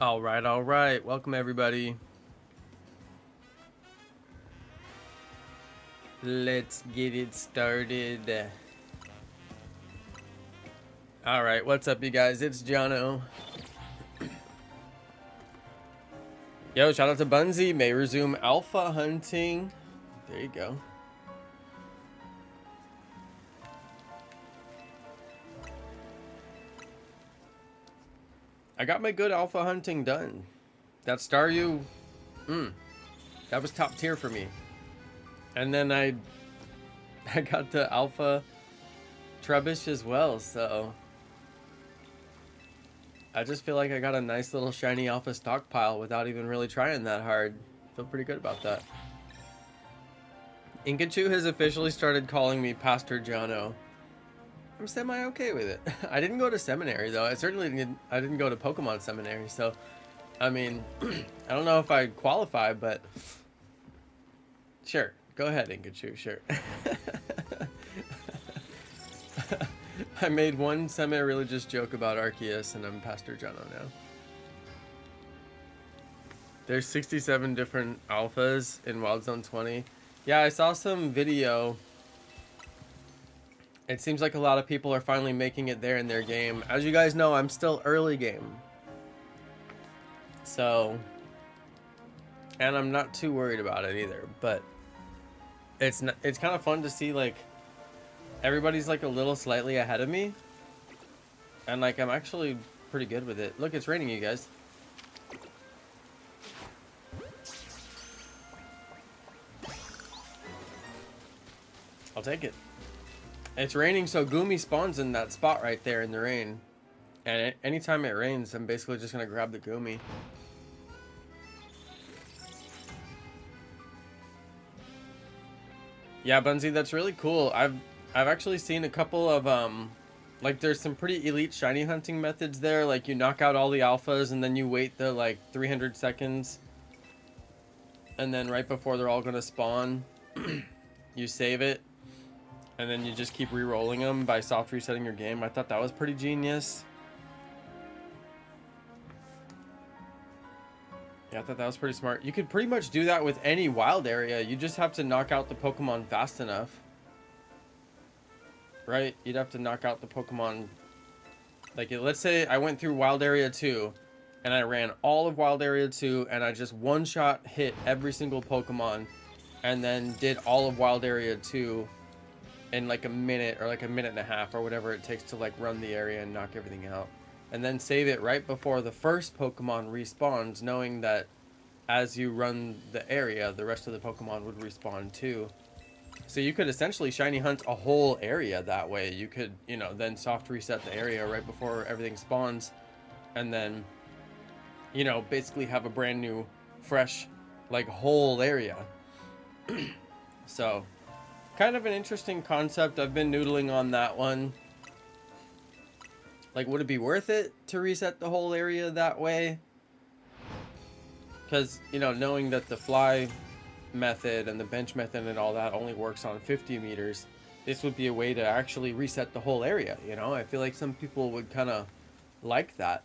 All right, all right. Welcome everybody. Let's get it started. All right, what's up, you guys? It's Jonno. Yo, shout out to Bunzy. May resume alpha hunting. There you go. I got my good alpha hunting done. That Staryu, that was top tier for me. And then I got the alpha Trebush as well, so I just feel like I got a nice little shiny alpha stockpile without even really trying that hard. Feel pretty good about that. Inkachu has officially started calling me Pastor Jonno. I'm semi-okay with it. I didn't go to seminary, though. I didn't go to Pokemon seminary, so... I mean, I don't know if I qualify, but... Sure. Go ahead, Inkachu. Sure. I made one semi-religious joke about Arceus, and I'm Pastor Jonno now. There's 67 different alphas in Wild Zone 20. Yeah, I saw some video. It seems like a lot of people are finally making it there in their game. As you guys know, I'm still early game. So, and I'm not too worried about it either, but it's kind of fun to see like everybody's like a little slightly ahead of me. And like I'm actually pretty good with it. Look, it's raining, you guys. I'll take it. It's raining, so Goomy spawns in that spot right there in the rain. And anytime it rains, I'm basically just gonna grab the Goomy. Yeah, Bunzy, that's really cool. I've actually seen a couple of like there's some pretty elite shiny hunting methods there. Like you knock out all the alphas and then you wait the like 300 seconds, and then right before they're all gonna spawn, you save it. And then you just keep re-rolling them by soft resetting your game. I thought that was pretty genius. Yeah, I thought that was pretty smart. You could pretty much do that with any wild area. You just have to knock out the Pokemon fast enough. Right? You'd have to knock out the Pokemon. Like, let's say I went through Wild Area 2, and I ran all of Wild Area 2, and I just one-shot hit every single Pokemon, and then did all of Wild Area 2 in like a minute or like a minute and a half or whatever it takes to like run the area and knock everything out, and then save it right before the first Pokemon respawns, knowing that as you run the area the rest of the Pokemon would respawn too. So you could essentially shiny hunt a whole area that way. You could, you know, then soft reset the area right before everything spawns, and then, you know, basically have a brand new fresh like whole area. So kind of an interesting concept. I've been noodling on that one. Like, would it be worth it to reset the whole area that way? Because, you know, knowing that the fly method and the bench method and all that only works on 50 meters, this would be a way to actually reset the whole area, you know? I feel like some people would kind of like that.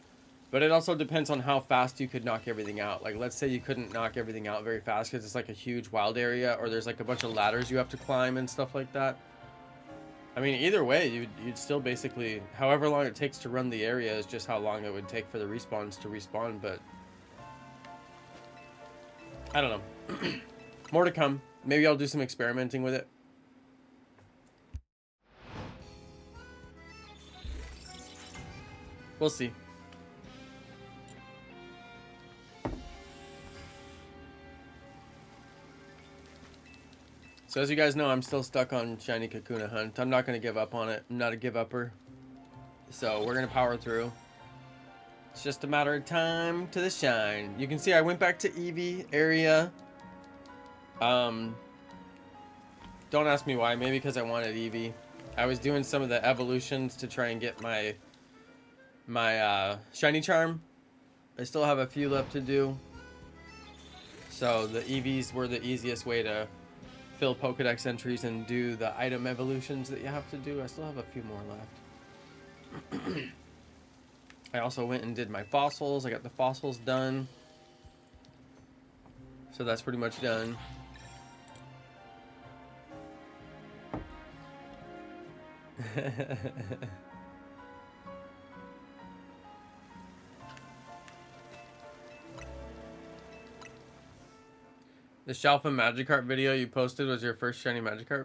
But it also depends on how fast you could knock everything out. Like, let's say you couldn't knock everything out very fast because it's like a huge wild area, or there's like a bunch of ladders you have to climb and stuff like that. I mean, either way, you'd still basically, however long it takes to run the area is just how long it would take for the respawns to respawn, but I don't know. More to come. Maybe I'll do some experimenting with it. We'll see. So as you guys know, I'm still stuck on Shiny Kakuna Hunt. I'm not going to give up on it. I'm not a give-upper. So we're going to power through. It's just a matter of time to the shine. You can see I went back to Eevee area. Don't ask me why. Maybe because I wanted Eevee. I was doing some of the evolutions to try and get my Shiny Charm. I still have a few left to do. So the Eevees were the easiest way to fill Pokedex entries and do the item evolutions that you have to do. I still have a few more left. I also went and did my fossils. I got the fossils done. So that's pretty much done. The Shalfa Magikarp video you posted was your first shiny Magikarp?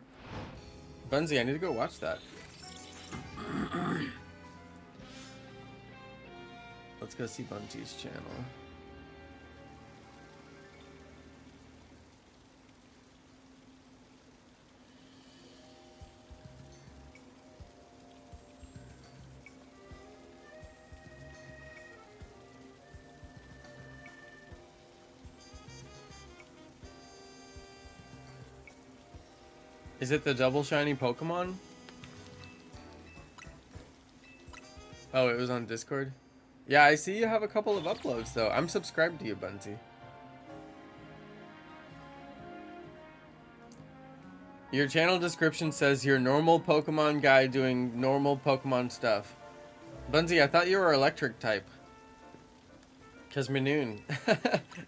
Bunzy, I need to go watch that. Let's go see Bunzy's channel. Is it the double shiny Pokemon? Oh, it was on Discord? Yeah, I see you have a couple of uploads though. I'm subscribed to you, Bunty. Your channel description says you're normal Pokemon guy doing normal Pokemon stuff. Bunty, I thought you were electric type. Cause Minoon.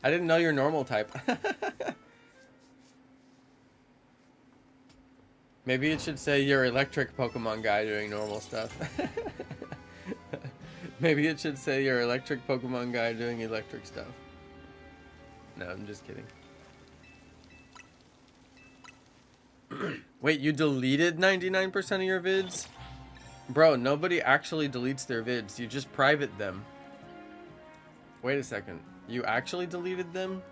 I didn't know you're normal type. Maybe it should say you're electric Pokemon guy doing normal stuff. Maybe it should say you're electric Pokemon guy doing electric stuff. No, I'm just kidding. Wait, you deleted 99% of your vids? Bro, nobody actually deletes their vids. You just private them. Wait a second. You actually deleted them?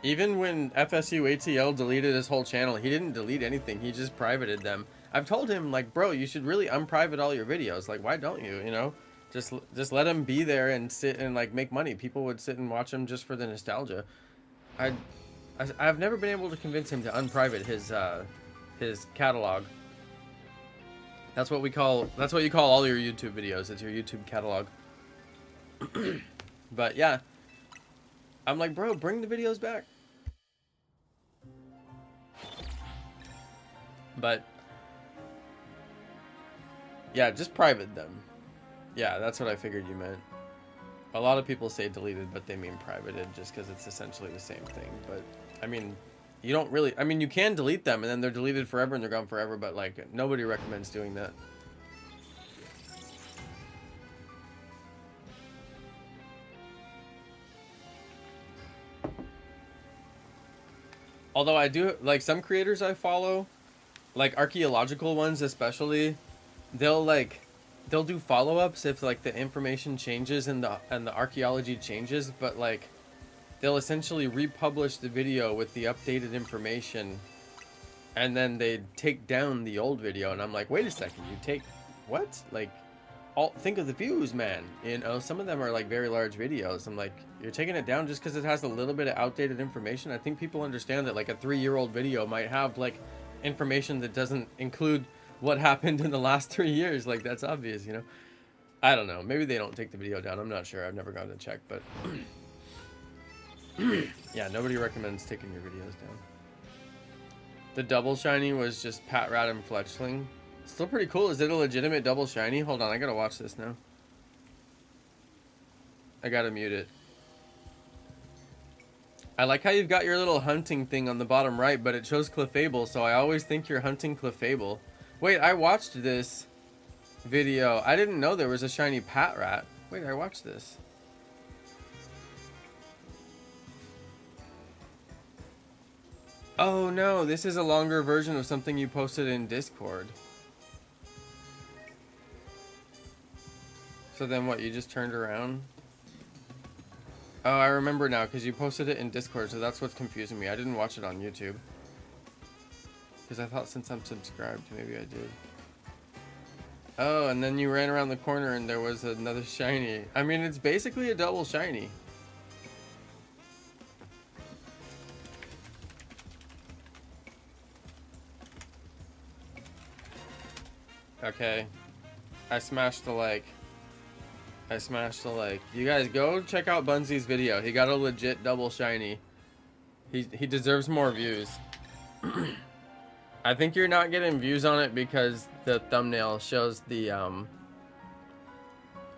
Even when FSU ATL deleted his whole channel, he didn't delete anything. He just privated them. I've told him, like, bro, you should really unprivate all your videos. Like, why don't you, you know? Just let him be there and sit and, like, make money. People would sit and watch him just for the nostalgia. I've never been able to convince him to unprivate his catalog. That's what you call all your YouTube videos. It's your YouTube catalog. But yeah, I'm like, bro, bring the videos back. But yeah, just private them. Yeah, that's what I figured you meant. A lot of people say deleted, but they mean privated just because it's essentially the same thing. But I mean, you don't really, I mean, you can delete them and then they're deleted forever and they're gone forever, but like nobody recommends doing that. Although I do, like, some creators I follow, like archaeological ones especially, they'll do follow-ups if like the information changes and the archaeology changes, but like they'll essentially republish the video with the updated information and then they take down the old video, and I'm like, wait a second, you take what? Like, think of the views, man. You know, some of them are like very large videos. I'm like, you're taking it down just because it has a little bit of outdated information. I think people understand that like a 3-year-old video might have like information that doesn't include what happened in the last 3 years. Like, that's obvious, you know. I don't know, maybe they don't take the video down, I'm not sure, I've never gone to check, but yeah, nobody recommends taking your videos down. The double shiny was just Patrat and Fletchling. Still pretty cool. Is it a legitimate double shiny? Hold on, I gotta watch this now. I gotta mute it. I like how you've got your little hunting thing on the bottom right, but it shows Clefable, so I always think you're hunting Clefable. Wait, I watched this video. I didn't know there was a shiny Patrat. Wait, I watched this. Oh no, this is a longer version of something you posted in Discord. So then what, you just turned around? Oh, I remember now, because you posted it in Discord, so that's what's confusing me. I didn't watch it on YouTube. Because I thought since I'm subscribed, maybe I did. Oh, and then you ran around the corner and there was another shiny. I mean, it's basically a double shiny. Okay. I smashed the like. I smashed the like. You guys go check out Bunzy's video. He got a legit double shiny. He deserves more views. I think you're not getting views on it because the thumbnail shows the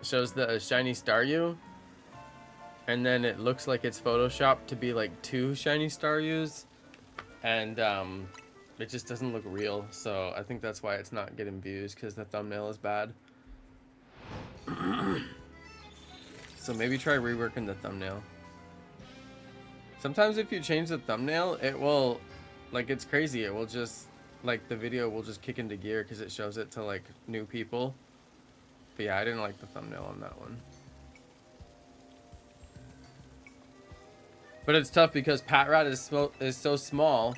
shows the shiny Staryu, and then it looks like it's photoshopped to be like 2 shiny Staryus, and it just doesn't look real. So I think that's why it's not getting views, because the thumbnail is bad. So maybe try reworking the thumbnail. Sometimes if you change the thumbnail, it will, like, it's crazy. It will just, like, the video will just kick into gear because it shows it to, like, new people. But yeah, I didn't like the thumbnail on that one. But it's tough because PATRAT is so small,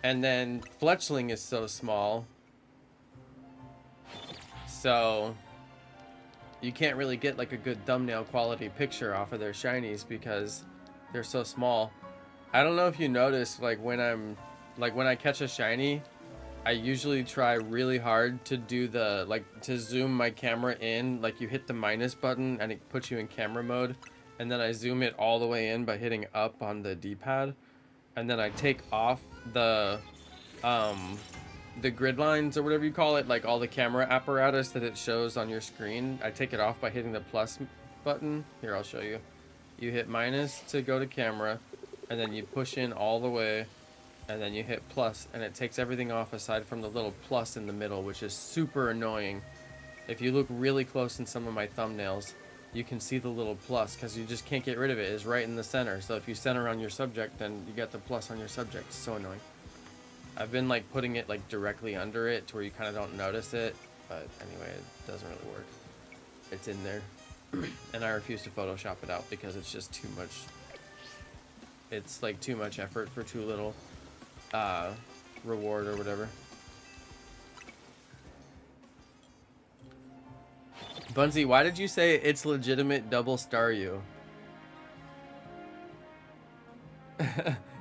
and then Fletchling is so small. So you can't really get, like, a good thumbnail quality picture off of their shinies because they're so small. I don't know if you noticed, like, when I catch a shiny, I usually try really hard to do the, like, to zoom my camera in. Like, you hit the minus button and it puts you in camera mode, and then I zoom it all the way in by hitting up on the D-pad, and then I take off the grid lines or whatever you call it, like all the camera apparatus that it shows on your screen. I take it off by hitting the plus button. Here, I'll show you. You hit minus to go to camera, and then you push in all the way, and then you hit plus, and it takes everything off aside from the little plus in the middle, which is super annoying. If you look really close in some of my thumbnails, you can see the little plus because you just can't get rid of it. It's right in the center. So if you center on your subject, then you get the plus on your subject. It's so annoying. I've been, like, putting it, like, directly under it to where you kind of don't notice it, but anyway, it doesn't really work. It's in there. And I refuse to Photoshop it out because it's just too much. It's like too much effort for too little reward or whatever. Bunsy, why did you say it's legitimate double Staryu?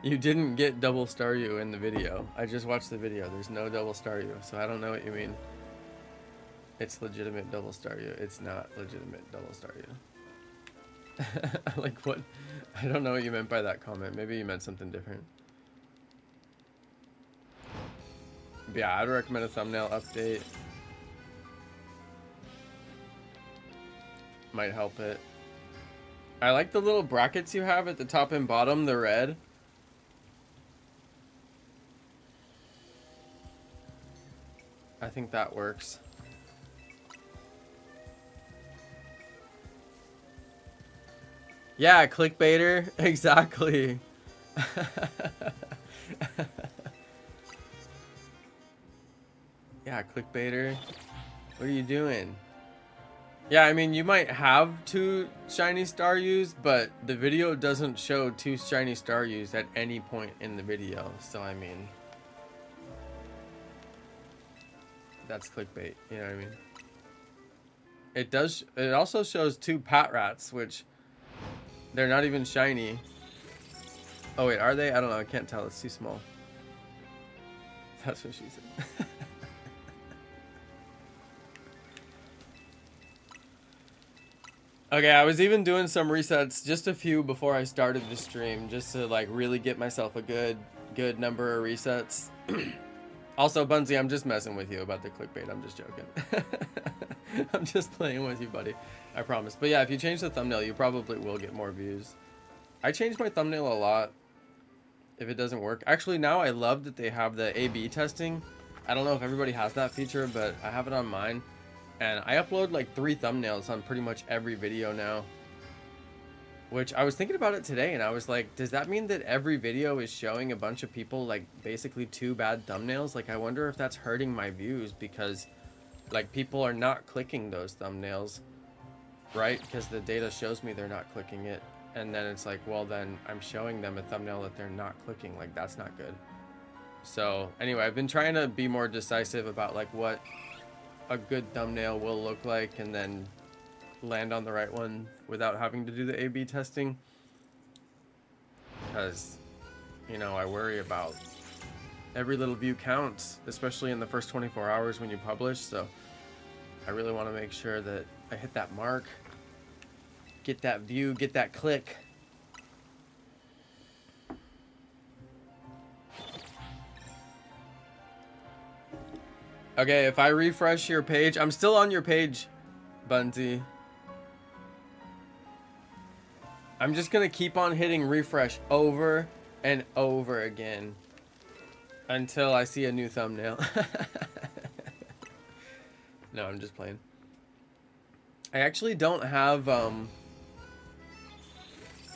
You didn't get double Staryu in the video. I just watched the video. There's no double Staryu, so I don't know what you mean. It's legitimate double Staryu. It's not legitimate double Staryu. Like, what? I don't know what you meant by that comment. Maybe you meant something different. But yeah, I'd recommend a thumbnail update. Might help it. I like the little brackets you have at the top and bottom, the red. I think that works. Yeah, clickbaiter. Exactly. Yeah, clickbaiter. What are you doing? Yeah, I mean, you might have 2 shiny Staryus, but the video doesn't show 2 shiny Staryus at any point in the video. So, I mean, that's clickbait. You know what I mean? It does. It also shows 2 PATRATs, which they're not even shiny. Oh wait, are they? I don't know. I can't tell. It's too small. That's what she said. Okay, I was even doing some resets, just a few before I started the stream, just to, like, really get myself a good number of resets. Also, Bunsy, I'm just messing with you about the clickbait. I'm just joking. I'm just playing with you, buddy. I promise. But yeah, if you change the thumbnail, you probably will get more views. I change my thumbnail a lot if it doesn't work. Actually, now I love that they have the A/B testing. I don't know if everybody has that feature, but I have it on mine. And I upload like 3 thumbnails on pretty much every video now. Which I was thinking about it today, and I was like, does that mean that every video is showing a bunch of people like basically 2 bad thumbnails? Like, I wonder if that's hurting my views because like people are not clicking those thumbnails, right? Because the data shows me they're not clicking it. And then it's like, well, then I'm showing them a thumbnail that they're not clicking. Like, that's not good. So anyway, I've been trying to be more decisive about like what a good thumbnail will look like, and then land on the right one without having to do the A/B testing, because, you know, I worry about every little view counts, especially in the first 24 hours when you publish. So I really want to make sure that I hit that mark, get that view, get that click. Okay, if I refresh your page, I'm still on your page, Bunty. I'm just gonna keep on hitting refresh over and over again until I see a new thumbnail. No, I'm just playing. I actually don't have I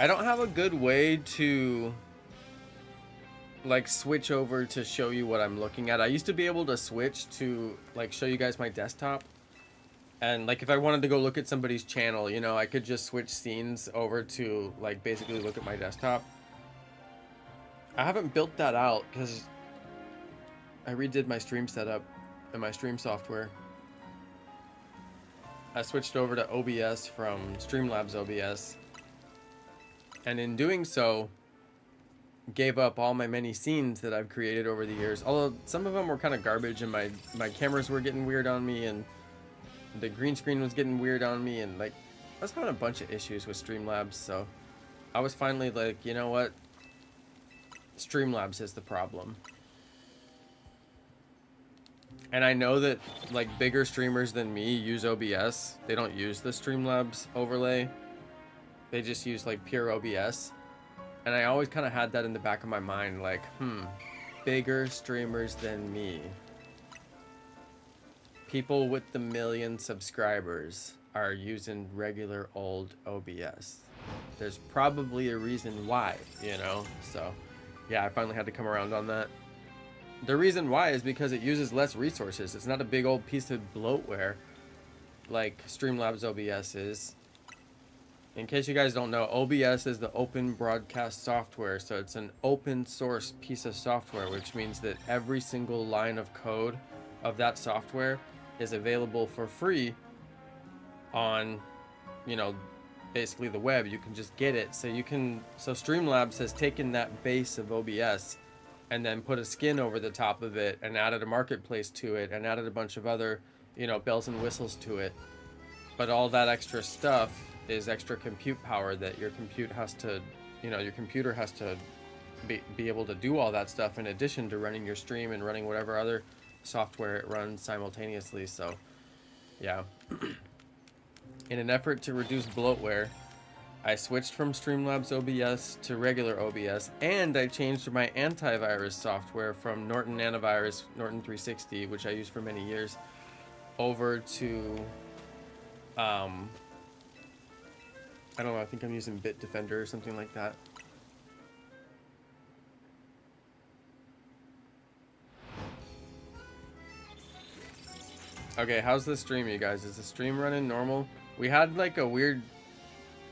don't have a good way to like switch over to show you what I'm looking at. I used to be able to switch to like show you guys my desktop, and like if I wanted to go look at somebody's channel, you know, I could just switch scenes over to like basically look at my desktop. I haven't built that out because I redid my stream setup and my stream software. I switched over to OBS from Streamlabs OBS, and in doing so gave up all my many scenes that I've created over the years, although some of them were kind of garbage and my cameras were getting weird on me and the green screen was getting weird on me, and like I was having a bunch of issues with Streamlabs. So I was finally like, you know what, Streamlabs is the problem. And I know that like bigger streamers than me use OBS. They don't use the Streamlabs overlay. They just use like pure OBS. And I always kind of had that in the back of my mind, like, bigger streamers than me. People with the 1 million subscribers are using regular old OBS. There's probably a reason why, you know? So yeah, I finally had to come around on that. The reason why is because it uses less resources. It's not a big old piece of bloatware like Streamlabs OBS is. In case you guys don't know, OBS is the open broadcast software. So it's an open source piece of software, which means that every single line of code of that software is available for free on, you know, basically the web. You can just get it. So Streamlabs has taken that base of OBS and then put a skin over the top of it and added a marketplace to it and added a bunch of other, you know, bells and whistles to it. But all that extra stuff is extra compute power that your compute has to, you know, your computer has to be able to do all that stuff in addition to running your stream and running whatever other software it runs simultaneously. So yeah, in an effort to reduce bloatware, I switched from Streamlabs OBS to regular OBS, and I changed my antivirus software from Norton Antivirus, Norton 360, which I used for many years, over to, I don't know, I think I'm using Bitdefender or something like that. Okay, how's the stream, you guys? Is the stream running normal? We had like a weird...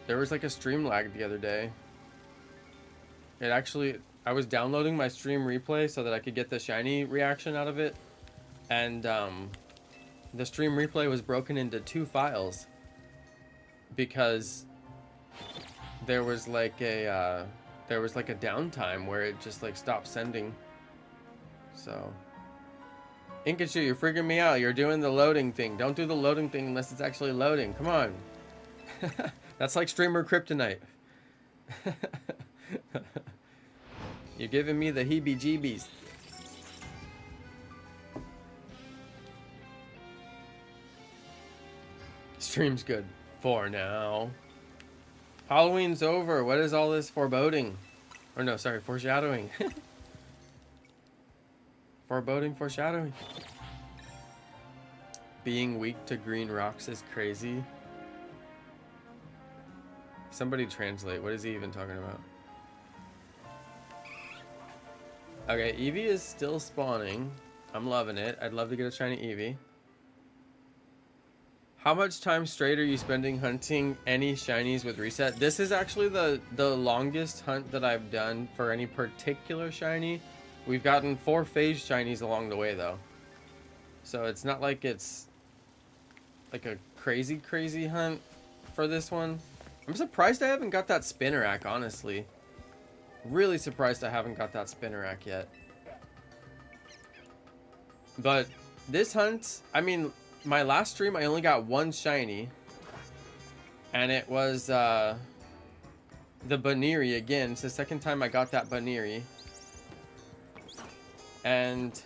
There was like a stream lag the other day. It actually... I was downloading my stream replay so that I could get the shiny reaction out of it. And the stream replay was broken into 2 files. Because there was like a downtime where it just like stopped sending. So... Inkachu, you're freaking me out. You're doing the loading thing. Don't do the loading thing unless it's actually loading. Come on. That's like streamer kryptonite. You're giving me the heebie-jeebies. Stream's good for now. Halloween's over. What is all this foreboding? Or no, sorry, foreshadowing. Foreboding, foreshadowing. Being weak to green rocks is crazy. Somebody translate. What is he even talking about? Okay, Eevee is still spawning. I'm loving it. I'd love to get a shiny Eevee. How much time straight are you spending hunting any shinies with reset? This is actually the longest hunt that I've done for any particular shiny. We've gotten 4 phase shinies along the way though. So it's not like it's like a crazy hunt for this one. I'm surprised I haven't got that Spinnerack, honestly. Really surprised I haven't got that Spinnerack yet. But this hunt, I mean, my last stream I only got 1 shiny. And it was the Baniri again. It's the second time I got that Baniri. And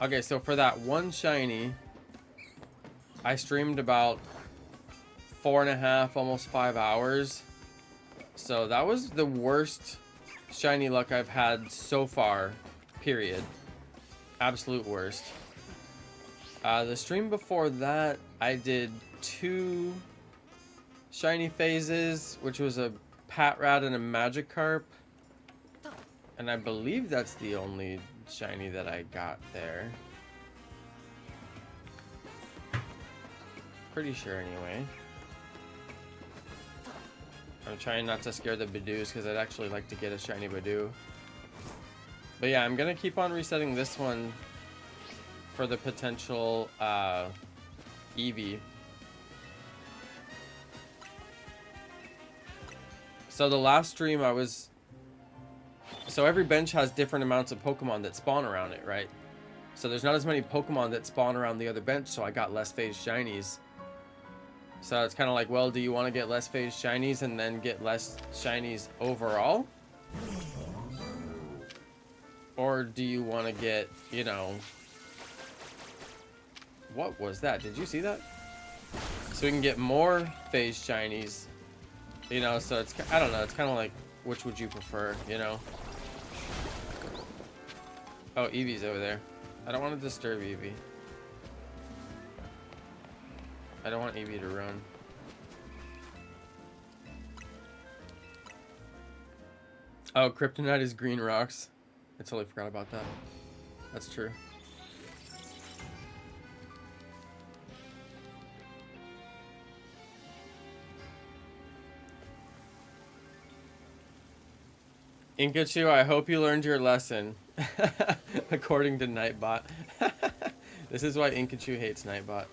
okay, so for that 1 shiny, I streamed about 4.5, almost 5 hours. So that was the worst shiny luck I've had so far, period. Absolute worst. The stream before that, I did 2 shiny phases, which was a PATRAT and a Magikarp. And I believe that's the only shiny that I got there. Pretty sure anyway. I'm trying not to scare the Badoos because I'd actually like to get a shiny Badoo. But yeah, I'm gonna keep on resetting this one for the potential Eevee. So the last stream I was... So every bench has different amounts of Pokemon that spawn around it, right? So there's not as many Pokemon that spawn around the other bench, so I got less phase shinies. So it's kind of like, well, do you want to get less phase shinies and then get less shinies overall? Or do you want to get, you know... What was that? Did you see that? So we can get more phase shinies. You know, so it's... I don't know. It's kind of like, which would you prefer, you know? Oh, Eevee's over there. I don't want to disturb Eevee. I don't want Eevee to run. Oh, Kryptonite is green rocks. I totally forgot about that. That's true. Inkachu, I hope you learned your lesson. According to Nightbot. This is why Inkachu hates Nightbot.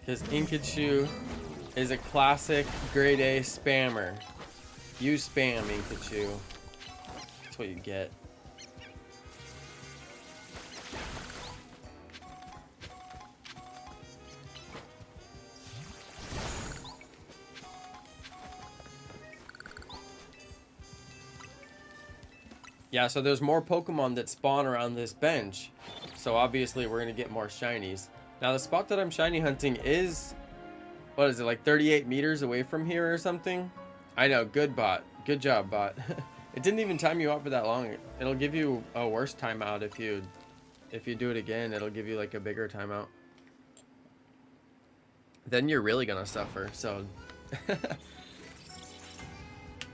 Because Inkachu is a classic grade A spammer. You spam, Inkachu. That's what you get. Yeah, so there's more Pokemon that spawn around this bench. So obviously we're going to get more shinies. Now the spot that I'm shiny hunting is... What is it, like 38 meters away from here or something? I know, good bot. Good job, bot. It didn't even time you out for that long. It'll give you a worse timeout if you do it again. It'll give you like a bigger timeout. Then you're really going to suffer, so...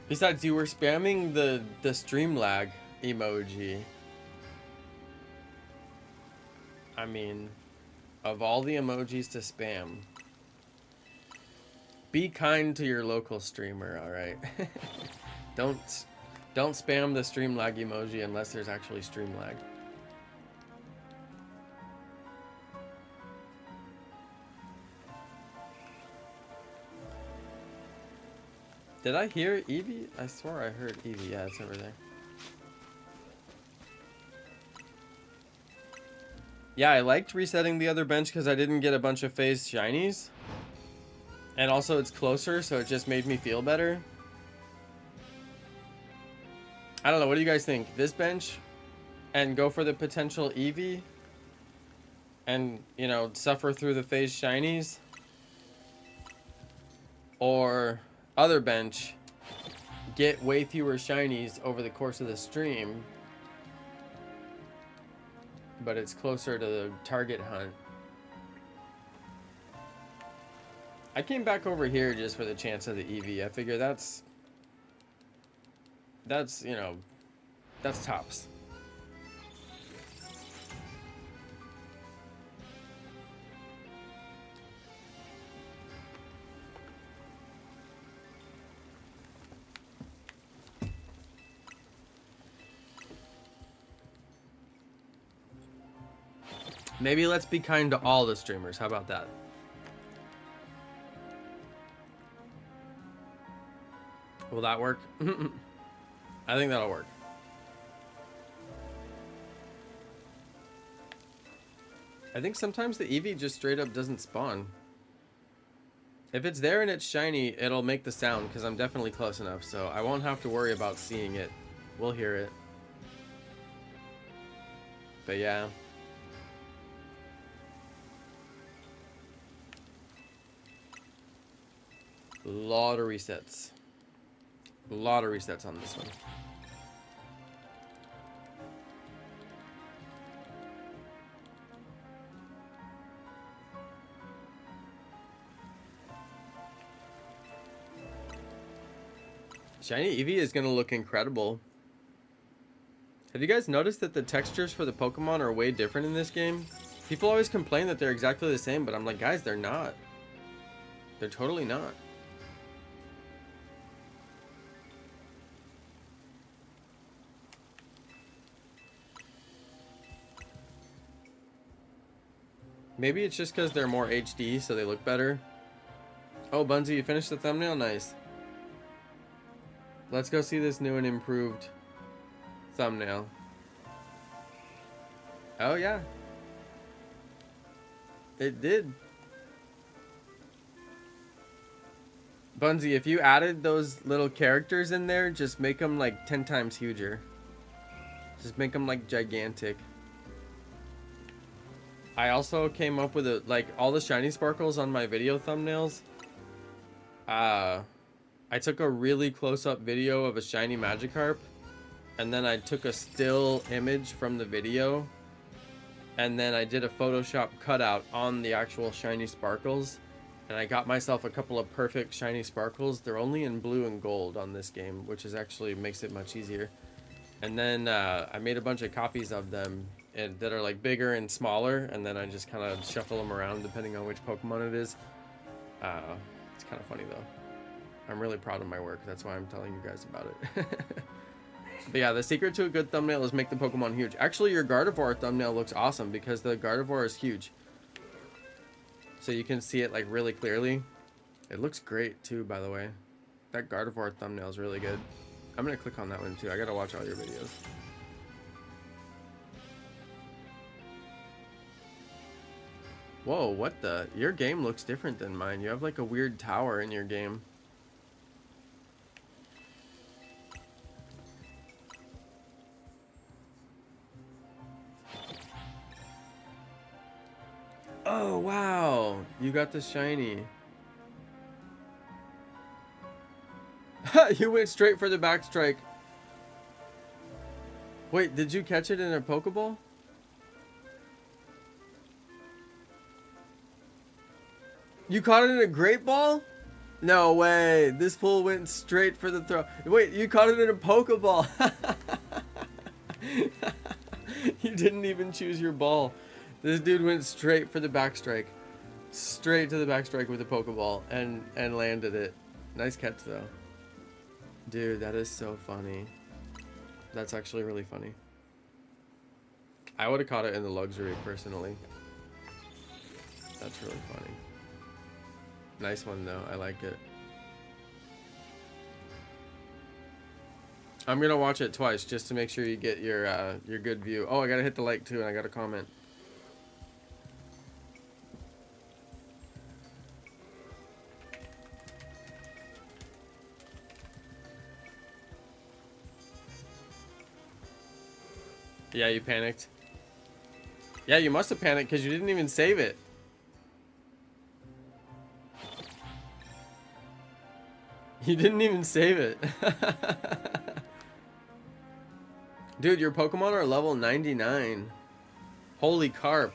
Besides, you were spamming the stream lag emoji. I mean, of all the emojis to spam, be kind to your local streamer, all right? Don't spam the stream lag emoji unless there's actually stream lag. Did I hear Eevee? I swore I heard Eevee. Yeah, it's over there. Yeah, I liked resetting the other bench because I didn't get a bunch of phase shinies. And also it's closer, so it just made me feel better. I don't know, what do you guys think? This bench and go for the potential Eevee and, you know, suffer through the phase shinies? Or other bench, get way fewer shinies over the course of the stream, but it's closer to the target hunt. I came back over here just for the chance of the Eevee. I figure that's you know, that's tops. Maybe let's be kind to all the streamers. How about that? Will that work? I think that'll work. I think sometimes the Eevee just straight up doesn't spawn. If it's there and it's shiny, it'll make the sound because I'm definitely close enough, so I won't have to worry about seeing it. We'll hear it. But yeah. Lot of resets. A lot of resets on this one. Shiny Eevee is gonna look incredible. Have you guys noticed that the textures for the Pokemon are way different in this game? People always complain that they're exactly the same, but I'm like, guys, they're not. They're totally not. Maybe it's just because they're more HD, so they look better. Oh, Bunsy, you finished the thumbnail? Nice. Let's go see this new and improved thumbnail. Oh, yeah. It did. Bunsy, if you added those little characters in there, just make them like 10 times huger. Just make them like gigantic. I also came up with a, like, all the shiny sparkles on my video thumbnails. I took a really close-up video of a shiny Magikarp, and then I took a still image from the video, and then I did a Photoshop cutout on the actual shiny sparkles, and I got myself a couple of perfect shiny sparkles. They're only in blue and gold on this game, which is actually makes it much easier. And then I made a bunch of copies of them that are like bigger and smaller, and then I just kind of shuffle them around depending on which Pokemon it is. It's kind of funny though. I'm really proud of my work. That's why I'm telling you guys about it. But yeah, the secret to a good thumbnail is make the Pokemon huge. Actually, your Gardevoir thumbnail looks awesome because the Gardevoir is huge. So you can see it like really clearly. It looks great too, by the way. That Gardevoir thumbnail is really good. I'm gonna click on that one too. I gotta watch all your videos. Whoa, what the? Your game looks different than mine. You have like a weird tower in your game. Oh, wow. You got the shiny. You went straight for the backstrike. Wait, did you catch it in a Pokeball? You caught it in a Great Ball? No way. This fool went straight for the throw. Wait, you caught it in a Pokeball. You didn't even choose your ball. This dude went straight for the backstrike. Straight to the backstrike with a Pokeball and landed it. Nice catch though. Dude, that is so funny. That's actually really funny. I would have caught it in the luxury personally. That's really funny. Nice one though. I like it. I'm gonna watch it twice just to make sure you get your good view. Oh, I gotta hit the like too, and I gotta comment. Yeah, you panicked. Yeah, you must have panicked because you didn't even save it. You didn't even save it. Dude, your Pokemon are level 99. Holy carp.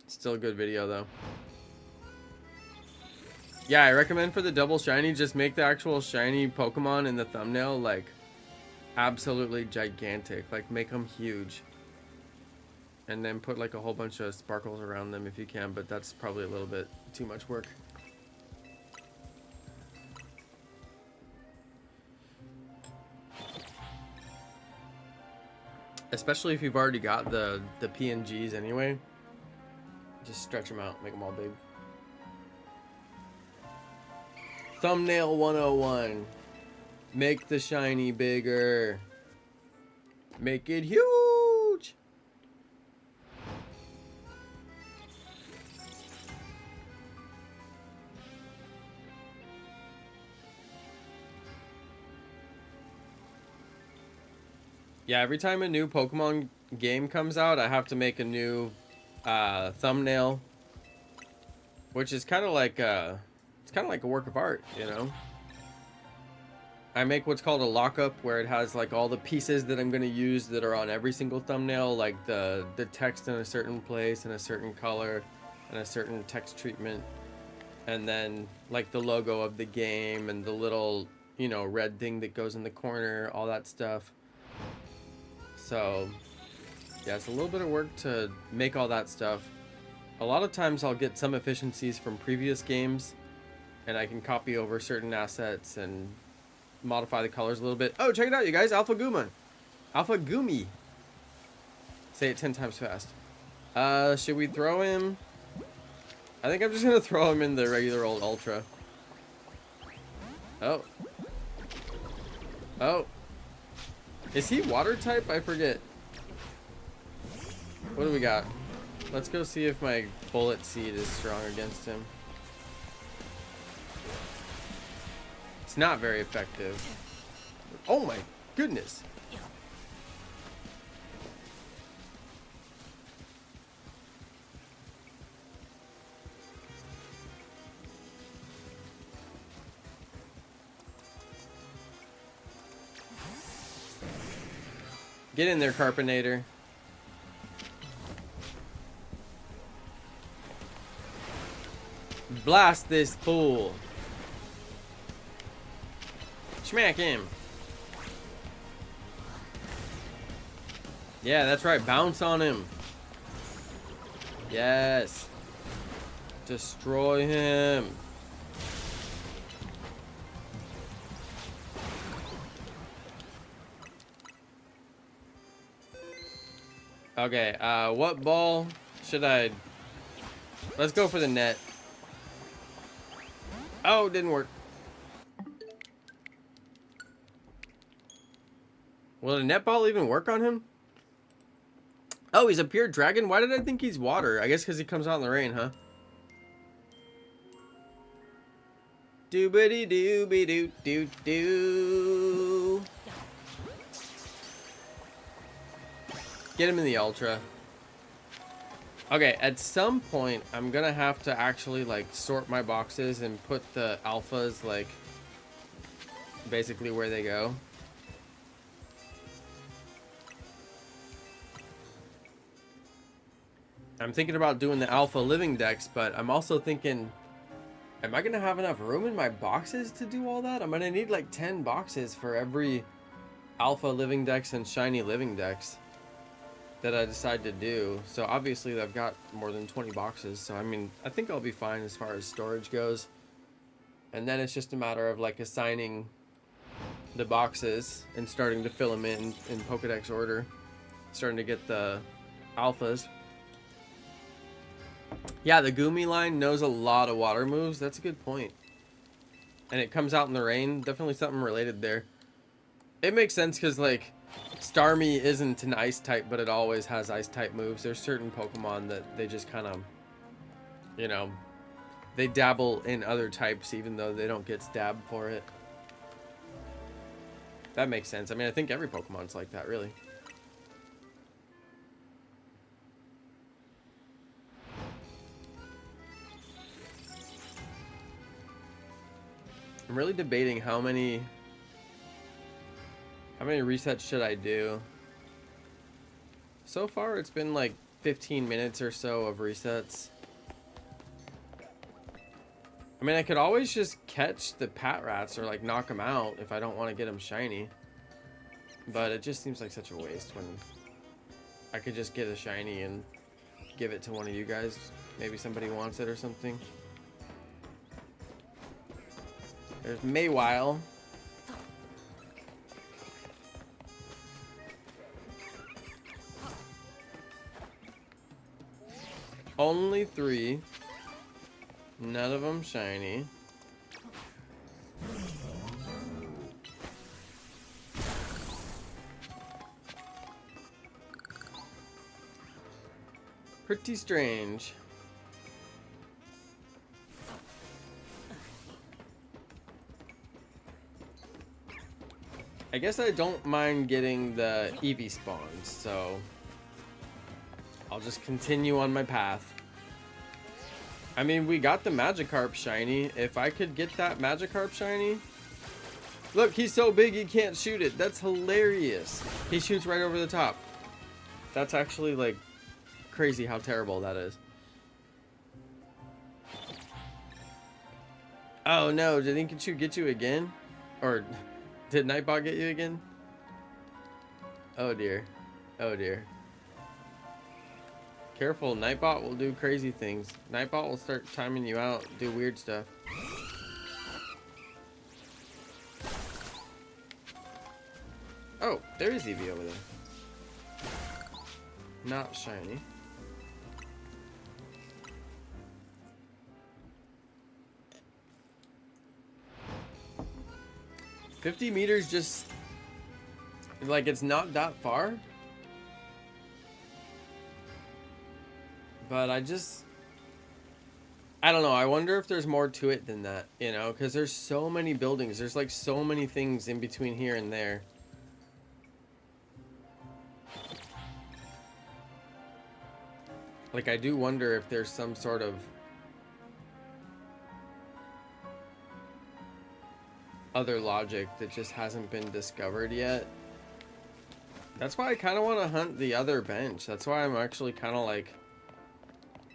Still a good video though. Yeah, I recommend for the double shiny, just make the actual shiny Pokemon in the thumbnail like absolutely gigantic. Like make them huge. And then put like a whole bunch of sparkles around them if you can, but that's probably a little bit too much work. Especially if you've already got the PNGs anyway. Just stretch them out, make them all big. Thumbnail 101. Make the shiny bigger. Make it huge. Yeah, every time a new Pokemon game comes out, I have to make a new thumbnail, which is kind of like it's kind of like a work of art, you know. I make what's called a lockup, where it has like all the pieces that I'm going to use that are on every single thumbnail, like the text in a certain place and a certain color and a certain text treatment, and then like the logo of the game and the little, you know, red thing that goes in the corner, all that stuff. So yeah, it's a little bit of work to make all that stuff. A lot of times I'll get some efficiencies from previous games, and I can copy over certain assets and modify the colors a little bit. Oh, check it out, you guys. Alpha Guma. Alpha Gumi. Say it 10 times fast. Should we throw him? I think I'm just going to throw him in the regular old Ultra. Oh. Oh. Is he water type? I forget. What do we got? Let's go see if my bullet seed is strong against him. It's not very effective. Oh my goodness. Get in there, Carpinator. Blast this fool. Smack him. Yeah, that's right. Bounce on him. Yes. Destroy him. Okay, what ball should I... Let's go for the net. Oh, it didn't work. Will the netball even work on him? Oh, he's a pure dragon? Why did I think he's water? I guess because he comes out in the rain, huh? Doobity dooby doo doo doo. Get him in the Ultra. Okay, at some point, I'm gonna have to actually, like, sort my boxes and put the alphas, like, basically where they go. I'm thinking about doing the alpha living decks, but I'm also thinking, am I gonna have enough room in my boxes to do all that? I'm gonna need like 10 boxes for every alpha living decks and shiny living decks that I decide to do. So obviously I've got more than 20 boxes, so I mean, I think I'll be fine as far as storage goes. And then it's just a matter of like assigning the boxes and starting to fill them in Pokedex order, starting to get the alphas. Yeah, the Gumi line knows a lot of water moves. That's a good point. And it comes out in the rain. Definitely something related there. It makes sense because, like, Starmie isn't an ice type, but it always has ice type moves. There's certain Pokemon that they just kind of, you know, they dabble in other types even though they don't get stabbed for it. That makes sense. I mean, I think every Pokemon's like that, really. I'm really debating how many resets should I do. So far it's been like 15 minutes or so of resets. I mean, I could always just catch the PATRATs or like knock them out if I don't want to get them shiny, but it just seems like such a waste when I could just get a shiny and give it to one of you guys. Maybe somebody wants it or something. There's Maywile. Only 3. None of them shiny. Pretty strange. I guess I don't mind getting the Eevee spawns, so I'll just continue on my path. I mean, we got the Magikarp shiny. If I could get that Magikarp shiny... Look, he's so big he can't shoot it. That's hilarious. He shoots right over the top. That's actually, like, crazy how terrible that is. Oh, no. Did Inkachu get you again? Or did Nightbot get you again? Oh, dear. Oh, dear. Careful, Nightbot will do crazy things. Nightbot will start timing you out, do weird stuff. Oh, there is Eevee over there. Not shiny. $50 meters just... Like, it's not that far. But I don't know. I wonder if there's more to it than that, you know? Because there's so many buildings. There's, like, so many things in between here and there. Like, I do wonder if there's some sort of other logic that just hasn't been discovered yet. That's why I kind of want to hunt the other bench. That's why I'm actually kind of like,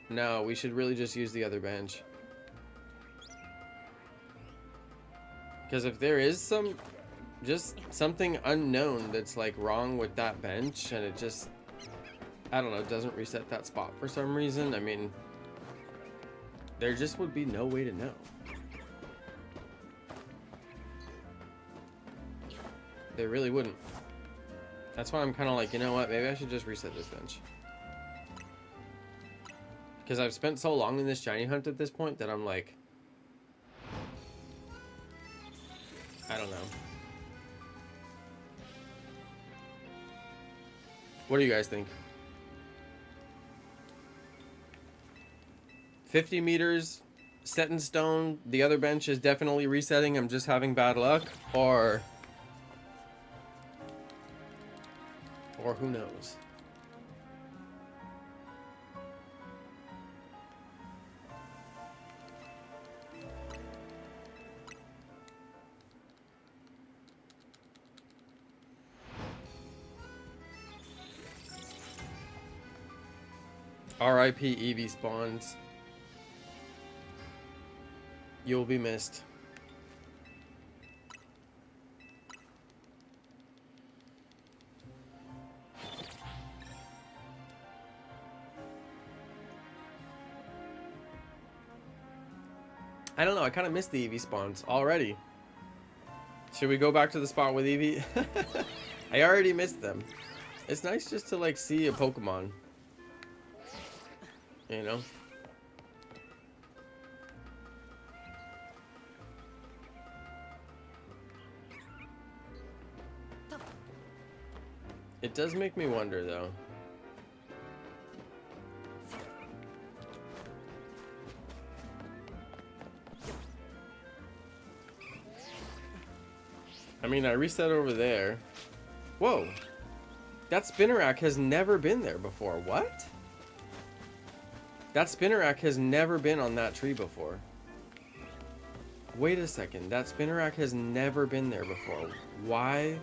no, we should really just use the other bench. Because if there is just something unknown that's like wrong with that bench and it just, I don't know, doesn't reset that spot for some reason, I mean, there just would be no way to know. There really wouldn't. That's why I'm kind of like, you know what, maybe I should just reset this bench. Because I've spent so long in this shiny hunt at this point that I'm like, I don't know. What do you guys think? 50 meters, set in stone, the other bench is definitely resetting, I'm just having bad luck, or who knows? R.I.P. Eevee spawns. You'll be missed. I don't know, I kind of missed the Eevee spawns already. Should we go back to the spot with Eevee? I already missed them. It's nice just to like see a Pokemon. You know? It does make me wonder though. I mean, I reset over there. Whoa. That Spinnerack has never been there before. What? That Spinnerack has never been on that tree before. Wait a second. That Spinnerack has never been there before. Why?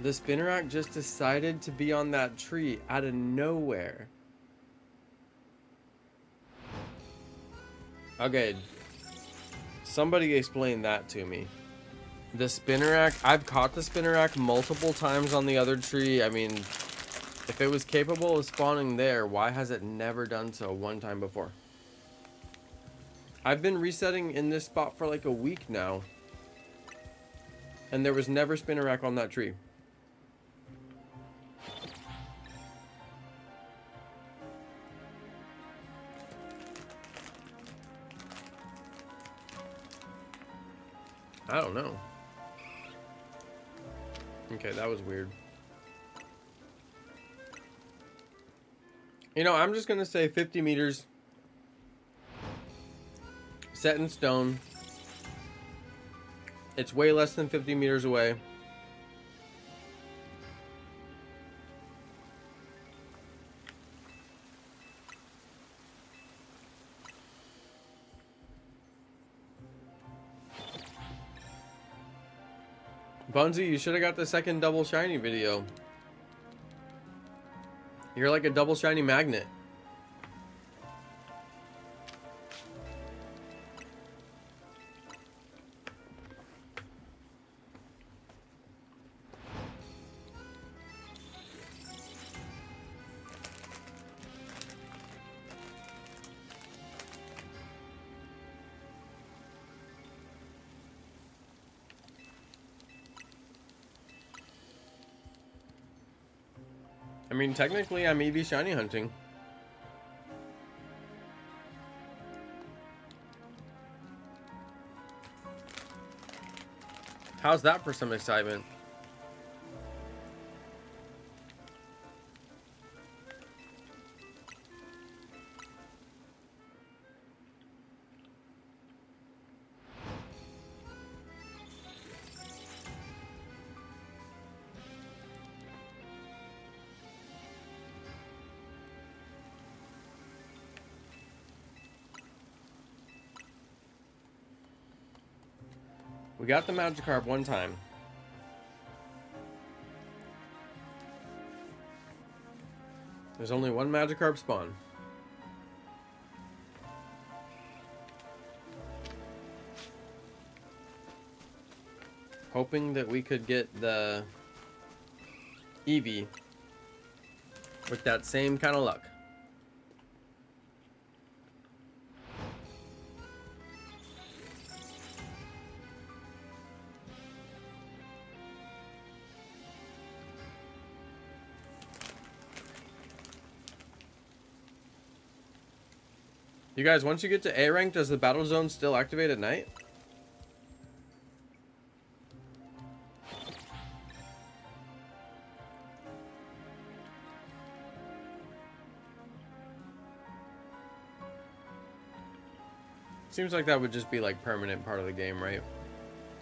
The Spinnerack just decided to be on that tree out of nowhere. Okay. Somebody explain that to me. The Spinnerack, I've caught the Spinnerack multiple times on the other tree. I mean, if it was capable of spawning there, why has it never done so one time before? I've been resetting in this spot for like a week now. And there was never Spinnerack on that tree. I don't know. Okay, that was weird. You know, I'm just gonna say 50 meters. Set in stone. It's way less than 50 meters away. Bunsy, you should have got the second double shiny video. You're like a double shiny magnet. I mean, technically, I'm EV shiny hunting. How's that for some excitement? We got the Magikarp one time. There's only one Magikarp spawn. Hoping that we could get the Eevee with that same kind of luck. You guys, once you get to A rank, does the battle zone still activate at night? Seems like that would just be like permanent part of the game, right?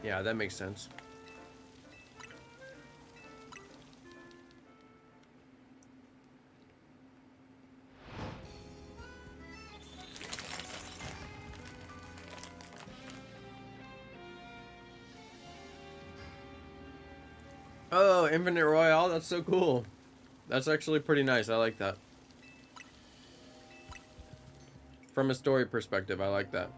Yeah, that makes sense. Oh, Infinite Royale, that's so cool. That's actually pretty nice. I like that. From a story perspective, I like that.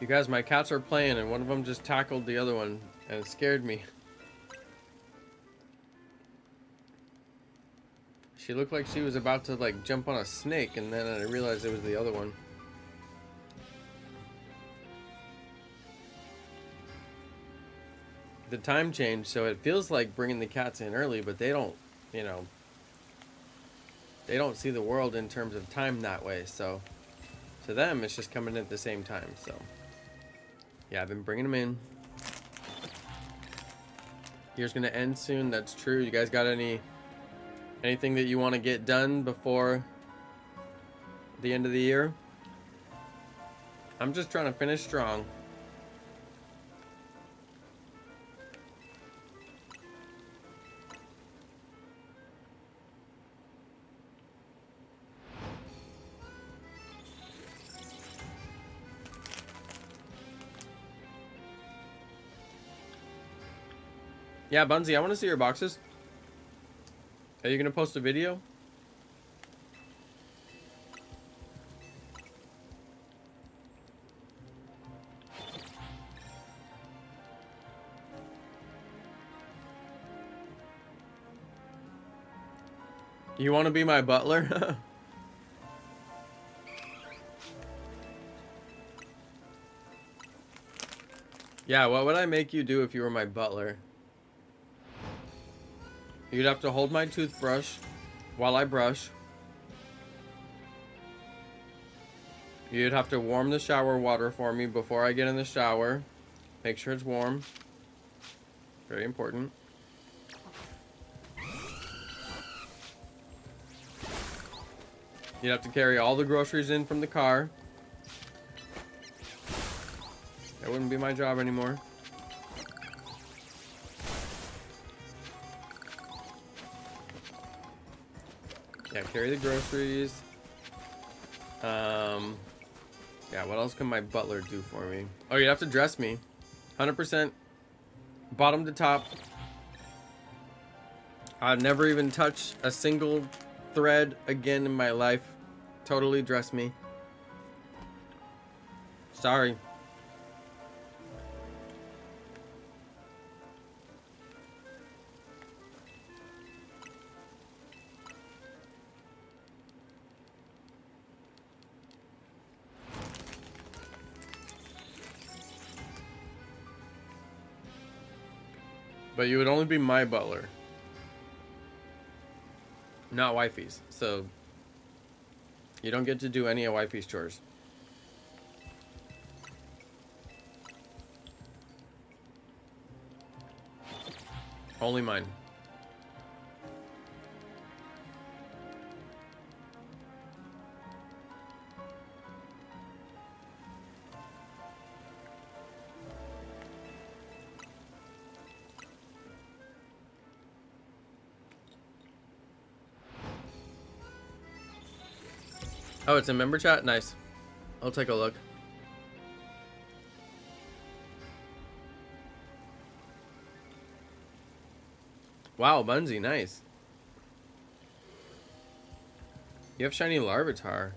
You guys, my cats are playing and one of them just tackled the other one and it scared me. She looked like she was about to like jump on a snake and then I realized it was the other one. The time changed, so it feels like bringing the cats in early, but they don't, you know, they don't see the world in terms of time that way, so to them it's just coming in at the same time. So yeah, I've been bringing them in. Year's gonna end soon. That's true. You guys got anything that you want to get done before the end of the year? I'm just trying to finish strong. Yeah, Bunsy, I want to see your boxes. Are you gonna post a video? You want to be my butler? Yeah, what would I make you do if you were my butler? You'd have to hold my toothbrush while I brush. You'd have to warm the shower water for me before I get in the shower. Make sure it's warm. Very important. You'd have to carry all the groceries in from the car. That wouldn't be my job anymore. Yeah, carry the groceries. Yeah, what else can my butler do for me? Oh, you'd have to dress me. 100% bottom to top. I'd never even touch a single thread again in my life. Totally dress me. Sorry. But you would only be my butler. Not wifey's. So you don't get to do any of wifey's chores. Only mine. Oh, it's a member chat? Nice. I'll take a look. Wow, Bunzi, nice. You have shiny Larvitar.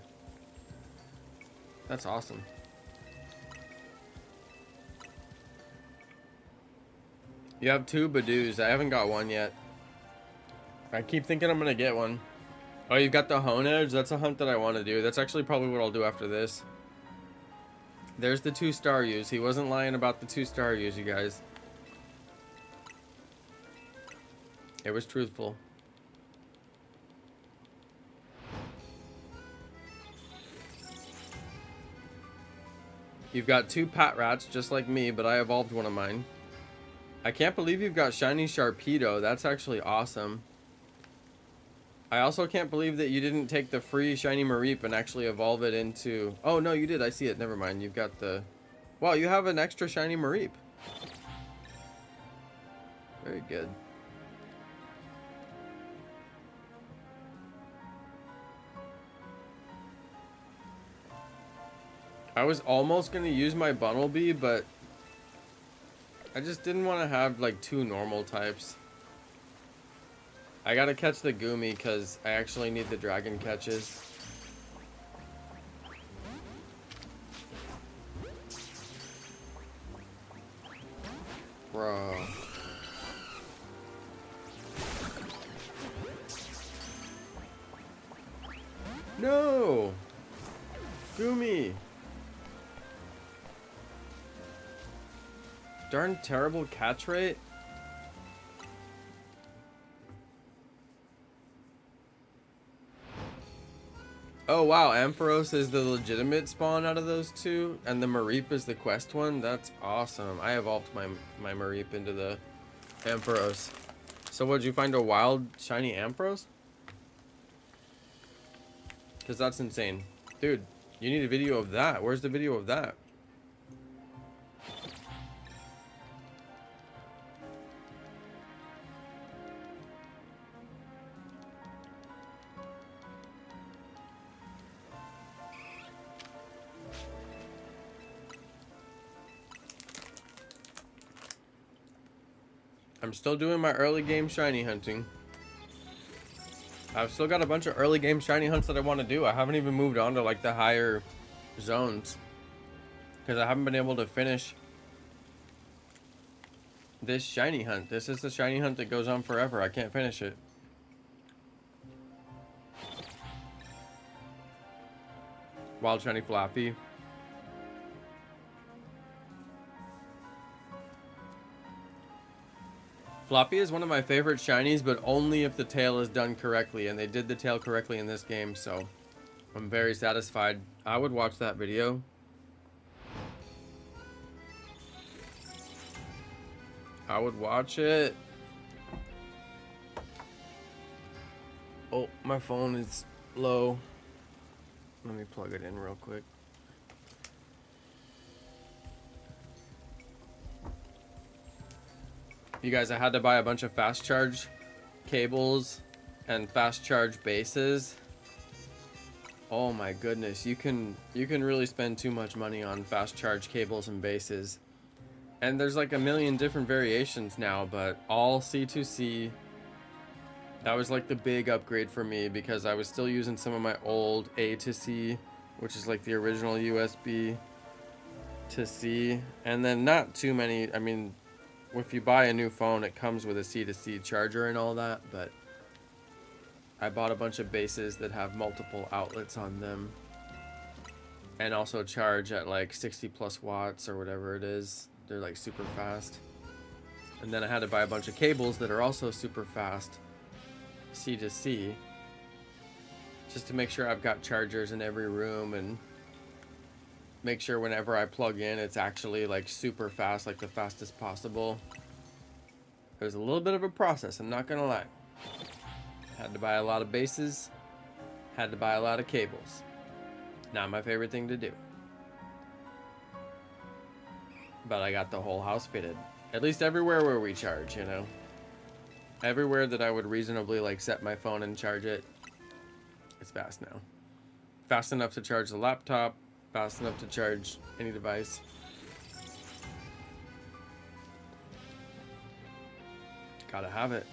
That's awesome. You have 2 Badoos. I haven't got one yet. I keep thinking I'm gonna get one. Oh, you've got the Hone Edge? That's a hunt that I want to do. That's actually probably what I'll do after this. There's the 2 Staryus. He wasn't lying about the 2 Staryus, you guys. It was truthful. You've got 2 Patrats, just like me, but I evolved one of mine. I can't believe you've got shiny Sharpedo. That's actually awesome. I also can't believe that you didn't take the free shiny Mareep and actually evolve it into... Oh, no, you did. I see it. Never mind. You've got the... Wow, you have an extra shiny Mareep. Very good. I was almost going to use my Bunnelby, but I just didn't want to have like 2 normal types. I gotta catch the Goomy because I actually need the dragon catches. Bro. No! Goomy! Darn terrible catch rate. Oh wow, Ampharos is the legitimate spawn out of those 2, and the Mareep is the quest one. That's awesome. I evolved my Mareep into the Ampharos. So would you find a wild shiny Ampharos? Because that's insane. Dude, you need a video of that. Where's the video of that? I'm still doing my early game shiny hunting. I've still got a bunch of early game shiny hunts that I want to do. I haven't even moved on to like the higher zones because I haven't been able to finish this shiny hunt. This is the shiny hunt that goes on forever. I can't finish it. Wild shiny Flappy. Floppy is one of my favorite shinies, but only if the tail is done correctly, and they did the tail correctly in this game, so I'm very satisfied. I would watch that video. I would watch it. Oh, my phone is low. Let me plug it in real quick. You guys, I had to buy a bunch of fast charge cables and fast charge bases. Oh my goodness, you can really spend too much money on fast charge cables and bases. And there's like a million different variations now, but all C2C. That was like the big upgrade for me because I was still using some of my old A to C, which is like the original USB to C. And then not too many, I mean, if you buy a new phone, it comes with a C to C charger and all that, but I bought a bunch of bases that have multiple outlets on them and also charge at like 60 plus watts or whatever it is. They're like super fast. And then I had to buy a bunch of cables that are also super fast, C to C, just to make sure I've got chargers in every room and make sure whenever I plug in, it's actually like super fast, like the fastest possible. It was a little bit of a process, I'm not gonna lie. Had to buy a lot of bases, had to buy a lot of cables. Not my favorite thing to do. But I got the whole house fitted. At least everywhere where we charge, you know. Everywhere that I would reasonably like set my phone and charge it, it's fast now. Fast enough to charge the laptop, fast enough to charge any device. Gotta have it.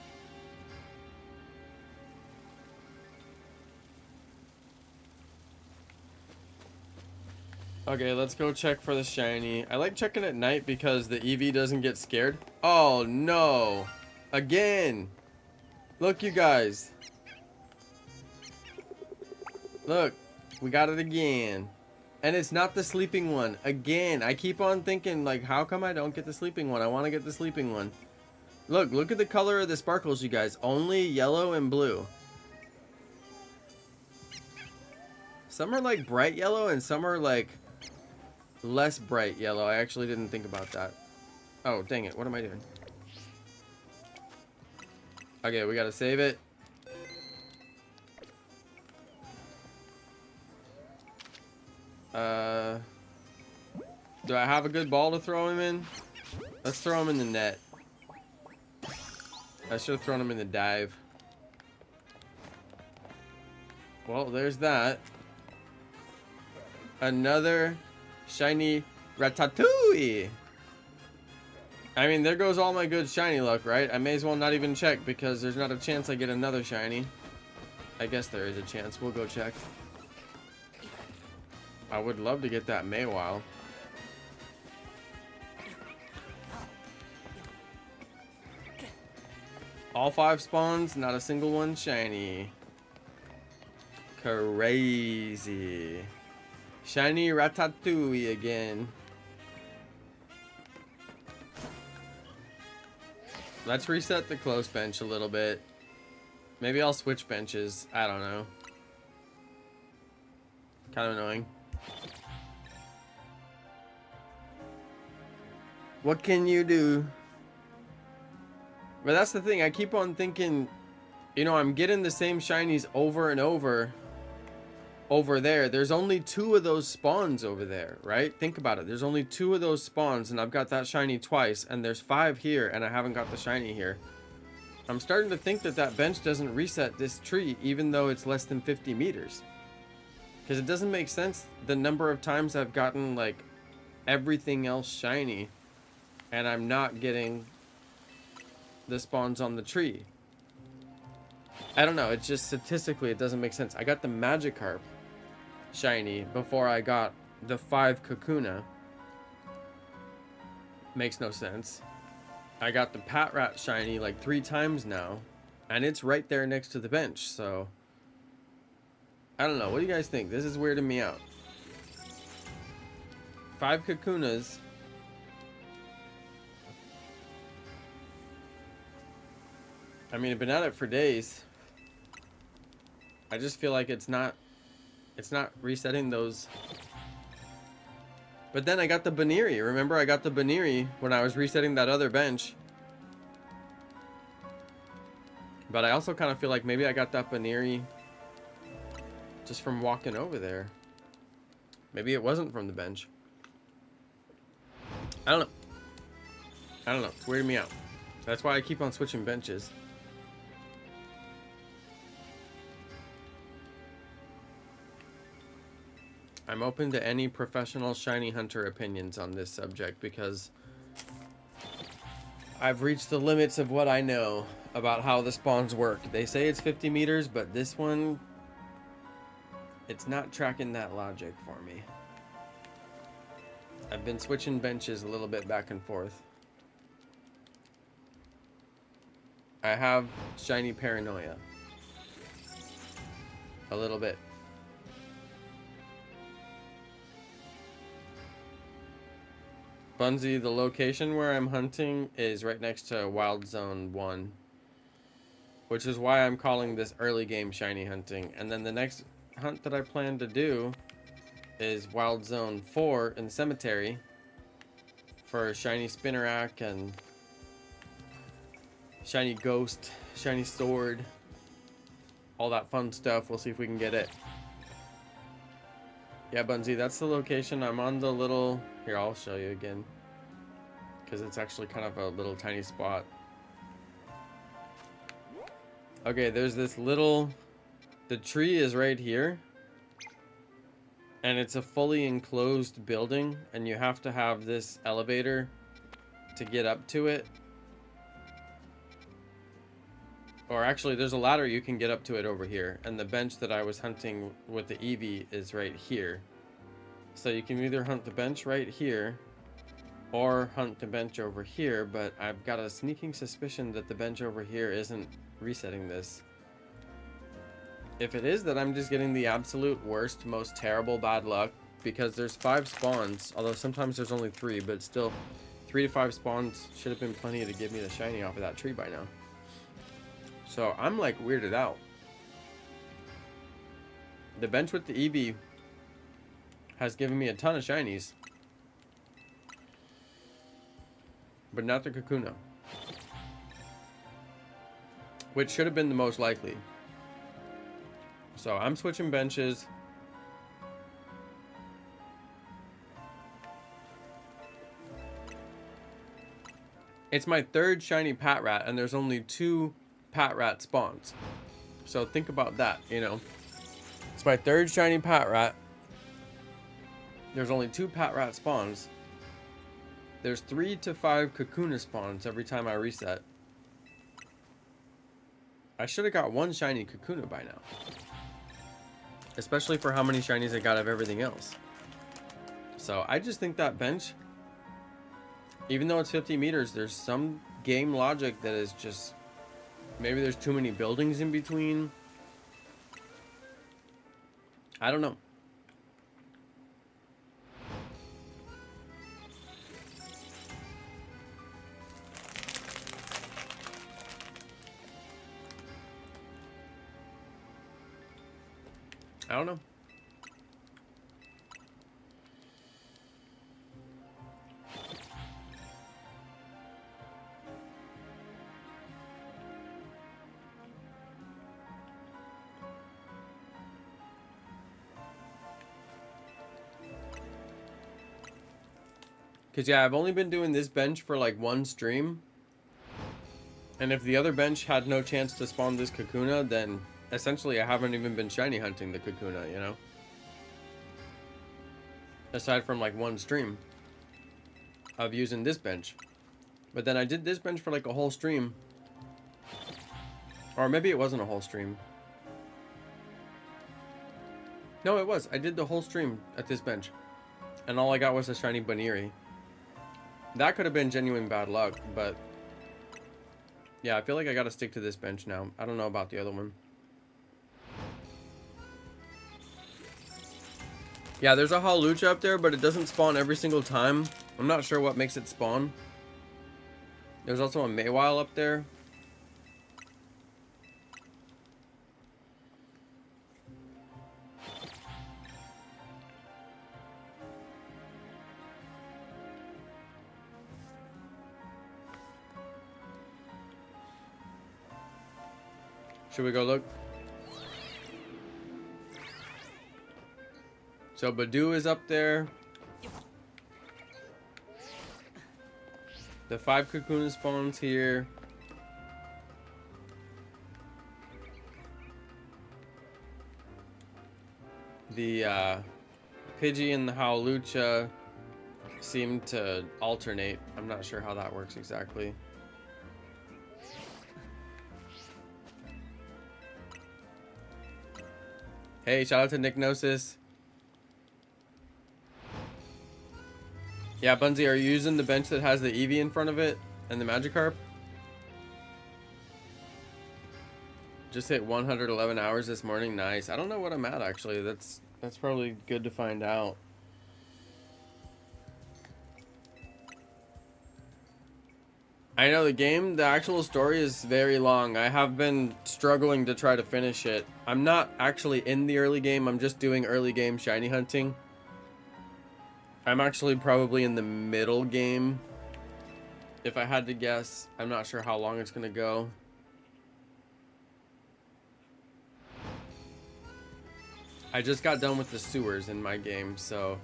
Okay, let's go check for the shiny. I like checking at night because the EV doesn't get scared. Oh no! Again! Look, you guys. Look, we got it again. And it's not the sleeping one. Again, I keep on thinking, like, how come I don't get the sleeping one? I want to get the sleeping one. Look at the color of the sparkles, you guys. Only yellow and blue. Some are like bright yellow and some are like less bright yellow. I actually didn't think about that. Oh, dang it. What am I doing? Okay, we gotta save it. Do I have a good ball to throw him in? Let's throw him in the net. I should have thrown him in the dive. Well, there's that. Another shiny Ratatouille. I mean, there goes all my good shiny luck, right? I may as well not even check because there's not a chance I get another shiny. I guess there is a chance. We'll go check. I would love to get that Maywile. All 5 spawns, not a single one shiny. Crazy. Shiny Ratatouille again. Let's reset the close bench a little bit. Maybe I'll switch benches. I don't know. Kind of annoying. What can you do? But that's the thing. I keep on thinking, you know, I'm getting the same shinies over and over there. There's only 2 of those spawns over there, right? Think about it. There's only 2 of those spawns and I've got that shiny twice, and there's 5 here and I haven't got the shiny here. I'm starting to think that that bench doesn't reset this tree even though it's less than 50 meters. Because it doesn't make sense the number of times I've gotten like everything else shiny and I'm not getting the spawns on the tree. I don't know, it's just statistically it doesn't make sense. I got the Magikarp shiny before I got the 5 Kakuna. Makes no sense. I got the PATRAT shiny like 3 times now, and it's right there next to the bench, so I don't know. What do you guys think? This is weirding me out. 5 Kakunas. I mean, I've been at it for days. I just feel like it's not resetting those. But then I got the Baniri. Remember, I got the Baniri when I was resetting that other bench. But I also kind of feel like maybe I got that Baniri just from walking over there. Maybe it wasn't from the bench. I don't know. I don't know. It's weirding me out. That's why I keep on switching benches. I'm open to any professional shiny hunter opinions on this subject because I've reached the limits of what I know about how the spawns work. They say it's 50 meters, but this one, it's not tracking that logic for me. I've been switching benches a little bit back and forth. I have shiny paranoia. A little bit. Bunzi, the location where I'm hunting is right next to Wild Zone 1. Which is why I'm calling this early game shiny hunting. And then the next hunt that I plan to do is Wild Zone 4 in the cemetery for shiny Spinnerack and shiny Ghost, shiny Sword, all that fun stuff. We'll see if we can get it. Yeah, Bunzi, that's the location. I'm on the little... Here, I'll show you again. Because it's actually kind of a little tiny spot. Okay, there's this little... The tree is right here. And it's a fully enclosed building. And you have to have this elevator to get up to it. Or actually, there's a ladder you can get up to it over here. And the bench that I was hunting with the Eevee is right here. So you can either hunt the bench right here or hunt the bench over here. But I've got a sneaking suspicion that the bench over here isn't resetting this. If it is, then I'm just getting the absolute worst, most terrible bad luck. Because there's 5 spawns. Although sometimes there's only 3. But still, 3 to 5 spawns should have been plenty to give me the shiny off of that tree by now. So I'm like weirded out. The bench with the Eevee has given me a ton of shinies. But not the Kakuna. Which should have been the most likely. So I'm switching benches. It's my 3rd shiny PATRAT and there's only 2 PATRAT spawns. So think about that, you know. It's my 3rd shiny PATRAT. There's only 2 PATRAT spawns. There's 3 to 5 Kakuna spawns every time I reset. I should have got 1 shiny Kakuna by now. Especially for how many shinies I got of everything else. So I just think that bench, even though it's 50 meters, there's some game logic that is just... Maybe there's too many buildings in between. I don't know. I don't know. Because, yeah, I've only been doing this bench for, like, 1 stream. And if the other bench had no chance to spawn this Kakuna, then essentially I haven't even been shiny hunting the Kakuna, you know? Aside from, like, 1 stream of using this bench. But then I did this bench for, like, a whole stream. Or maybe it wasn't a whole stream. No, it was. I did the whole stream at this bench. And all I got was a shiny Baniri. That could have been genuine bad luck, but... Yeah, I feel like I gotta stick to this bench now. I don't know about the other one. Yeah, there's a Hawlucha up there, but it doesn't spawn every single time. I'm not sure what makes it spawn. There's also a Mawile up there. Should we go look? So Badoo is up there. The 5 Kakuna spawns here. The Pidgey and the Howlucha seem to alternate. I'm not sure how that works exactly. Hey, shout out to Nick Gnosis. Yeah, Bunzy, are you using the bench that has the Eevee in front of it and the Magikarp? Just hit 111 hours this morning. Nice. I don't know what I'm at actually. That's probably good to find out. I know the actual story is very long. I have been struggling to try to finish it. I'm not actually in the early game. I'm just doing early game shiny hunting. I'm actually probably in the middle game. If I had to guess, I'm not sure how long it's gonna go. I just got done with the sewers in my game, so...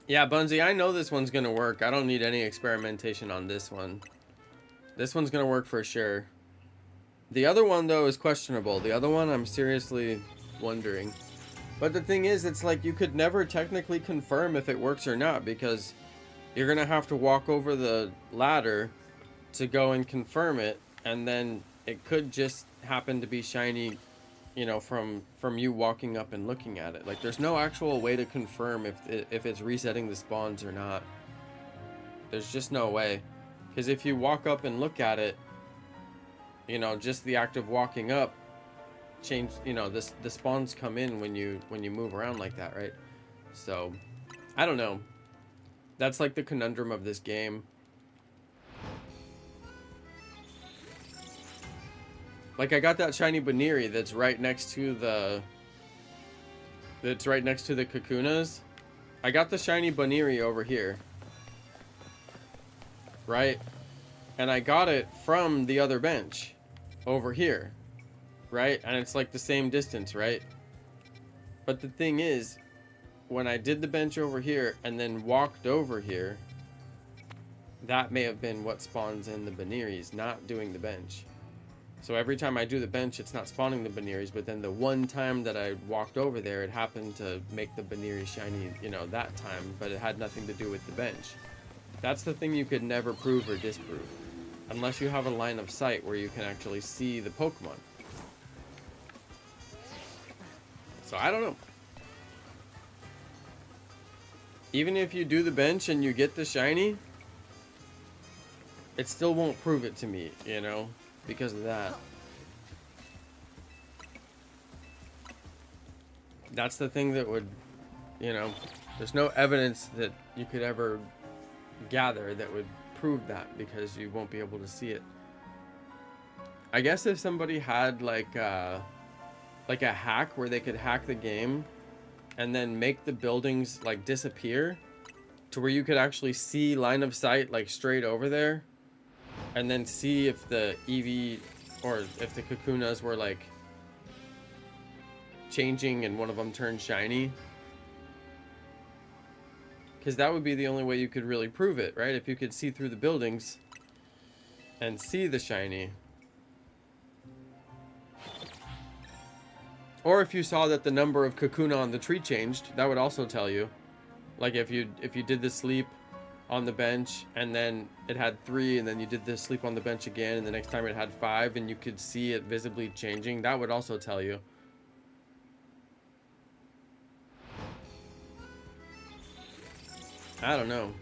Yeah, Bunzy, I know this one's gonna work. I don't need any experimentation on this one. This one's gonna work for sure. The other one, though, is questionable. The other one, I'm seriously wondering. But the thing is, it's like you could never technically confirm if it works or not, because you're gonna have to walk over the ladder to go and confirm it, and then it could just happen to be shiny, you know, from you walking up and looking at it. Like, there's no actual way to confirm if it's resetting the spawns or not. There's just no way, because if you walk up and look at it, you know, just the act of walking up change, you know, the spawns come in when you move around like that, right? So I don't know. That's like the conundrum of this game. Like, I got that shiny Baniri that's right next to the Kakunas. I got the shiny Baniri over here, right? And I got it from the other bench over here, right? And it's like the same distance, right? But the thing is, when I did the bench over here and then walked over here, that may have been what spawns in the Baniris, not doing the bench. So every time I do the bench, it's not spawning the Baniris, but then the one time that I walked over there, it happened to make the Baniri shiny, you know, that time, but it had nothing to do with the bench. That's the thing you could never prove or disprove, unless you have a line of sight where you can actually see the Pokemon. So I don't know. Even if you do the bench and you get the shiny, it still won't prove it to me, you know, because of that. That's the thing that would, you know, there's no evidence that you could ever gather that would prove that, because you won't be able to see it. I guess if somebody had like a hack where they could hack the game and then make the buildings like disappear to where you could actually see line of sight like straight over there, and then see if the Eevee or if the Kakunas were like changing and one of them turned shiny. Because that would be the only way you could really prove it, right? If you could see through the buildings and see the shiny. Or if you saw that the number of Kakuna on the tree changed, that would also tell you. Like if you did the sleep on the bench and then it had 3, and then you did the sleep on the bench again and the next time it had 5, and you could see it visibly changing, that would also tell you. I don't know.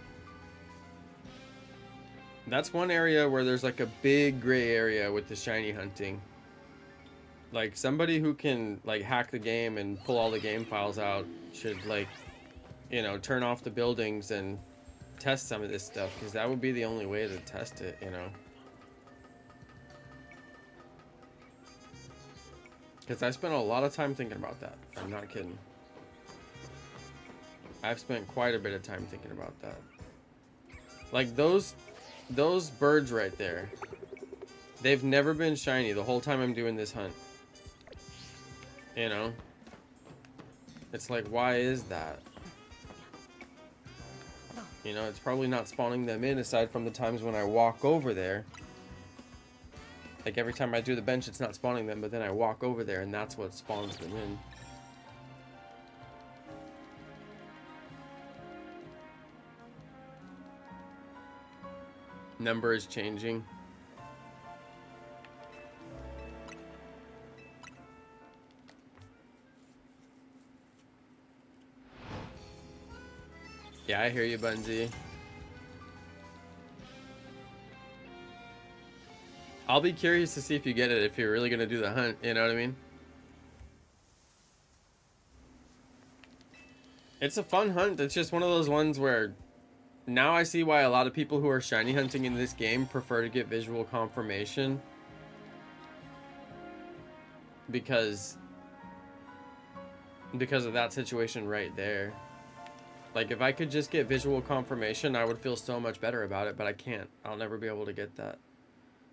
That's one area where there's like a big gray area with the shiny hunting. Like, somebody who can like hack the game and pull all the game files out should, like, you know, turn off the buildings and test some of this stuff, because that would be the only way to test it, you know. Because I spent a lot of time thinking about that. I'm not kidding. I've spent quite a bit of time thinking about that. Like those birds right there. They've never been shiny the whole time I'm doing this hunt. You know? It's like, why is that? You know, it's probably not spawning them in aside from the times when I walk over there. Like every time I do the bench, it's not spawning them, but then I walk over there and that's what spawns them in. Number is changing. Yeah, I hear you, Bunzy. I'll be curious to see if you get it, if you're really gonna do the hunt, you know what I mean? It's a fun hunt. It's just one of those ones where now I see why a lot of people who are shiny hunting in this game prefer to get visual confirmation. Because of that situation right there. Like, if I could just get visual confirmation, I would feel so much better about it, but I can't. I'll never be able to get that.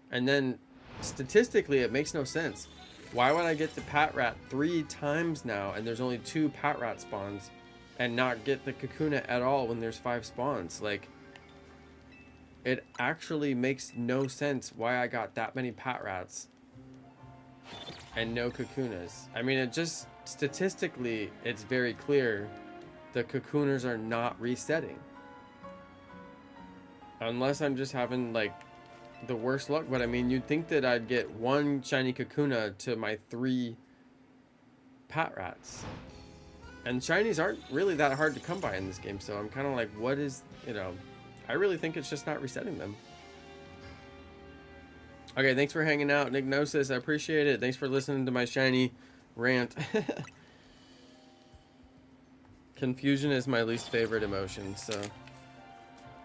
And then, statistically, it makes no sense. Why would I get the PATRAT 3 times now, and there's only 2 PATRAT spawns, and not get the Kakuna at all when there's 5 spawns? Like, it actually makes no sense why I got that many PATRATs and no Kakunas. I mean, it just, statistically, it's very clear the Kakuners are not resetting. Unless I'm just having, like, the worst luck. But, I mean, you'd think that I'd get 1 shiny Kakuna to my 3 PATRATs. And shinies aren't really that hard to come by in this game, so I'm kind of like, what is, you know, I really think it's just not resetting them. Okay, thanks for hanging out, Nignosis. I appreciate it. Thanks for listening to my shiny rant. Confusion is my least favorite emotion, so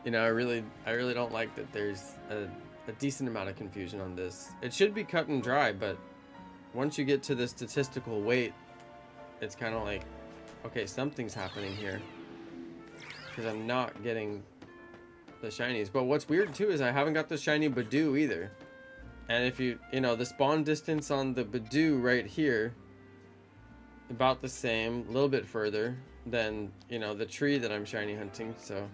you know, I really don't like that there's a decent amount of confusion on this. It should be cut and dry, but once you get to the statistical weight, it's kind of like, okay, something's happening here, because I'm not getting the shinies. But what's weird too is I haven't got the shiny Badoo either. And if you know, the spawn distance on the Badoo right here, about the same, a little bit further than, you know, the tree that I'm shiny hunting. So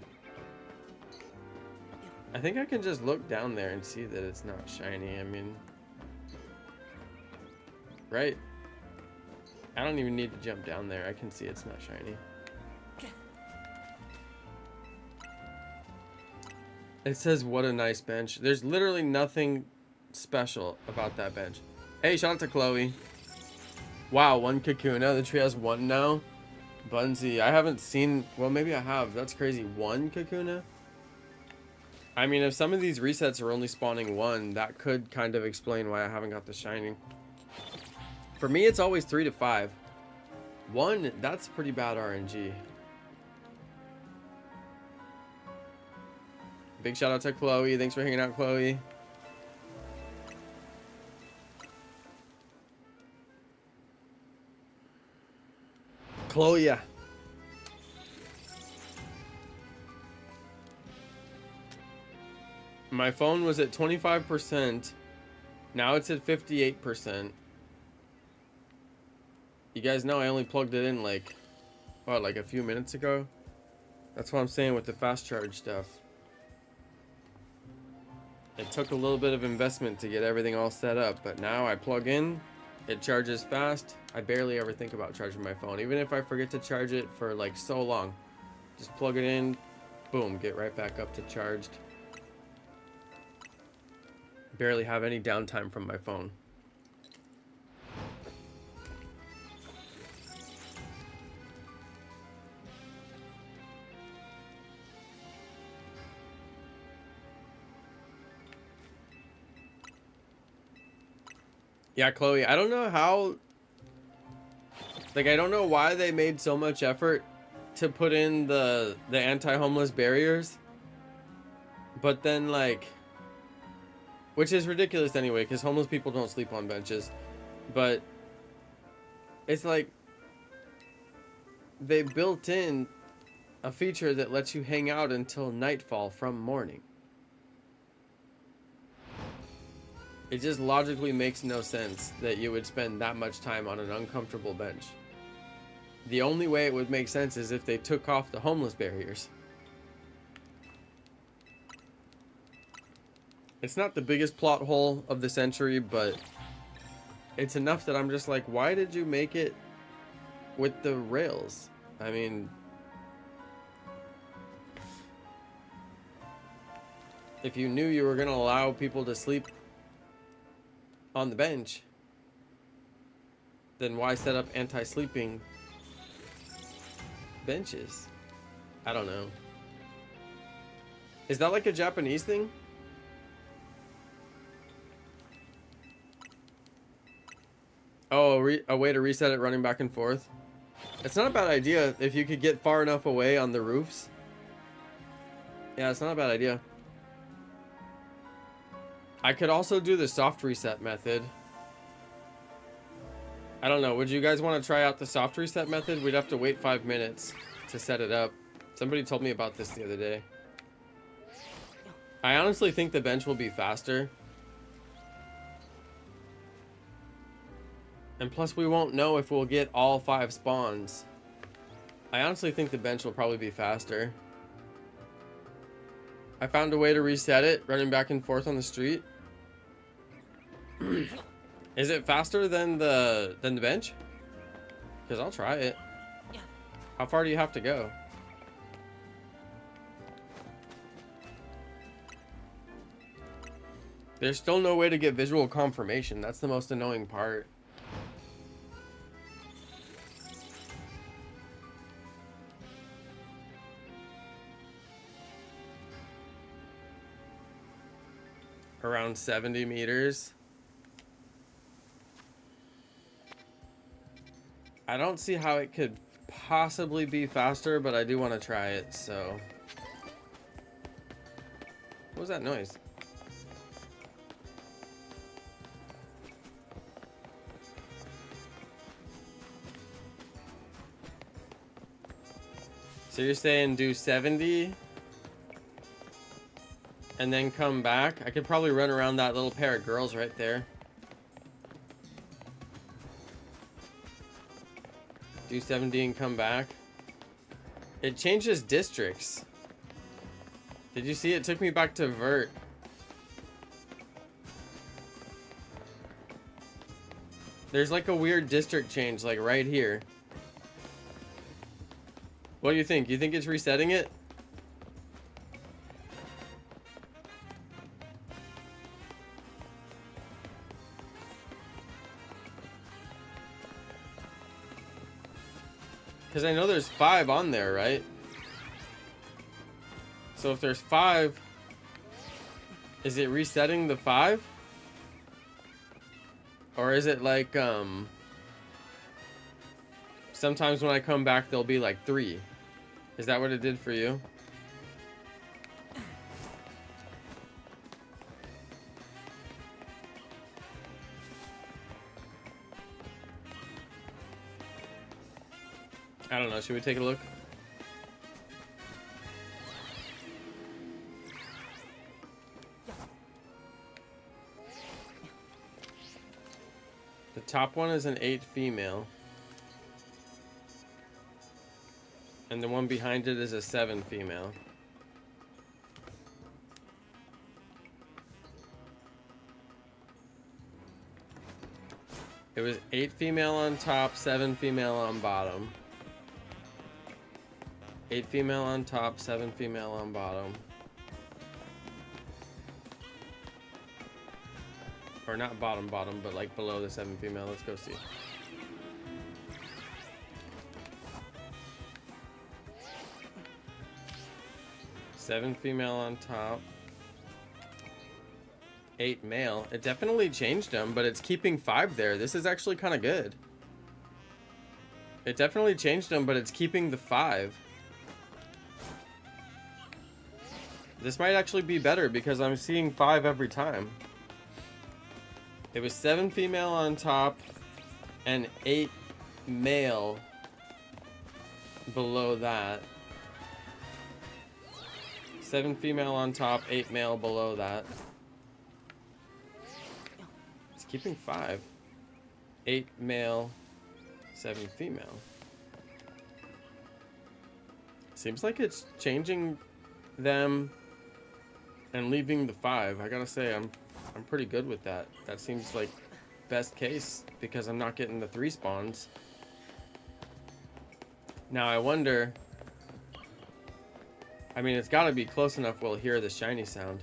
I think I can just look down there and see that it's not shiny. I mean, right? I don't even need to jump down there. I can see it's not shiny. It says, what a nice bench. There's literally nothing special about that bench. Hey, shout out to Chloe. Wow, 1 Kakuna. The tree has 1 now. Bunzy, I haven't seen, well, maybe I have. That's crazy. 1 Kakuna? I mean, if some of these resets are only spawning 1, that could kind of explain why I haven't got the shiny. For me, it's always 3 to 5. 1, that's pretty bad RNG. Big shout out to Chloe. Thanks for hanging out, Chloe. Chloe, yeah. My phone was at 25%. Now it's at 58%. You guys know I only plugged it in like, what, like a few minutes ago? That's what I'm saying with the fast charge stuff. It took a little bit of investment to get everything all set up, but now I plug in, it charges fast. I barely ever think about charging my phone. Even if I forget to charge it for like so long, just plug it in, boom, get right back up to charged. Barely have any downtime from my phone. Yeah, Chloe, I don't know how, like, I don't know why they made so much effort to put in the anti-homeless barriers, but then, like, which is ridiculous anyway, because homeless people don't sleep on benches, but it's like they built in A feature that lets you hang out until nightfall from morning. It just logically makes no sense that you would spend that much time on an uncomfortable bench. The only way it would make sense is if they took off the homeless barriers. It's not the biggest plot hole of the century, but it's enough that I'm just like, why did you make it with the rails? I mean, if you knew you were going to allow people to sleep on the bench, then why set up anti-sleeping benches? I don't know. Is that like a Japanese thing? Oh, a way to reset it running back and forth? It's not a bad idea if you could get far enough away on the roofs. Yeah, it's not a bad idea. I could also do the soft reset method. I don't know. Would you guys want to try out the soft reset method? We'd have to wait 5 minutes to set it up. Somebody told me about this the other day. I honestly think the bench will be faster. And plus we won't know if we'll get all 5 spawns. I honestly think the bench will probably be faster. I found a way to reset it, running back and forth on the street. Is it faster than the bench? Because I'll try it. How far do you have to go? There's still no way to get visual confirmation. That's the most annoying part. Around 70 meters. I don't see how it could possibly be faster, but I do want to try it, so. What was that noise? So you're saying do 70 and then come back? I could probably run around that little pair of girls right there. Do 70 and come back. It changes districts. Did you see it? Took me back to Vert. There's like a weird district change, like right here. What do you think? You think it's resetting it? Because I know there's 5 on there, right? So if there's 5, is it resetting the 5? Or is it like, sometimes when I come back, there'll be like 3. Is that what it did for you? I don't know. Should we take a look? The top one is an 8 female. And the one behind it is a 7 female. It was 8 female on top, 7 female on bottom. 8 female on top, 7 female on bottom. Or not bottom, but like below the 7 female. Let's go see. Seven female on top. 8 male. It definitely changed them, but it's keeping 5 there. This is actually kind of good. It definitely changed them, but it's keeping the 5. This might actually be better because I'm seeing 5 every time. It was 7 female on top and 8 male below that. 7 female on top, 8 male below that. It's keeping 5. 8 male, 7 female. Seems like it's changing them and leaving the 5. I gotta say, I'm pretty good with that. That seems like best case because I'm not getting the 3 spawns. Now I wonder, I mean, it's gotta be close enough we'll hear the shiny sound.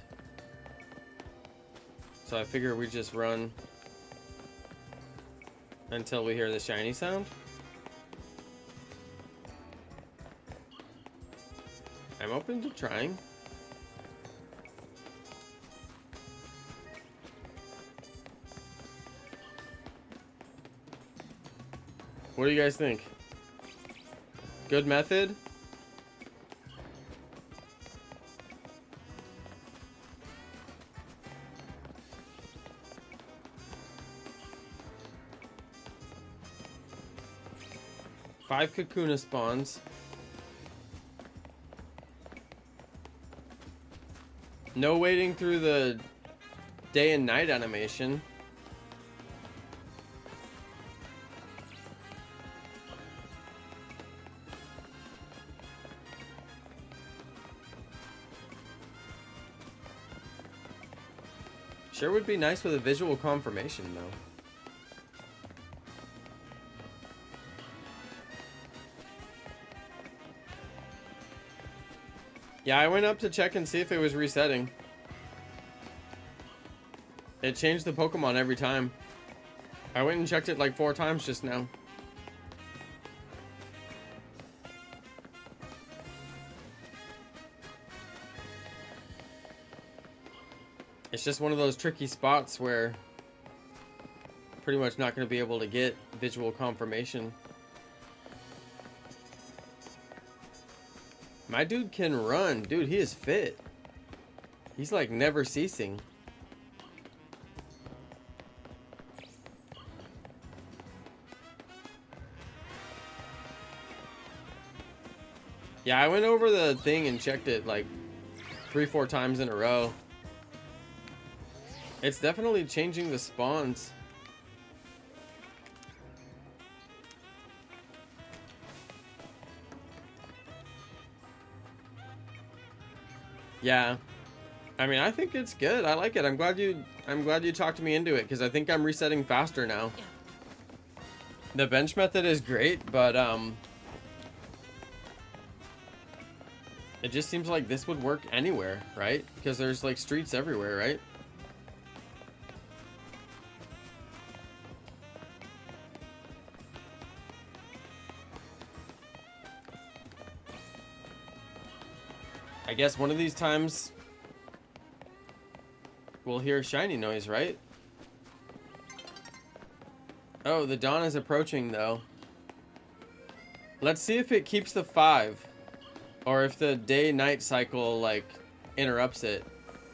So I figure we just run until we hear the shiny sound. I'm open to trying. What do you guys think? Good method? Five Kakuna spawns. No waiting through the day and night animation. Sure would be nice with a visual confirmation, though. Yeah, I went up to check and see if it was resetting. It changed the Pokemon every time. I went and checked it like 4 times just now. It's just one of those tricky spots where pretty much not going to be able to get visual confirmation. My dude can run. Dude, he is fit. He's like never ceasing. Yeah, I went over the thing and checked it like 3-4 times in a row. It's definitely changing the spawns. Yeah. I mean, I think it's good. I like it. I'm glad you talked me into it because I think I'm resetting faster now. The bench method is great, but it just seems like this would work anywhere, right? Because there's like streets everywhere, right? I guess one of these times we'll hear shiny noise, right? Oh, the dawn is approaching though. Let's see if it keeps the 5 or if the day-night cycle like interrupts it.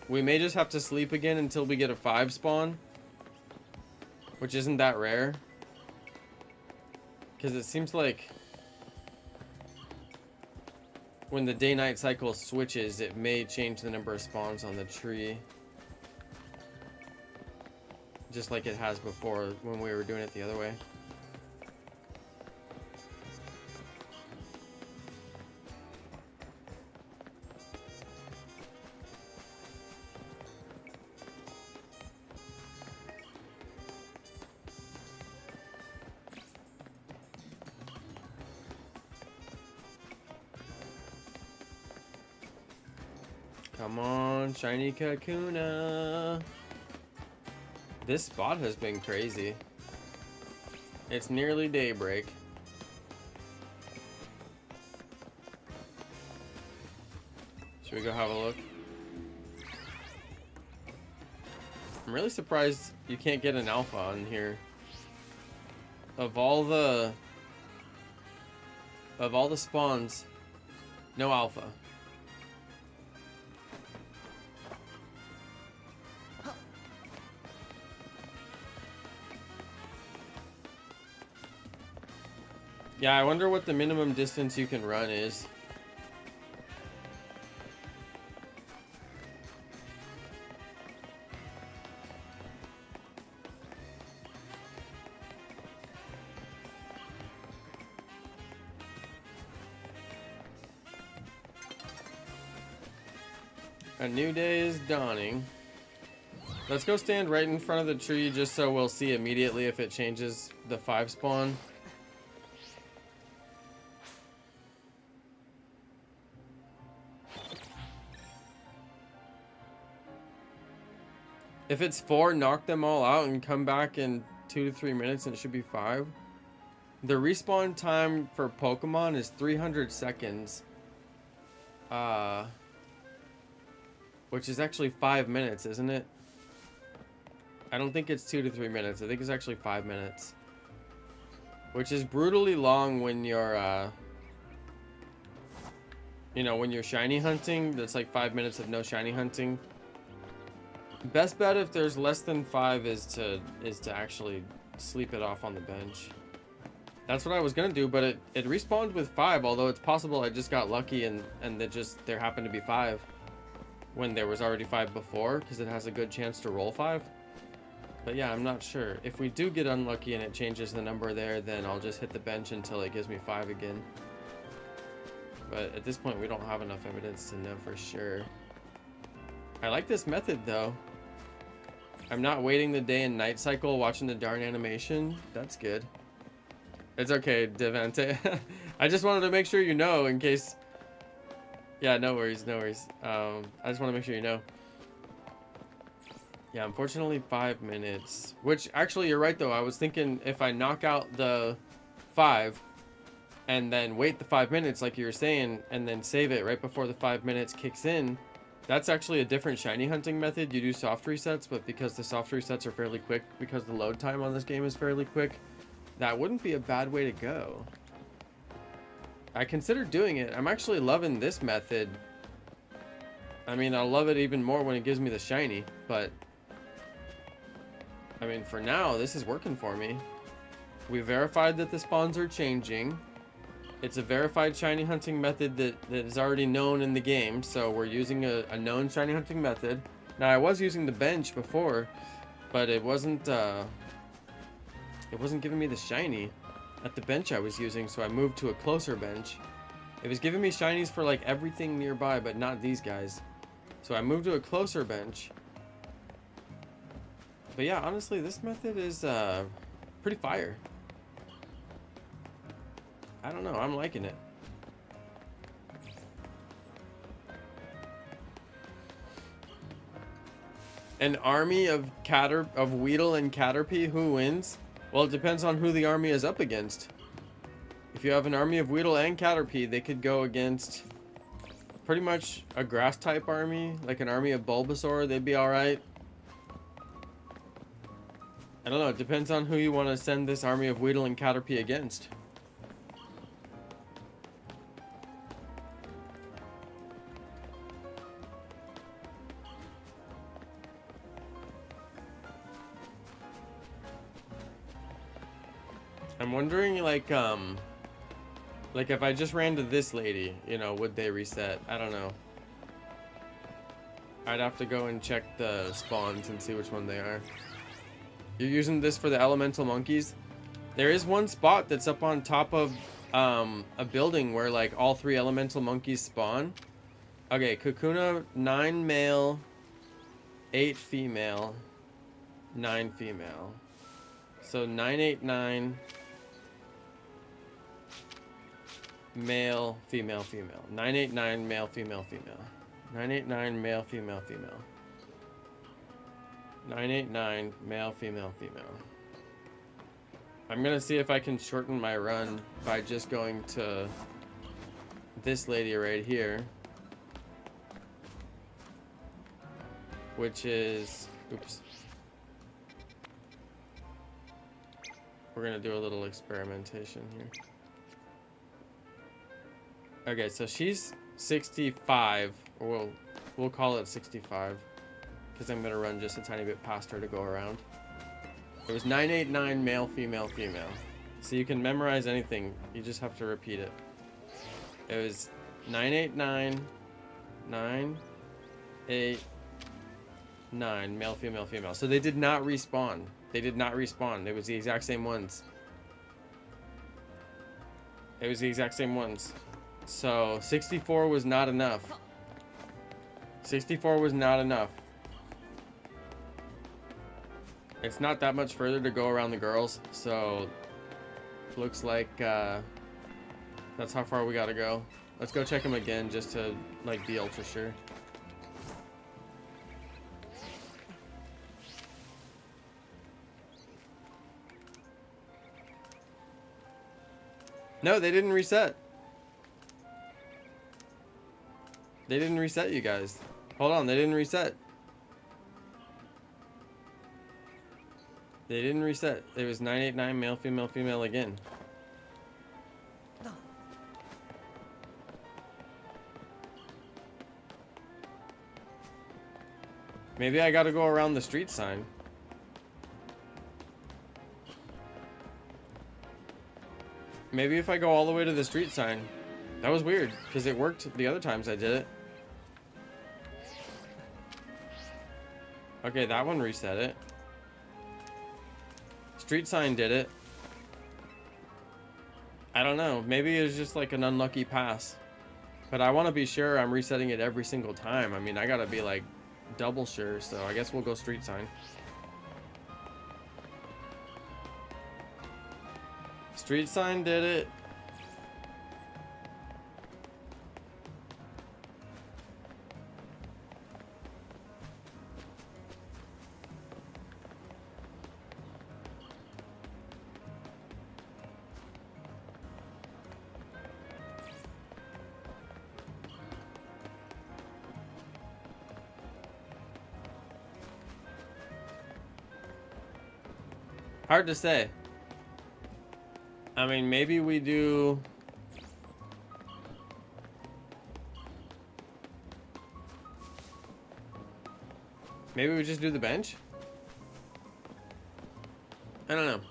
We may just have to sleep again until we get a 5 spawn, which isn't that rare. Because it seems like when the day-night cycle switches, it may change the number of spawns on the tree. Just like it has before when we were doing it the other way. Come on, shiny Kakuna. This spot has been crazy. It's nearly daybreak. Should we go have a look? I'm really surprised you can't get an alpha on here. Of all the spawns, no alpha. Yeah, I wonder what the minimum distance you can run is. A new day is dawning. Let's go stand right in front of the tree just so we'll see immediately if it changes the 5 spawn. If it's 4, knock them all out and come back in 2 to 3 minutes and it should be 5. The respawn time for Pokemon is 300 seconds. Which is actually 5 minutes, isn't it? I don't think it's 2 to 3 minutes. I think it's actually 5 minutes. Which is brutally long when you're, you know, when you're shiny hunting. That's like 5 minutes of no shiny hunting. Best bet if there's less than 5 is to actually sleep it off on the bench. That's what I was gonna do, but it respawned with 5, although it's possible I just got lucky and there happened to be 5 when there was already 5 before, because it has a good chance to roll 5. But yeah, I'm not sure. If we do get unlucky and it changes the number there, then I'll just hit the bench until it gives me 5 again. But at this point, we don't have enough evidence to know for sure. I like this method though. I'm not waiting the day and night cycle watching the darn animation. That's good. It's okay, Devante. I just wanted to make sure you know in case... Yeah, no worries, no worries. I just want to make sure you know. Yeah, unfortunately 5 minutes. Which, actually, you're right though. I was thinking if I knock out the 5 and then wait the 5 minutes like you were saying and then save it right before the 5 minutes kicks in, that's actually a different shiny hunting method. You do soft resets, but because the soft resets are fairly quick, because the load time on this game is fairly quick, that wouldn't be a bad way to go. I considered doing it. I'm actually loving this method. I mean, I'll love it even more when it gives me the shiny, but I mean, for now, this is working for me. We verified that the spawns are changing. It's a verified shiny hunting method that is already known in the game, so we're using a known shiny hunting method. Now, I was using the bench before, but it wasn't giving me the shiny at the bench I was using, so I moved to a closer bench. It was giving me shinies for like everything nearby, but not these guys. So I moved to a closer bench. But yeah, honestly, this method is pretty fire. I don't know, I'm liking it. An army of Weedle and Caterpie, who wins? Well, it depends on who the army is up against. If you have an army of Weedle and Caterpie, they could go against pretty much a grass type army, like an army of Bulbasaur, they'd be alright. I don't know, it depends on who you want to send this army of Weedle and Caterpie against. I'm wondering, like if I just ran to this lady, you know, would they reset? I don't know. I'd have to go and check the spawns and see which one they are. You're using this for the elemental monkeys? There is one spot that's up on top of a building where like all 3 elemental monkeys spawn. Okay, Kakuna, 9 male, 8 female, 9 female. So 989 male, female, female. 989 male, female, female. 989 male, female, female. 989 male, female, female. I'm gonna see if I can shorten my run by just going to this lady right here, which is, oops. We're gonna do a little experimentation here. Okay, so she's 65, or we'll call it 65, because I'm gonna run just a tiny bit past her to go around. It was 989 male, female, female. So you can memorize anything, you just have to repeat it. It was 989 989 male, female, female. So they did not respawn. They did not respawn. It was the exact same ones. It was the exact same ones. So 64 was not enough. 64 was not enough. It's not that much further to go around the girls, so looks like that's how far we gotta go. Let's go check them again just to like be ultra sure. No, they didn't reset. They didn't reset, you guys. Hold on, they didn't reset. They didn't reset. It was 989 male, female, female again. Maybe I gotta go around the street sign. Maybe if I go all the way to the street sign. That was weird, because it worked the other times I did it. Okay, that one reset it. Street sign did it. I don't know. Maybe it was just like an unlucky pass. But I want to be sure I'm resetting it every single time. I mean, I gotta be like double sure, so I guess we'll go street sign. Street sign did it. Hard to say. I mean, maybe we do... Maybe we just do the bench? I don't know.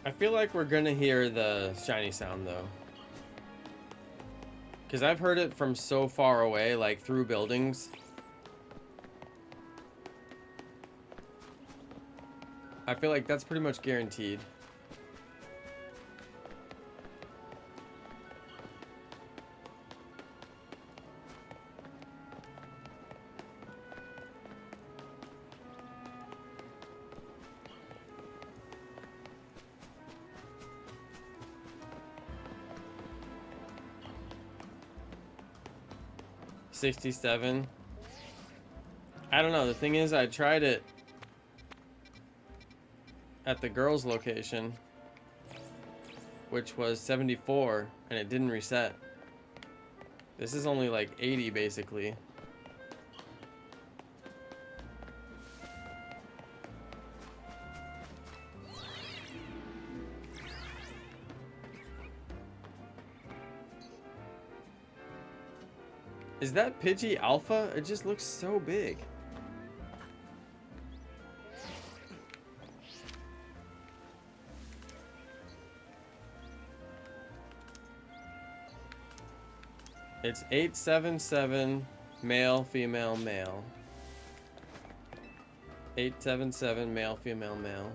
I feel like we're gonna hear the shiny sound though. Because I've heard it from so far away, like through buildings. I feel like that's pretty much guaranteed. $67. I don't know. The thing is, I tried it at the girls' location, which was 74, and it didn't reset. This is only like 80, basically. Is that Pidgey Alpha? It just looks so big. It's 877 male, female, male. 877 male, female, male.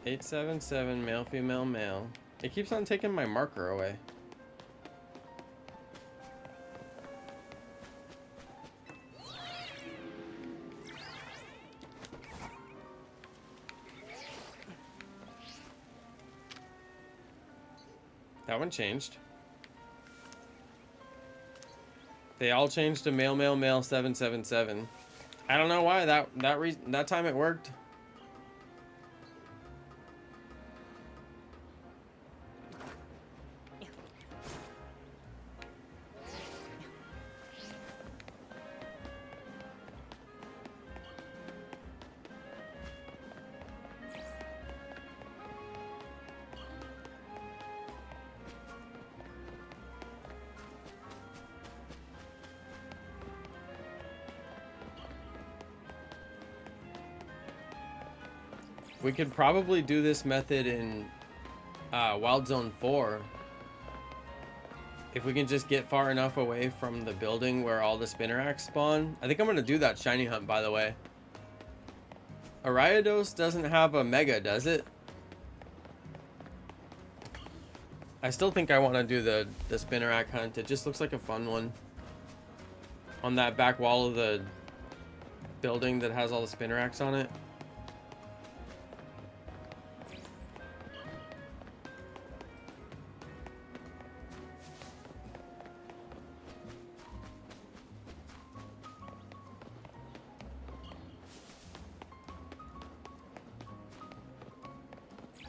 Eight, 7, male, female, male. It keeps on taking my marker away. That one changed. They all changed to male, male, male, 777. I don't know why that time it worked. We could probably do this method in Wild Zone 4. If we can just get far enough away from the building where all the Spinnerax spawn. I think I'm going to do that shiny hunt, by the way. Ariados doesn't have a Mega, does it? I still think I want to do the Spinnerack hunt. It just looks like a fun one. On that back wall of the building that has all the Spinnerax on it.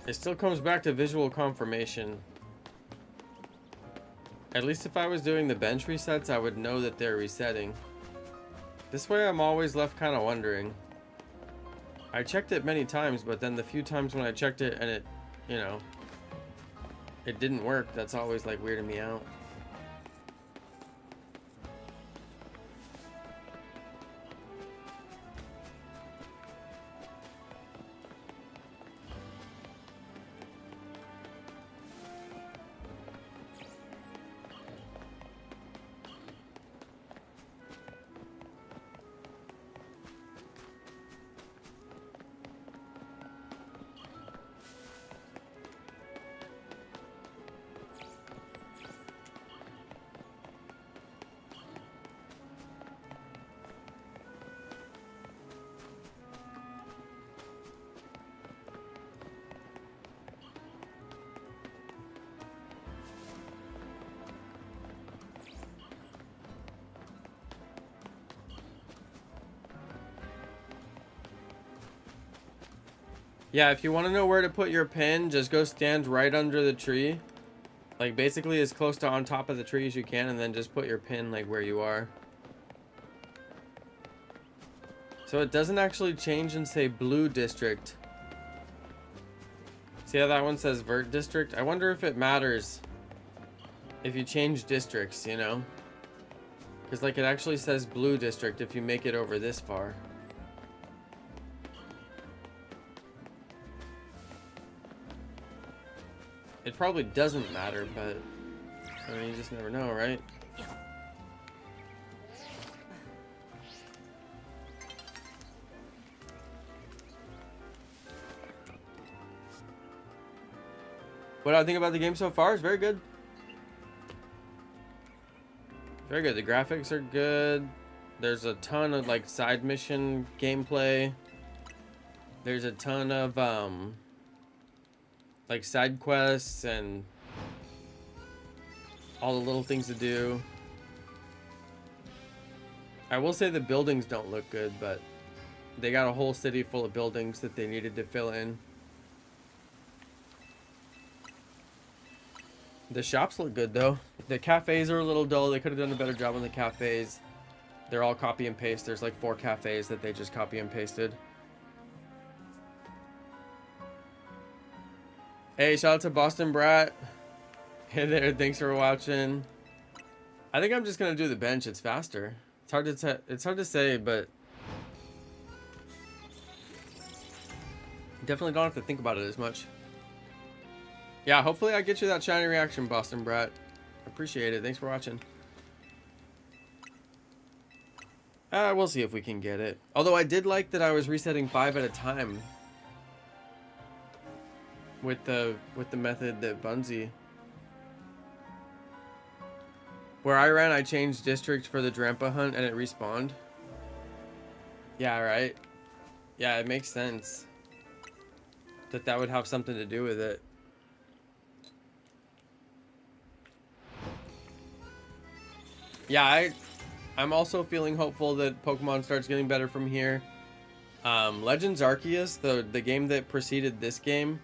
It still comes back to visual confirmation. At least if I was doing the bench resets, I would know that they're resetting. This way I'm always left kind of wondering. I checked it many times, but then the few times when I checked it and it, you know, it didn't work, that's always like weirding me out. Yeah, if you want to know where to put your pin, just go stand right under the tree. Like, basically as close to on top of the tree as you can, and then just put your pin, like, where you are. So it doesn't actually change and say blue district. See how that one says vert district? I wonder if it matters if you change districts, you know? Because, like, it actually says blue district if you make it over this far. It probably doesn't matter, but I mean, you just never know, right? What I think about the game so far is very good. Very good. The graphics are good. There's a ton of like side mission gameplay. There's a ton of like side quests and all the little things to do. I will say the buildings don't look good, but they got a whole city full of buildings that they needed to fill in. The shops look good though. The cafes are a little dull. They could have done a better job on the cafes. They're all copy and paste. There's like 4 cafes that they just copy and pasted. Hey, shout out to Boston Brat. Hey there, thanks for watching. I think I'm just gonna do the bench. It's faster. It's hard to say, but definitely don't have to think about it as much. Yeah, hopefully I get you that shiny reaction, Boston Brat. Appreciate it. Thanks for watching. We'll see if we can get it. Although I did like that I was resetting 5 at a time. With the method that Bunzi. Where I ran, I changed district for the Drampa hunt and it respawned. Yeah, right? Yeah, it makes sense. That would have something to do with it. Yeah, I'm also feeling hopeful that Pokemon starts getting better from here. Legends Arceus, the game that preceded this game,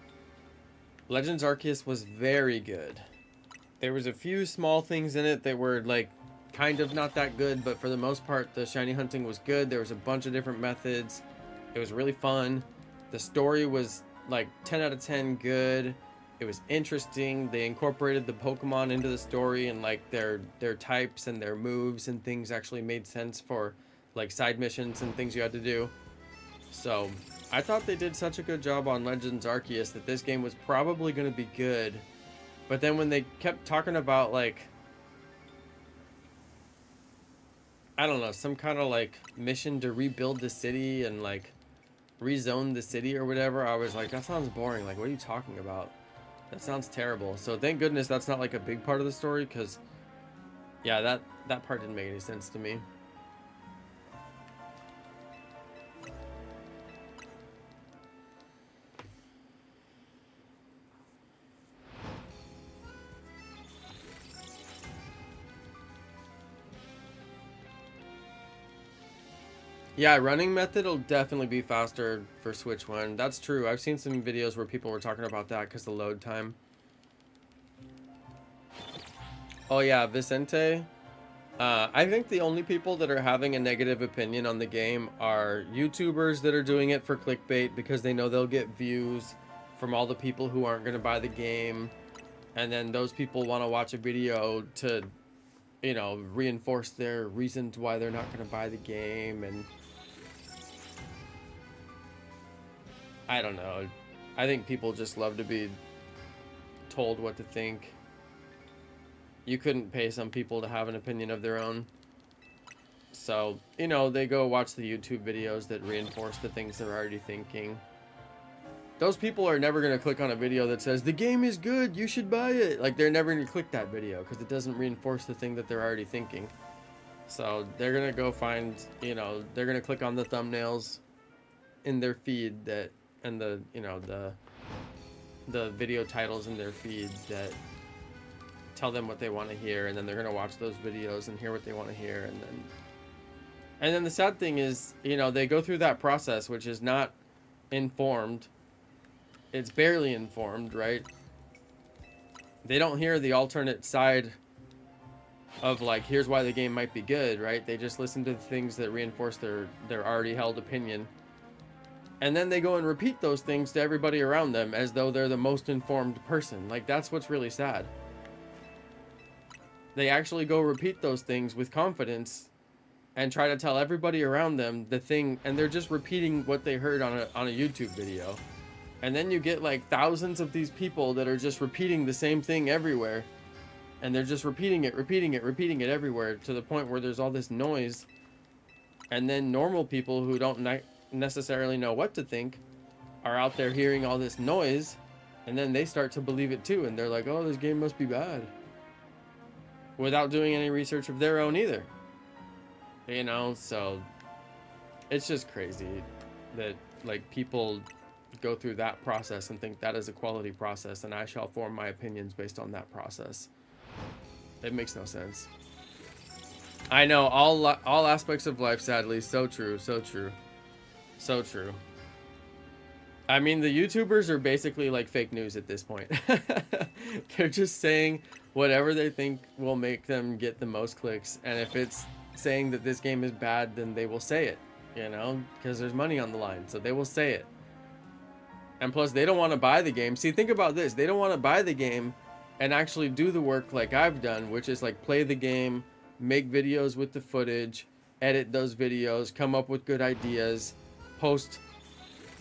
Legends Arceus was very good. There was a few small things in it that were like kind of not that good, but for the most part the shiny hunting was good. There was a bunch of different methods. It was really fun. The story was like 10 out of 10 good. It was interesting. They incorporated the Pokemon into the story, and like their types and their moves and things actually made sense for like side missions and things you had to do. So I thought they did such a good job on Legends Arceus that this game was probably going to be good. But then when they kept talking about, like, I don't know, some kind of like mission to rebuild the city and like rezone the city or whatever, I was like, that sounds boring. Like, what are you talking about? That sounds terrible. So thank goodness that's not like a big part of the story, because yeah, that part didn't make any sense to me. Yeah, running method will definitely be faster for Switch 1. That's true. I've seen some videos where people were talking about that because the load time. Oh yeah, Vicente. I think the only people that are having a negative opinion on the game are YouTubers that are doing it for clickbait because they know they'll get views from all the people who aren't going to buy the game. And then those people want to watch a video to, you know, reinforce their reasons why they're not going to buy the game. And I don't know. I think people just love to be told what to think. You couldn't pay some people to have an opinion of their own. So, you know, they go watch the YouTube videos that reinforce the things they're already thinking. Those people are never going to click on a video that says, the game is good, you should buy it. Like, they're never going to click that video because it doesn't reinforce the thing that they're already thinking. So, they're going to go find, you know, they're going to click on the thumbnails in their feed that, and the, you know, the video titles in their feed that tell them what they want to hear, and then they're going to watch those videos and hear what they want to hear. And then the sad thing is, you know, they go through that process, which is not informed. It's barely informed, right? They don't hear the alternate side of, like, here's why the game might be good, right? They just listen to the things that reinforce their already held opinion. And then they go and repeat those things to everybody around them as though they're the most informed person. Like, that's what's really sad. They actually go repeat those things with confidence and try to tell everybody around them the thing, and they're just repeating what they heard on a YouTube video. And then you get like thousands of these people that are just repeating the same thing everywhere, and they're just repeating it everywhere, to the point where there's all this noise. And then normal people who don't necessarily know what to think are out there hearing all this noise, and then they start to believe it too, and they're like, oh, this game must be bad, without doing any research of their own either. You know, so it's just crazy that, like, people go through that process and think that is a quality process, and I shall form my opinions based on that process. It makes no sense. I know, all aspects of life, sadly. So true, so true, so true. I mean, the YouTubers are basically like fake news at this point. They're just saying whatever they think will make them get the most clicks, and if it's saying that this game is bad, then they will say it, you know, because there's money on the line, so they will say it. And plus, they don't want to buy the game. See, think about this. They don't want to buy the game and actually do the work like I've done, which is like play the game, make videos with the footage, edit those videos, come up with good ideas, post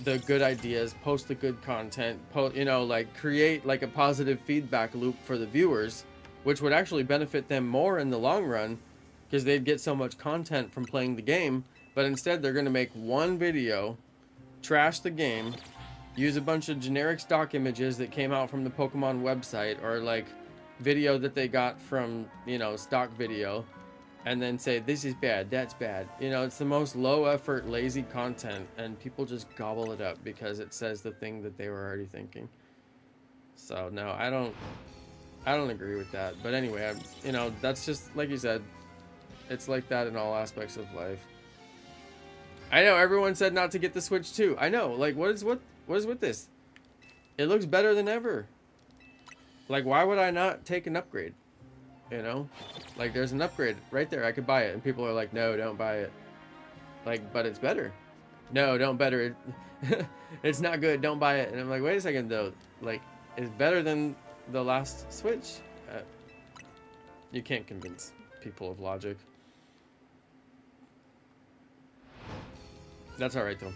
the good ideas, post the good content, you know, like create like a positive feedback loop for the viewers, which would actually benefit them more in the long run, because they'd get so much content from playing the game. But instead, they're going to make one video, trash the game, use a bunch of generic stock images that came out from the Pokemon website, or like video that they got from, you know, stock video, and then say, this is bad, that's bad. You know, it's the most low effort, lazy content, and people just gobble it up because it says the thing that they were already thinking. So no, I don't agree with that. But anyway, you know, that's just, like you said, it's like that in all aspects of life. I know everyone said not to get the Switch 2. I know, like, what is with this? It looks better than ever. Like, why would I not take an upgrade? You know, like, there's an upgrade right there. I could buy it, and people are like, no, don't buy it. Like, but it's better. No, don't better it. It's not good. Don't buy it. And I'm like, wait a second though. Like, it's better than the last Switch. You can't convince people of logic. That's all right though.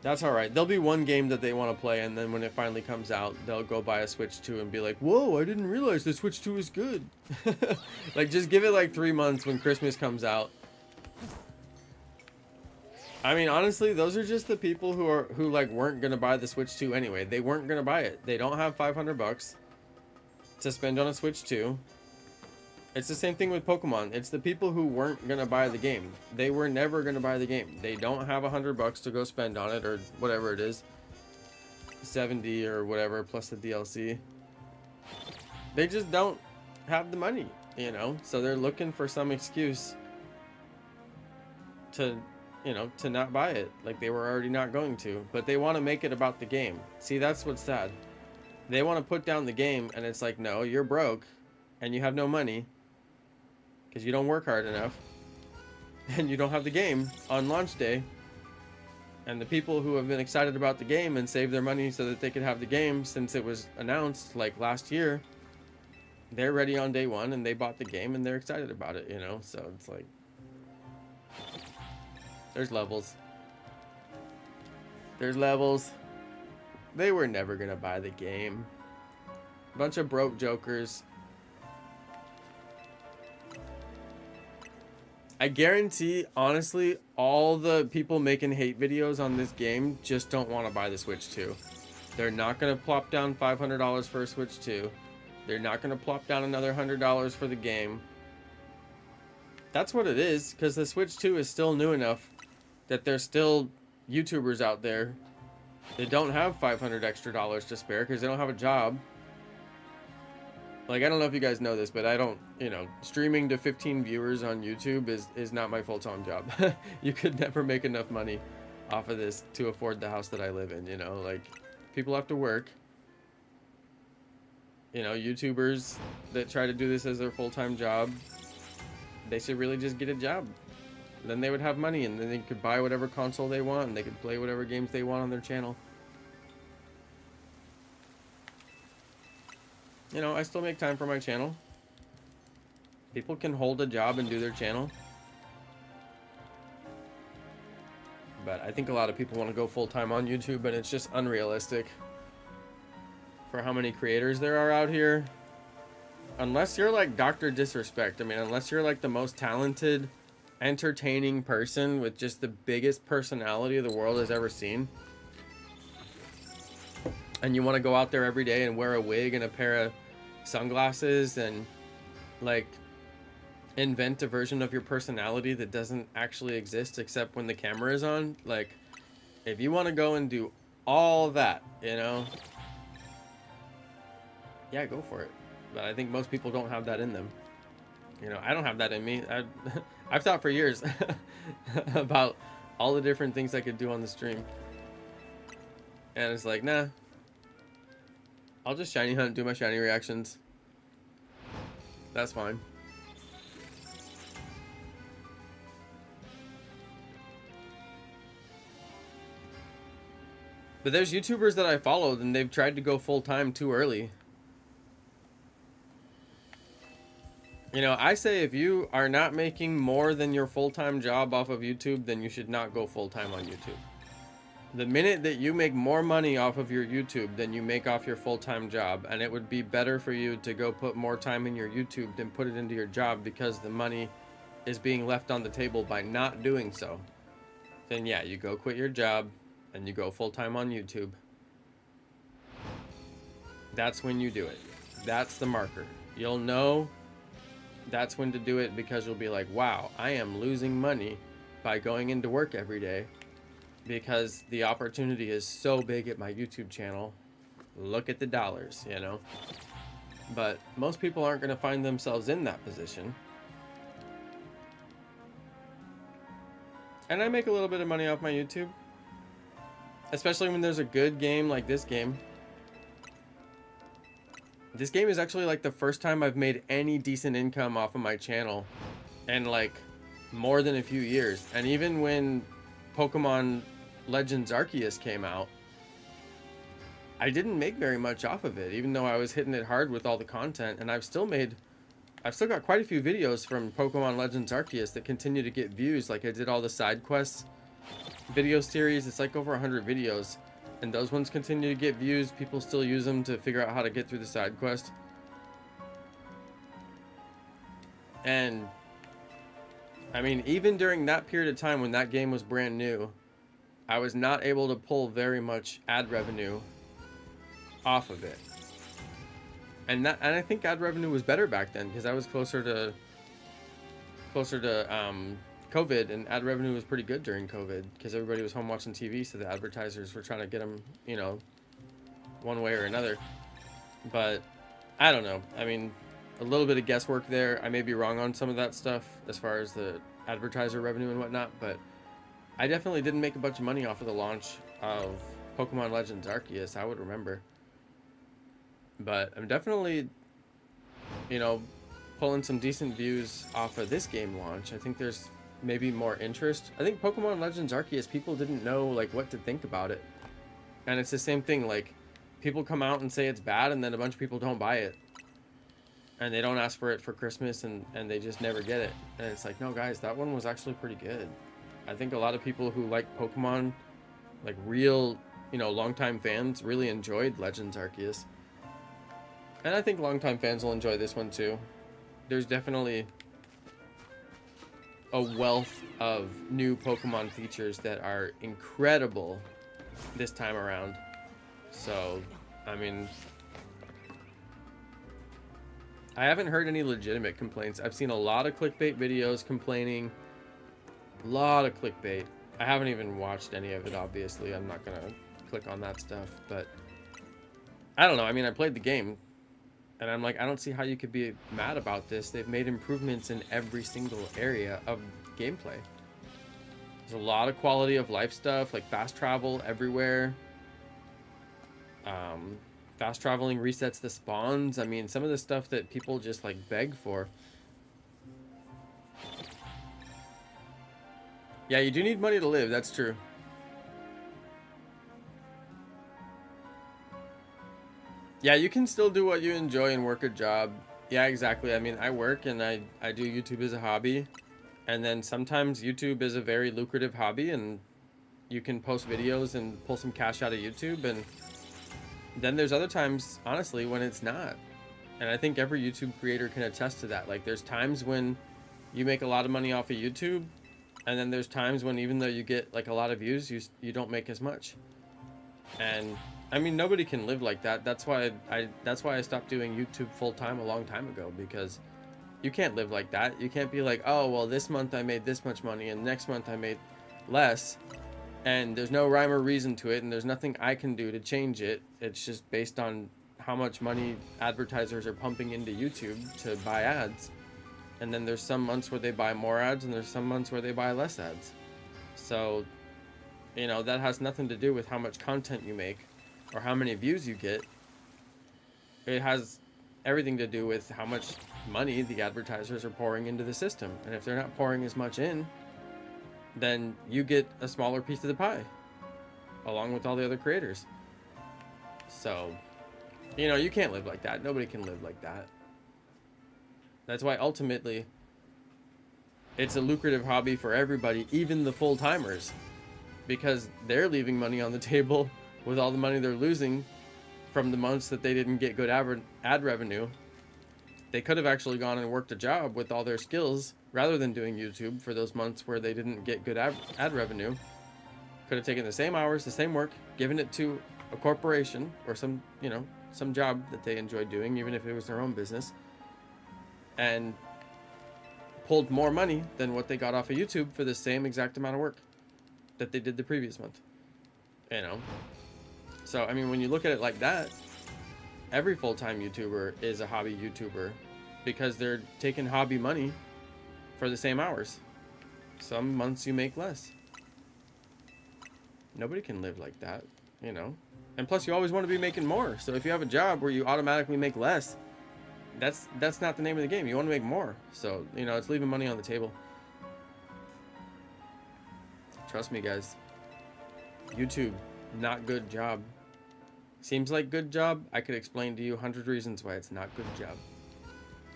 That's all right. There'll be one game that they want to play, and then when it finally comes out, they'll go buy a Switch 2 and be like, whoa, I didn't realize the Switch 2 is good. Like, just give it like 3 months when Christmas comes out. I mean, honestly, those are just the people who like weren't gonna buy the Switch 2 anyway. They weren't gonna buy it. They don't have $500 to spend on a Switch 2. It's the same thing with Pokemon. It's the people who weren't gonna buy the game. They were never gonna buy the game. They don't have $100 to go spend on it, or whatever it is, 70 or whatever plus the DLC. They just don't have the money, you know. So they're looking for some excuse to, you know, to not buy it. Like they were already not going to, but they want to make it about the game. See, that's what's sad. They want to put down the game, and it's like, no, you're broke, and you have no money. Because you don't work hard enough, and you don't have the game on launch day, and the people who have been excited about the game and saved their money so that they could have the game since it was announced like last year, they're ready on day one and they bought the game and they're excited about it, you know. So it's like there's levels. They were never gonna buy the game. Bunch of broke jokers. I guarantee, honestly, all the people making hate videos on this game just don't want to buy the Switch 2. They're not going to plop down $500 for a Switch 2. They're not going to plop down another $100 for the game. That's what it is, because the Switch 2 is still new enough that there's still YouTubers out there that don't have $500 extra to spare because they don't have a job. Like, I don't know if you guys know this, but I don't, you know, streaming to 15 viewers on YouTube is not my full-time job. You could never make enough money off of this to afford the house that I live in, you know? Like, people have to work. You know, YouTubers that try to do this as their full-time job, they should really just get a job. Then they would have money, and then they could buy whatever console they want, and they could play whatever games they want on their channel. You know, I still make time for my channel. People can hold a job and do their channel. But I think a lot of people want to go full-time on YouTube, and it's just unrealistic for how many creators there are out here. Unless you're like Dr. Disrespect. I mean, unless you're like the most talented, entertaining person with just the biggest personality the world has ever seen, and you want to go out there every day and wear a wig and a pair of sunglasses and like invent a version of your personality that doesn't actually exist except when the camera is on, like, if you want to go and do all that, you know, yeah, go for it. But I think most people don't have that in them. You know, I don't have that in me. I've thought for years about all the different things I could do on the stream, and it's like, nah, I'll just shiny hunt and do my shiny reactions. That's fine. But there's YouTubers that I followed and they've tried to go full-time too early. You know, I say if you are not making more than your full-time job off of YouTube, then you should not go full-time on YouTube. The minute that you make more money off of your YouTube than you make off your full-time job, and it would be better for you to go put more time in your YouTube than put it into your job because the money is being left on the table by not doing so, then yeah, you go quit your job and you go full-time on YouTube. That's when you do it. That's the marker. You'll know that's when to do it, because you'll be like, wow, I am losing money by going into work every day because the opportunity is so big at my YouTube channel. Look at the dollars, you know? But most people aren't going to find themselves in that position. And I make a little bit of money off my YouTube, especially when there's a good game like this game. This game is actually like the first time I've made any decent income off of my channel in like more than a few years. And even when Pokemon Legends Arceus came out, I didn't make very much off of it, even though I was hitting it hard with all the content. And I've still got quite a few videos from Pokemon Legends Arceus that continue to get views. Like, I did all the side quests video series. It's like over 100 videos, and those ones continue to get views. People still use them to figure out how to get through the side quest. And I mean, even during that period of time when that game was brand new, I was not able to pull very much ad revenue off of it. And I think ad revenue was better back then because I was closer to COVID, and ad revenue was pretty good during COVID because everybody was home watching TV, so the advertisers were trying to get them, you know, one way or another. But I don't know. I mean, a little bit of guesswork there. I may be wrong on some of that stuff as far as the advertiser revenue and whatnot, but I definitely didn't make a bunch of money off of the launch of Pokemon Legends Arceus. I would remember. But I'm definitely, you know, pulling some decent views off of this game launch. I think there's maybe more interest. I think Pokemon Legends Arceus, people didn't know like what to think about it. And it's the same thing, like people come out and say it's bad, and then a bunch of people don't buy it. And they don't ask for it for Christmas, and they just never get it. And it's like, no guys, that one was actually pretty good. I think a lot of people who like Pokemon, like real, you know, longtime fans, really enjoyed Legends Arceus. And I think longtime fans will enjoy this one too. There's definitely a wealth of new Pokemon features that are incredible this time around. So, I mean, I haven't heard any legitimate complaints. I've seen a lot of clickbait videos complaining. A lot of clickbait. I haven't even watched any of it, obviously. I'm not gonna click on that stuff, but I don't know. I mean, I played the game, and I'm like, I don't see how you could be mad about this. They've made improvements in every single area of gameplay. There's a lot of quality of life stuff, like fast travel everywhere. Fast traveling resets the spawns. I mean, some of the stuff that people just like beg for. Yeah, you do need money to live. That's true. Yeah, you can still do what you enjoy and work a job. Yeah, exactly. I mean, I work and I do YouTube as a hobby. And then sometimes YouTube is a very lucrative hobby, and you can post videos and pull some cash out of YouTube. And then there's other times, honestly, when it's not. And I think every YouTube creator can attest to that. Like, there's times when you make a lot of money off of YouTube, and then there's times when even though you get like a lot of views, you don't make as much. And I mean, nobody can live like that. That's why I stopped doing YouTube full time a long time ago, because you can't live like that. You can't be like, oh well, this month I made this much money and next month I made less, and there's no rhyme or reason to it, and there's nothing I can do to change it. It's just based on how much money advertisers are pumping into YouTube to buy ads. And then there's some months where they buy more ads, and there's some months where they buy less ads. So, you know, that has nothing to do with how much content you make or how many views you get. It has everything to do with how much money the advertisers are pouring into the system. And if they're not pouring as much in, then you get a smaller piece of the pie, along with all the other creators. So, you know, you can't live like that. Nobody can live like that. That's why ultimately it's a lucrative hobby for everybody, even the full-timers, because they're leaving money on the table with all the money they're losing from the months that they didn't get good ad revenue. They could have actually gone and worked a job with all their skills rather than doing YouTube for those months where they didn't get good ad revenue. Could have taken the same hours, the same work, given it to a corporation or some, you know, some job that they enjoyed doing, even if it was their own business, and pulled more money than what they got off of YouTube for the same exact amount of work that they did the previous month. You know? So, I mean, when you look at it like that, every full-time YouTuber is a hobby YouTuber, because they're taking hobby money for the same hours. Some months you make less. Nobody can live like that, you know? And plus, you always want to be making more. So if you have a job where you automatically make less, that's not the name of the game. You want to make more. So, you know, it's leaving money on the table. Trust me, guys. YouTube, not good job. Seems like good job. I could explain to you 100 reasons why it's not good job.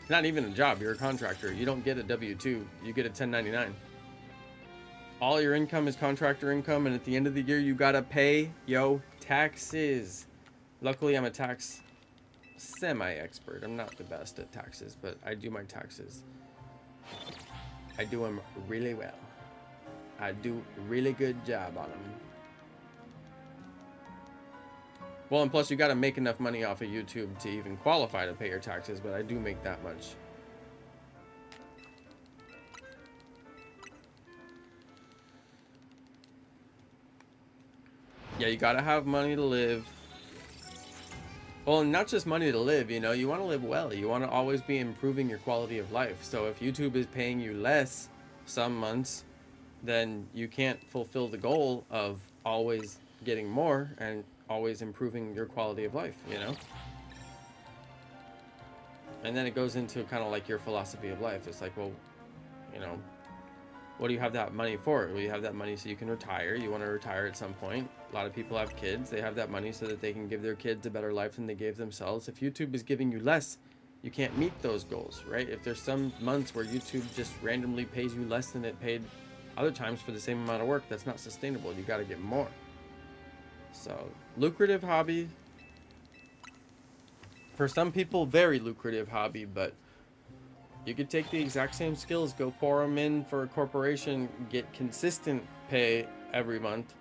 It's not even a job. You're a contractor. You don't get a W-2. You get a 1099. All your income is contractor income, and at the end of the year, you gotta pay, taxes. Luckily, I'm a tax semi-expert. I'm not the best at taxes, but I do my taxes. I do them really well. I do a really good job on them. Well, and plus you gotta make enough money off of YouTube to even qualify to pay your taxes, but I do make that much. Yeah, you gotta have money to live. Well, and not just money to live, you know, you want to live well. You want to always be improving your quality of life. So if YouTube is paying you less some months, then you can't fulfill the goal of always getting more and always improving your quality of life, you know? And then it goes into kind of like your philosophy of life. It's like, well, you know, what do you have that money for? Well, you have that money so you can retire. You want to retire at some point. A lot of people have kids. They have that money so that they can give their kids a better life than they gave themselves. If YouTube is giving you less, you can't meet those goals, right? If there's some months where YouTube just randomly pays you less than it paid other times for the same amount of work, that's not sustainable. You got to get more. So, lucrative hobby. For some people, very lucrative hobby, but you could take the exact same skills, go pour them in for a corporation, get consistent pay every month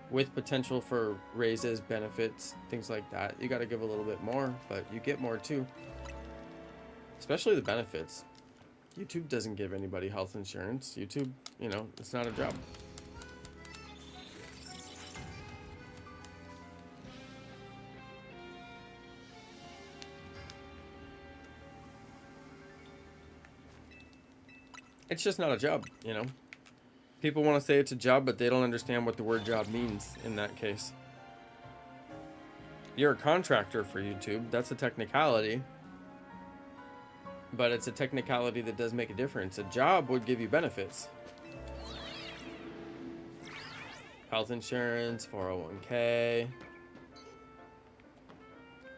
with potential for raises, benefits, things like that. You got to give a little bit more, but you get more too. Especially the benefits. YouTube doesn't give anybody health insurance. YouTube, you know, it's not a job. It's just not a job, you know. People want to say it's a job, but they don't understand what the word job means in that case. You're a contractor for YouTube. That's a technicality. But it's a technicality that does make a difference. A job would give you benefits. Health insurance, 401k.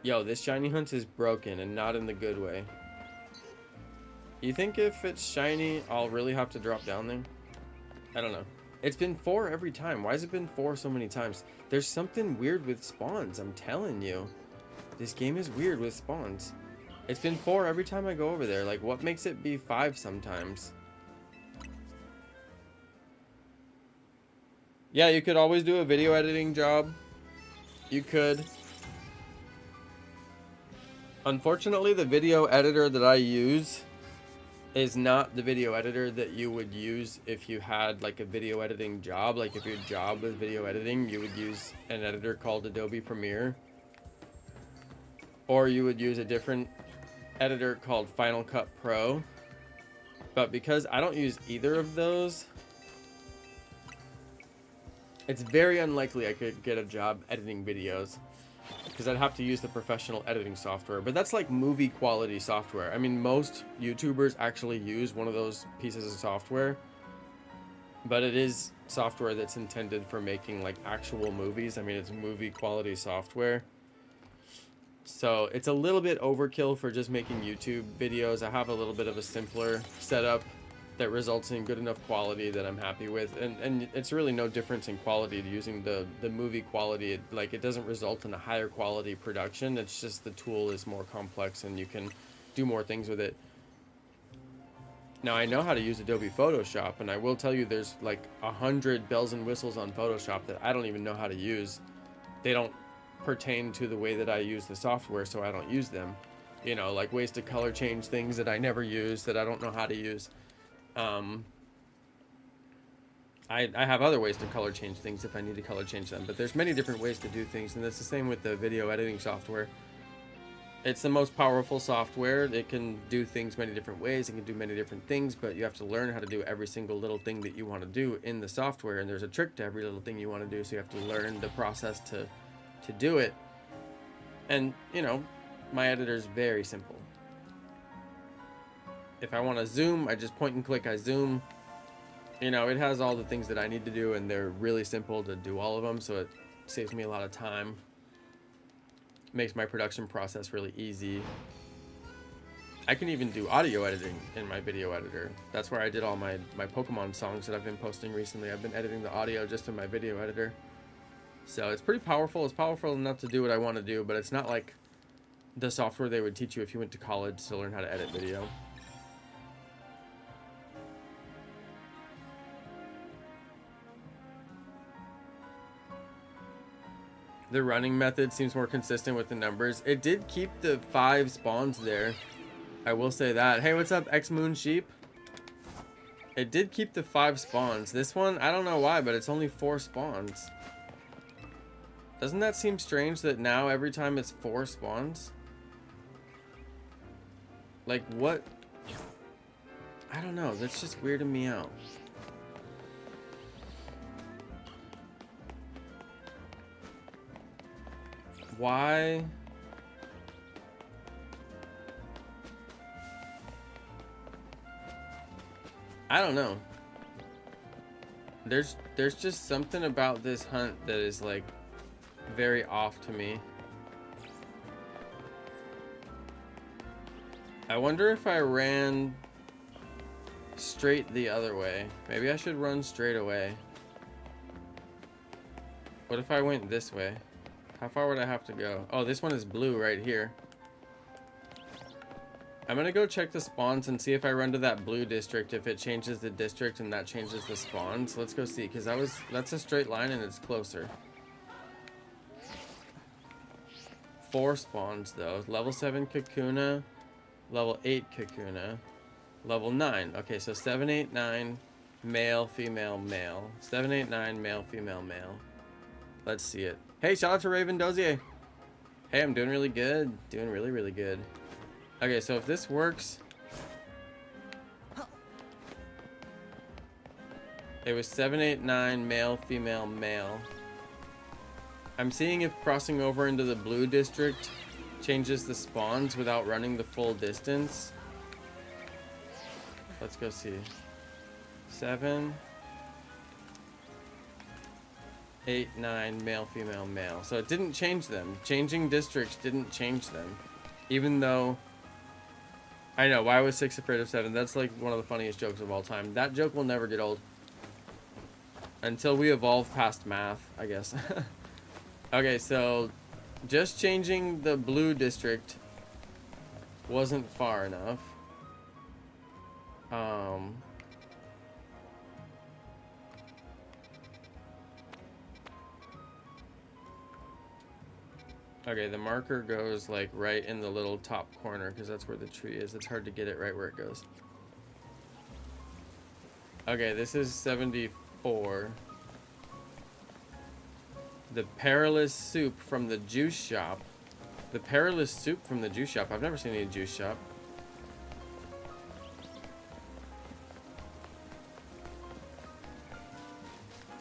Yo, this shiny hunt is broken and not in the good way. You think if it's shiny, I'll really have to drop down there? I don't know. It's been 4 every time. Why has it been 4 so many times? There's something weird with spawns, I'm telling you. This game is weird with spawns. It's been 4 every time I go over there. Like, what makes it be 5 sometimes? Yeah, you could always do a video editing job. You could. Unfortunately, the video editor that I use is not the video editor that you would use if you had like a video editing job. Like if your job was video editing, you would use an editor called Adobe Premiere, or you would use a different editor called Final Cut Pro. But because I don't use either of those, it's very unlikely I could get a job editing videos, because I'd have to use the professional editing software. But that's like movie quality software. I mean, most YouTubers actually use one of those pieces of software, but it is software that's intended for making like actual movies. I mean, it's movie quality software. So it's a little bit overkill for just making YouTube videos. I have a little bit of a simpler setup that results in good enough quality that I'm happy with, and it's really no difference in quality to using the movie quality. It doesn't result in a higher quality production. It's just the tool is more complex and you can do more things with it. Now I know how to use Adobe Photoshop, and I will tell you there's like 100 bells and whistles on Photoshop that I don't even know how to use. They don't pertain to the way that I use the software, so I don't use them. You know, like ways to color change things that I never use, that I don't know how to use. I have other ways to color change things if I need to color change them, but there's many different ways to do things, and it's the same with the video editing software. It's the most powerful software. It can do things many different ways. It can do many different things, but you have to learn how to do every single little thing that you want to do in the software, and there's a trick to every little thing you want to do, so you have to learn the process to do it. And, you know, my editor is very simple. If I want to zoom, I just point and click, I zoom. You know, it has all the things that I need to do, and they're really simple to do all of them, so it saves me a lot of time. Makes my production process really easy. I can even do audio editing in my video editor. That's where I did all my Pokemon songs that I've been posting recently. I've been editing the audio just in my video editor. So it's pretty powerful. It's powerful enough to do what I want to do, but it's not like the software they would teach you if you went to college to learn how to edit video. The running method seems more consistent with the numbers. It did keep the 5 spawns there. I will say that. Hey, what's up, X Moon Sheep? It did keep the 5 spawns. This one, I don't know why, but it's only 4 spawns. Doesn't that seem strange that now every time it's 4 spawns? Like, what? I don't know. That's just weirding me out. Why? I don't know. There's just something about this hunt that is like very off to me. I wonder if I ran straight the other way. Maybe I should run straight away. What if I went this way? How far would I have to go? Oh, this one is blue right here. I'm gonna go check the spawns and see if I run to that blue district, if it changes the district and that changes the spawns. Let's go see, because that's a straight line and it's closer. 4 spawns though. Level 7 Kakuna, level 8 Kakuna, level 9. Okay, so 7, 8, 9, male, female, male. 7, 8, 9, male, female, male. Let's see it. Hey, shout out to Raven Dozier. Hey, I'm doing really good. Doing really, really good. Okay, so if this works, it was 7, 8, 9, male, female, male. I'm seeing if crossing over into the blue district changes the spawns without running the full distance. Let's go see. 7, 8, 9, male, female, male. So it didn't change them. Changing districts didn't change them. Even though... I know, why was 6 afraid of 7? That's like one of the funniest jokes of all time. That joke will never get old. Until we evolve past math, I guess. Okay, so just changing the blue district wasn't far enough. Okay, the marker goes like right in the little top corner because that's where the tree is. It's hard to get it right where it goes. Okay, this is 74. The perilous soup from the juice shop. The perilous soup from the juice shop. I've never seen any juice shop.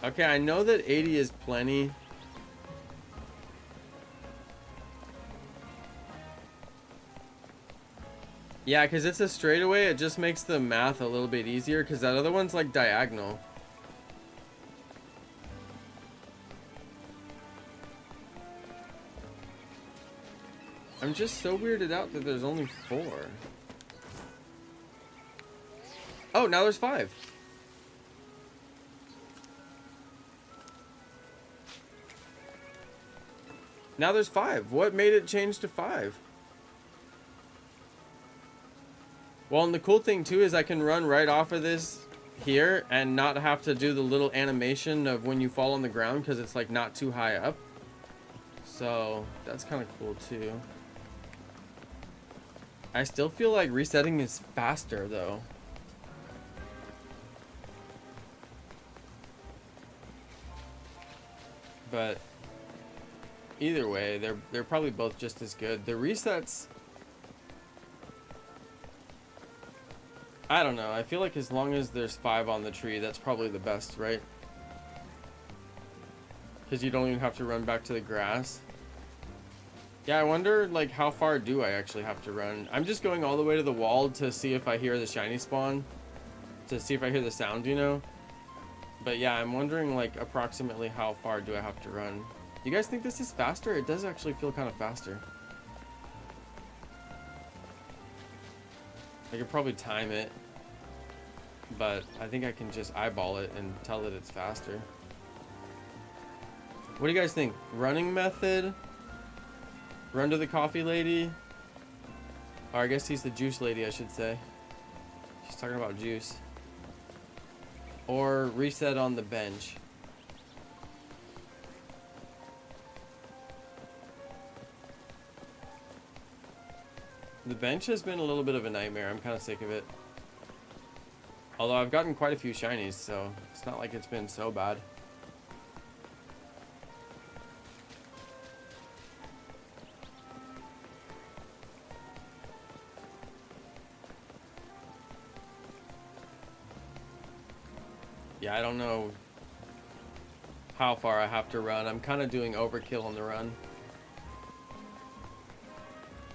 Okay, I know that 80 is plenty. Yeah, because it's a straightaway, it just makes the math a little bit easier, because that other one's like diagonal. I'm just so weirded out that there's only 4. Oh, now there's 5. Now there's 5. What made it change to 5? Well, and the cool thing too is I can run right off of this here and not have to do the little animation of when you fall on the ground because it's like not too high up. So that's kind of cool too. I still feel like resetting is faster though. But either way, they're probably both just as good. The resets, I don't know. I feel like as long as there's 5 on the tree, that's probably the best, right? Because you don't even have to run back to the grass. Yeah, I wonder, like, how far do I actually have to run? I'm just going all the way to the wall to see if I hear the shiny spawn. To see if I hear the sound, you know? But yeah, I'm wondering, like, approximately how far do I have to run? You guys think this is faster? It does actually feel kind of faster. I could probably time it, but I think I can just eyeball it and tell that it's faster. What do you guys think? Running method? Run to the coffee lady? Or I guess he's the juice lady, I should say. She's talking about juice. Or reset on the bench. The bench has been a little bit of a nightmare. I'm kind of sick of it. Although I've gotten quite a few shinies, so it's not like it's been so bad. Yeah, I don't know how far I have to run. I'm kind of doing overkill on the run.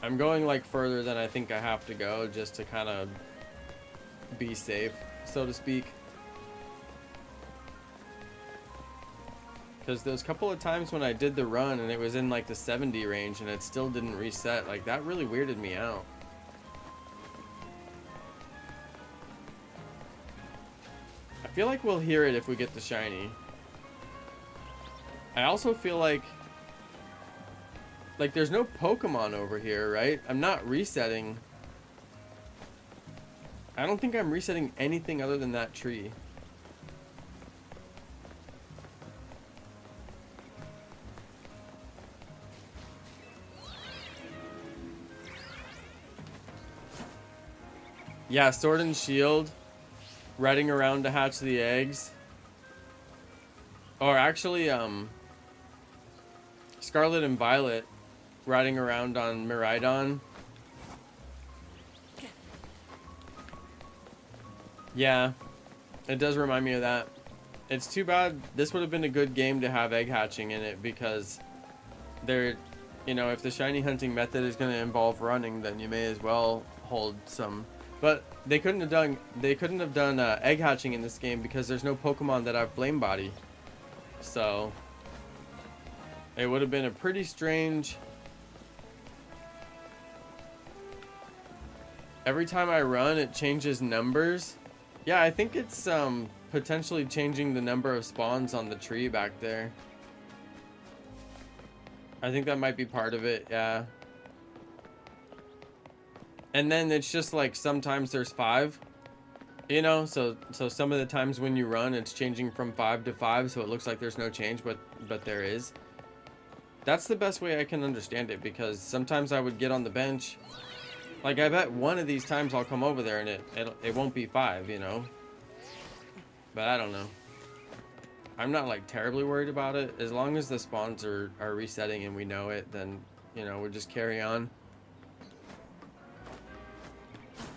I'm going like further than I think I have to go just to kind of be safe, so to speak. Because those couple of times when I did the run and it was in like the 70 range and it still didn't reset, like that really weirded me out. I feel like we'll hear it if we get the shiny. I also feel like there's no Pokemon over here, right? I'm not resetting. I don't think I'm resetting anything other than that tree. Yeah, Sword and Shield. Riding around to hatch the eggs. Or actually, Scarlet and Violet riding around on Miraidon. Yeah, it does remind me of that. It's too bad. This would have been a good game to have egg hatching in it because there, you know, if the shiny hunting method is going to involve running, then you may as well hold some. But they couldn't have done egg hatching in this game because there's no Pokemon that have Flame Body. So it would have been a pretty strange. Every time I run, it changes numbers. Yeah, I think it's potentially changing the number of spawns on the tree back there. I think that might be part of it, yeah. And then it's just like sometimes there's 5, you know, so some of the times when you run, it's changing from 5 to 5, so it looks like there's no change, but there is. That's the best way I can understand it, because sometimes I would get on the bench. Like, I bet one of these times I'll come over there and it won't be 5, you know? But I don't know. I'm not, like, terribly worried about it. As long as the spawns are resetting and we know it, then, you know, we'll just carry on.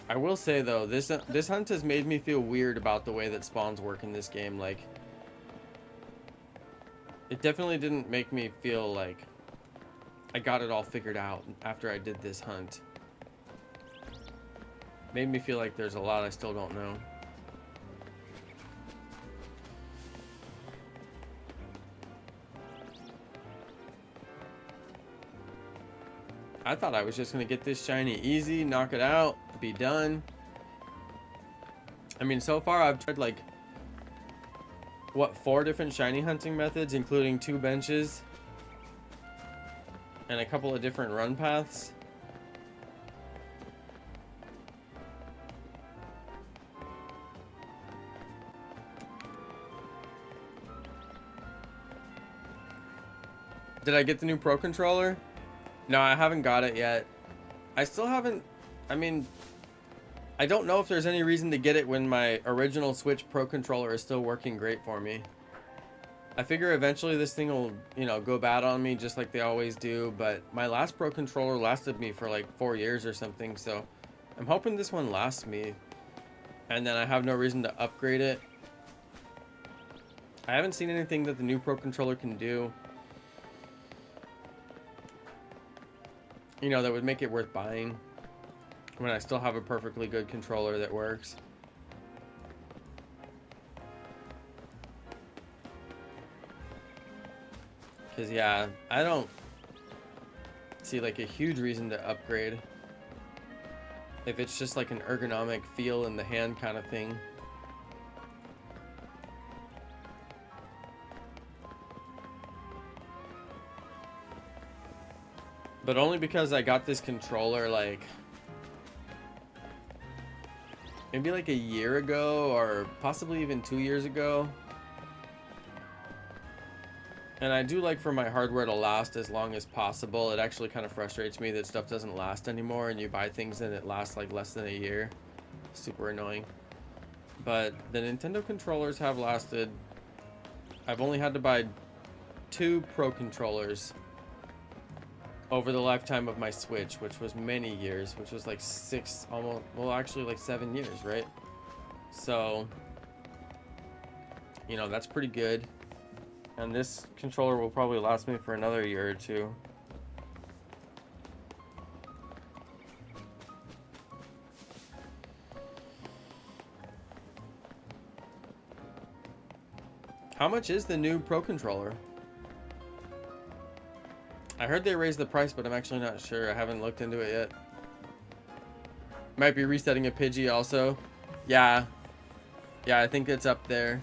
I will say, though, this hunt has made me feel weird about the way that spawns work in this game. Like, it definitely didn't make me feel like I got it all figured out after I did this hunt. Made me feel like there's a lot I still don't know. I thought I was just gonna get this shiny easy, knock it out, be done. I mean, so far I've tried like, what, 4 different shiny hunting methods, including 2 benches and a couple of different run paths. Did I get the new Pro Controller? No, I haven't got it yet. I still haven't. I mean, I don't know if there's any reason to get it when my original Switch Pro Controller is still working great for me. I figure eventually this thing will, you know, go bad on me just like they always do, but my last Pro Controller lasted me for like 4 years or something, so I'm hoping this one lasts me, and then I have no reason to upgrade it. I haven't seen anything that the new Pro Controller can do, you know, that would make it worth buying when I still have a perfectly good controller that works. Because, yeah, I don't see like a huge reason to upgrade. if it's just like an ergonomic feel in the hand kind of thing. But only because I got this controller like maybe like a year ago or possibly even 2 years ago. And I do like for my hardware to last as long as possible. It actually kind of frustrates me that stuff doesn't last anymore and you buy things and it lasts like less than a year. Super annoying. But the Nintendo controllers have lasted. I've only had to buy 2 Pro controllers over the lifetime of my Switch, which was many years, which was like 6, almost, well, actually like 7 years, right? So, you know, that's pretty good. And this controller will probably last me for another year or 2. How much is the new Pro controller? I heard they raised the price, but I'm actually not sure. I haven't looked into it yet. Might be resetting a Pidgey also. Yeah. Yeah, I think it's up there.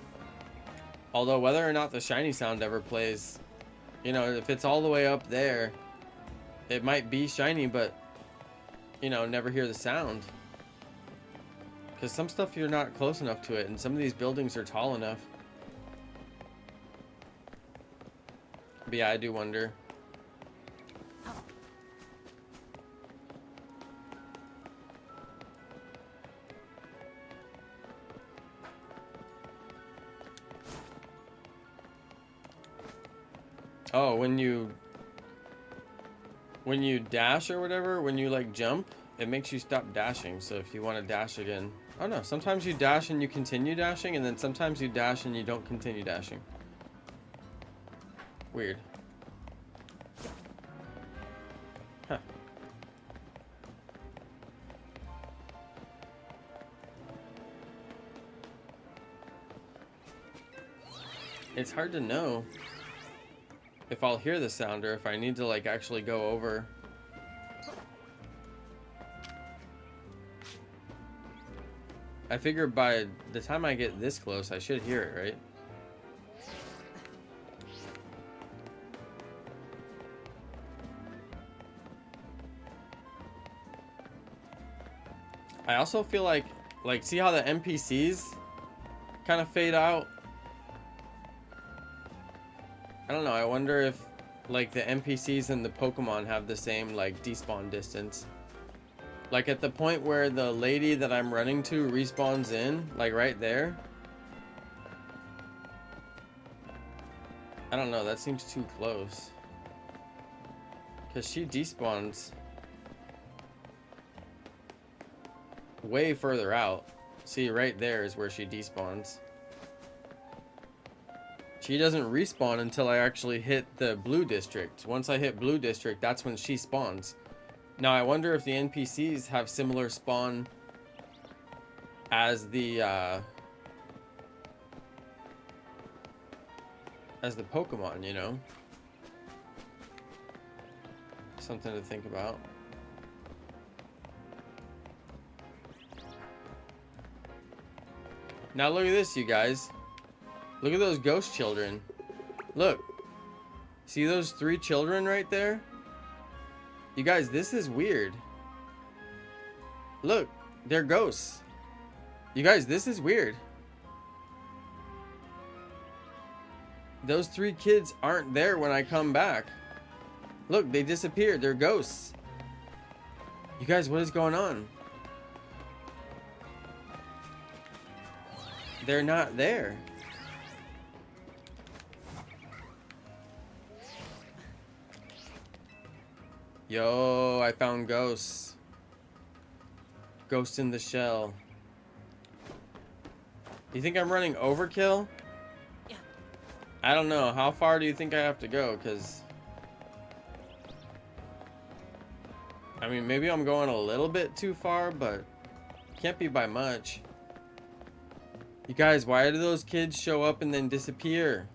Although whether or not the shiny sound ever plays, you know, if it's all the way up there, it might be shiny, but, you know, never hear the sound. Because some stuff you're not close enough to it, and some of these buildings are tall enough. But yeah, I do wonder. Oh, when you dash or whatever, when you like jump, it makes you stop dashing. So if you want to dash again, oh no, sometimes you dash and you continue dashing, and then sometimes you dash and you don't continue dashing. Weird. Huh. It's hard to know if I'll hear the sound or if I need to like actually go over. I figure by the time I get this close, I should hear it, right? I also feel like see how the NPCs kind of fade out? I don't know, I wonder if like the NPCs and the Pokemon have the same like despawn distance. Like at the point where the lady that I'm running to respawns in, like right there. I don't know, that seems too close. Because she despawns way further out. See, right there is where she despawns. She doesn't respawn until I actually hit the blue district. Once I hit blue district, that's when she spawns. Now I wonder if the NPCs have similar spawn as the Pokemon, you know? Something to think about. Now look at this, you guys. Look at those ghost children. Look. See those 3 children right there? You guys, this is weird. Look, they're ghosts. You guys, this is weird. Those 3 kids aren't there when I come back. Look, they disappeared. They're ghosts. You guys, what is going on? They're not there. Yo, I found ghosts. Ghost in the shell. You think I'm running overkill? Yeah. I don't know. How far do you think I have to go? Because I mean, maybe I'm going a little bit too far, but can't be by much. You guys, why do those kids show up and then disappear?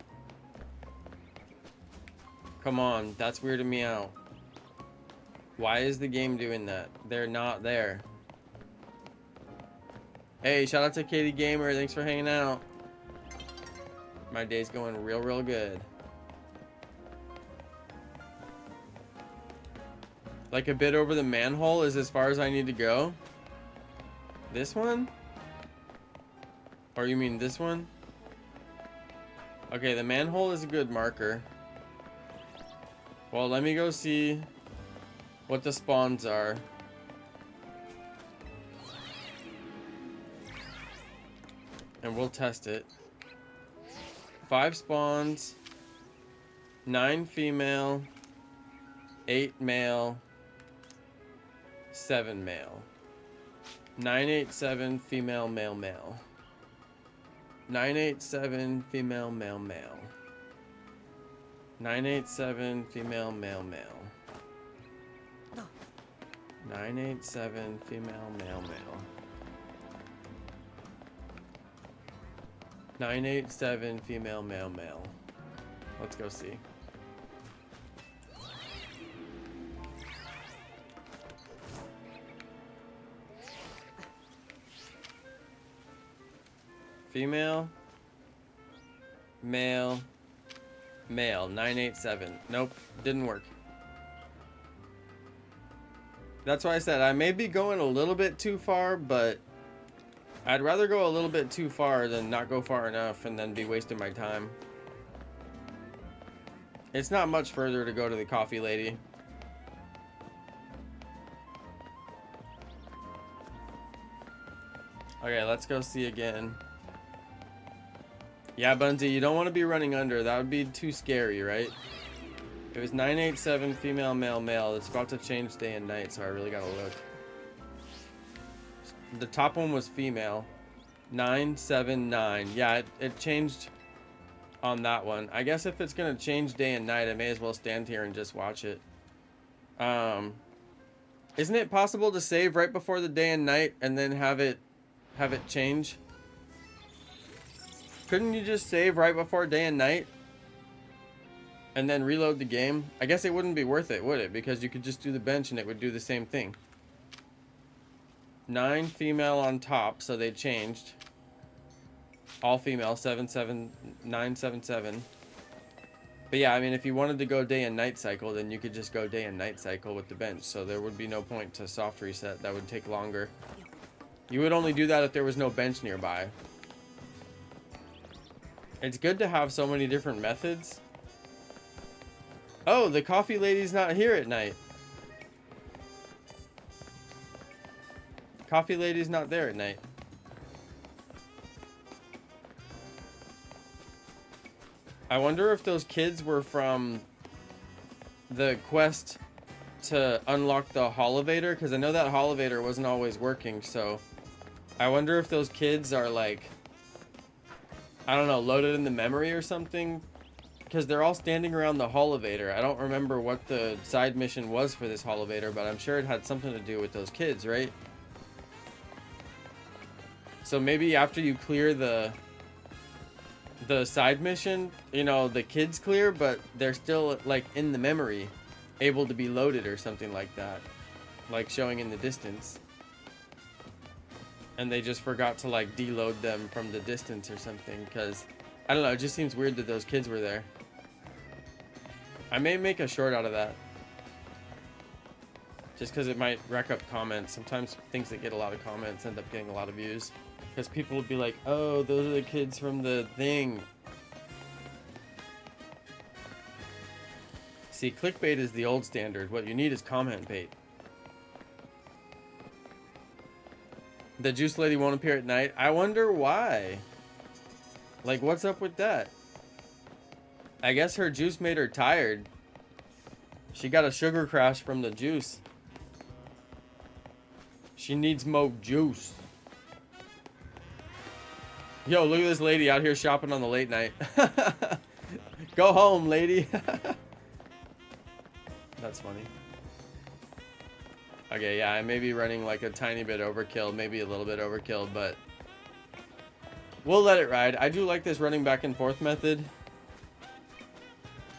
Come on, that's weirding me out. Why is the game doing that? They're not there. Hey, shout out to Katie Gamer. Thanks for hanging out. My day's going real good. Like a bit over the manhole is as far as I need to go. This one? Or you mean this one? Okay, the manhole is a good marker. Well, let me go see what the spawns are. And we'll test it. 5 spawns, 9 female, 8 male, 7 male. 987 female male male. 987 female male male. 987 female male male. 987 female male male. 987 female male male. Let's go see. Female, male, male, 987. Nope, didn't work. That's why I said I may be going a little bit too far, but I'd rather go a little bit too far than not go far enough and then be wasting my time. It's not much further to go to the coffee lady. Okay, let's go see again. Yeah, Bunzy, you don't want to be running under. That would be too scary, right? It was 987 female, male, male. It's about to change day and night, so I really gotta look. The top one was female. 979. Yeah, it changed on that one. I guess if it's gonna change day and night, I may as well stand here and just watch it. Isn't it possible to save right before the day and night and then have it change? Couldn't you just save right before day and night and then reload the game? I guess it wouldn't be worth it, would it? Because you could just do the bench and it would do the same thing. 9 female on top, so they changed. All female, 977. But yeah, I mean, if you wanted to go day and night cycle, then you could just go day and night cycle with the bench. So there would be no point to soft reset. That would take longer. You would only do that if there was no bench nearby. It's good to have so many different methods. Oh, the coffee lady's not here at night. Coffee lady's not there at night. I wonder if those kids were from the quest to unlock the holovator, because I know that holovator wasn't always working, so I wonder if those kids are like, I don't know, loaded in the memory or something, because they're all standing around the holovator. I don't remember what the side mission was for this holovator, but I'm sure it had something to do with those kids, right? So maybe after you clear the side mission, you know, the kids clear, but they're still like in the memory, able to be loaded or something like that, like showing in the distance. And they just forgot to like deload them from the distance or something, because I don't know, it just seems weird that those kids were there. I may make a short out of that, just because it might rack up comments. Sometimes things that get a lot of comments end up getting a lot of views, because people would be like, oh, those are the kids from the thing. See, clickbait is the old standard. What you need is comment bait. The juice lady won't appear at night. I wonder why. Like, what's up with that? I guess her juice made her tired. She got a sugar crash from the juice. She needs more juice. Yo, look at this lady out here shopping on the late night. Go home, lady. That's funny. Okay, yeah, I may be running like a tiny bit overkill, maybe a little bit overkill, but we'll let it ride. I do like this running back and forth method.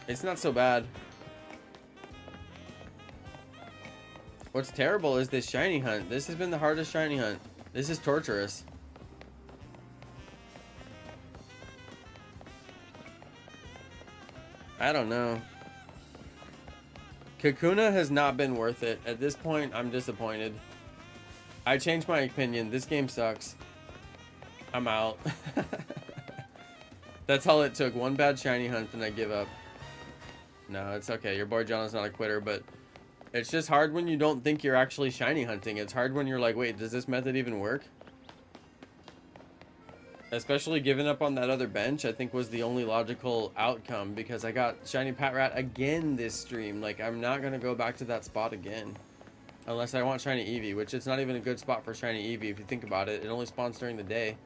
It's not so bad. What's terrible is this shiny hunt. This has been the hardest shiny hunt. This is torturous. I don't know. Kakuna has not been worth it. At this point, I'm disappointed. I changed my opinion. This game sucks. I'm out. That's all it took. One bad shiny hunt and I give up. No, it's okay. Your boy Jonno's not a quitter, but it's just hard when you don't think you're actually shiny hunting. It's hard when you're like, wait, does this method even work? Especially giving up on that other bench, I think was the only logical outcome because I got shiny PATRAT again this stream. Like, I'm not going to go back to that spot again. Unless I want shiny Eevee, which it's not even a good spot for shiny Eevee if you think about it. It only spawns during the day.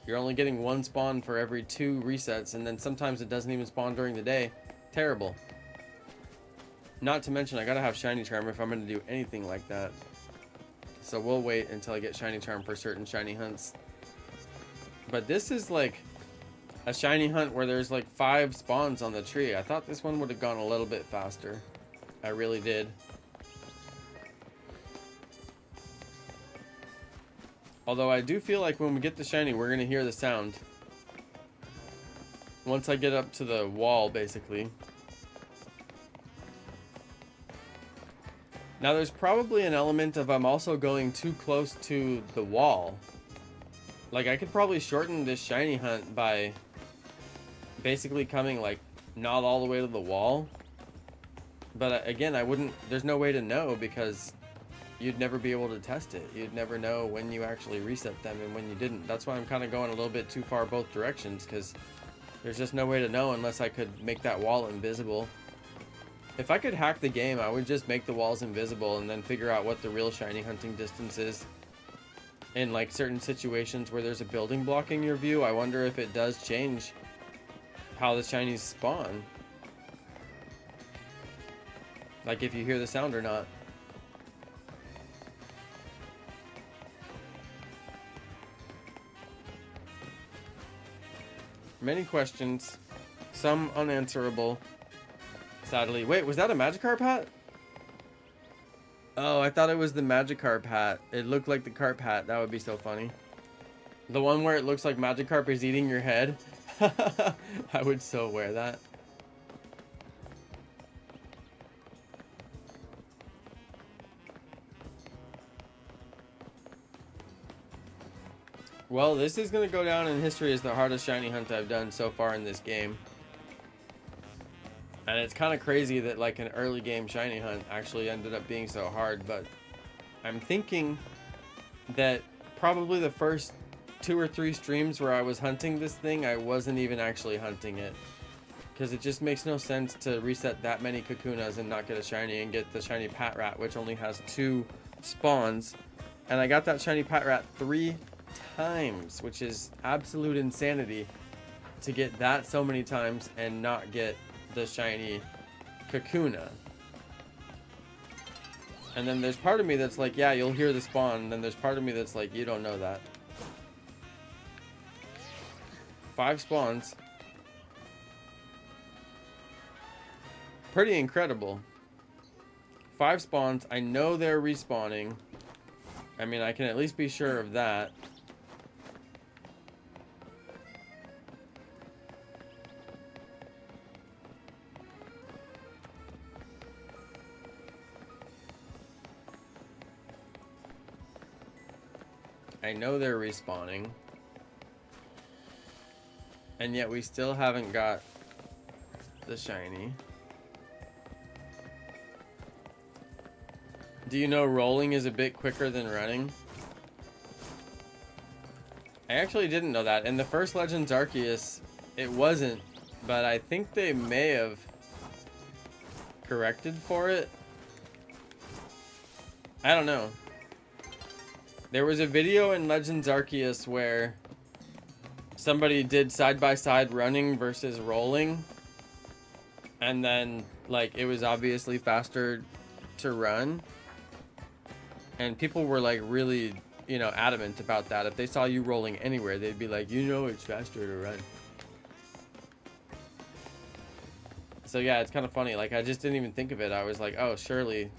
You're only getting one spawn for every 2 resets, and then sometimes it doesn't even spawn during the day. Terrible. Not to mention, I gotta have shiny charm if I'm gonna do anything like that. So we'll wait until I get shiny charm for certain shiny hunts. But this is like a shiny hunt where there's like 5 spawns on the tree. I thought this one would have gone a little bit faster. I really did. Although I do feel like when we get the shiny, we're gonna hear the sound. Once I get up to the wall, basically. Now there's probably an element of I'm also going too close to the wall. Like I could probably shorten this shiny hunt by basically coming like not all the way to the wall. But again, I wouldn't, there's no way to know because you'd never be able to test it. You'd never know when you actually reset them and when you didn't. That's why I'm kind of going a little bit too far both directions because there's just no way to know unless I could make that wall invisible. If I could hack the game, I would just make the walls invisible and then figure out what the real shiny hunting distance is. In like certain situations where there's a building blocking your view, I wonder if it does change how the shinies spawn. Like if you hear the sound or not. Many questions, some unanswerable, sadly. Wait, was that a Magikarp hat? Oh, I thought it was the Magikarp hat. It looked like the carp hat. That would be so funny. The one where it looks like Magikarp is eating your head. I would so wear that. Well, this is going to go down in history as the hardest shiny hunt I've done so far in this game. And it's kind of crazy that like an early game shiny hunt actually ended up being so hard, but I'm thinking that probably the first 2 or 3 streams where I was hunting this thing, I wasn't even actually hunting it. Because it just makes no sense to reset that many Kakunas and not get a shiny and get the shiny PATRAT, which only has 2 spawns. And I got that shiny PATRAT 3 times, which is absolute insanity to get that so many times and not get the shiny Kakuna. And then there's part of me that's like, yeah, you'll hear the spawn, and then there's part of me that's like, you don't know that. 5 spawns. Pretty incredible. 5 spawns. I know they're respawning. I mean, I can at least be sure of that. I know they're respawning. And yet we still haven't got the shiny. Do you know rolling is a bit quicker than running? I actually didn't know that. In the first Legends Arceus, it wasn't, but I think they may have corrected for it. I don't know. There was a video in Legends Arceus where somebody did side-by-side running versus rolling. And then, like, it was obviously faster to run. And people were, like, really, you know, adamant about that. If they saw you rolling anywhere, they'd be like, you know it's faster to run. So, yeah, it's kind of funny. Like, I just didn't even think of it. I was like, oh, surely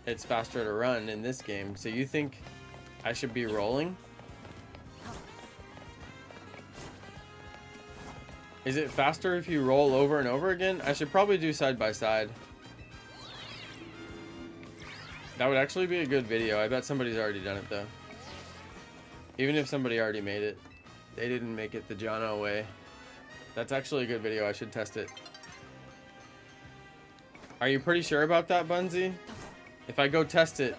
it's faster to run in this game. So you think I should be rolling? Is it faster if you roll over and over again? I should probably do side by side. That would actually be a good video. I bet somebody's already done it though. Even if somebody already made it. They didn't make it the Jonno way. That's actually a good video. I should test it. Are you pretty sure about that, Bunzy? If I go test it,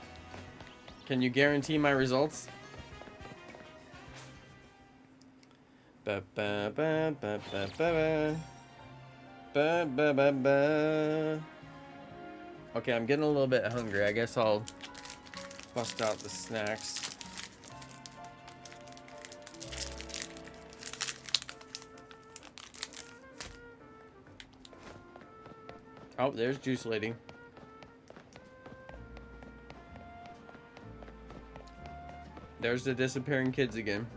can you guarantee my results? Ba, ba, ba, ba, ba, ba, ba, ba, ba, ba. Okay, I'm getting a little bit hungry. I guess I'll bust out the snacks. Oh, there's Juice Lady. There's the disappearing kids again.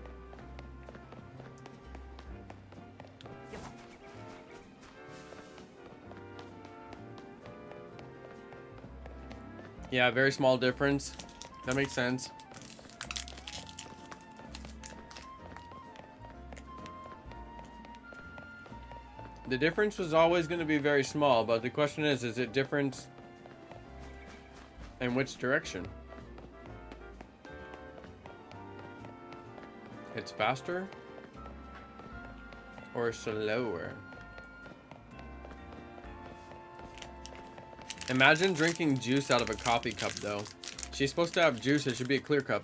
Yeah, very small difference. That makes sense. The difference was always going to be very small, but the question is it different in which direction? It's faster or slower? Imagine drinking juice out of a coffee cup though. She's supposed to have juice, it should be a clear cup.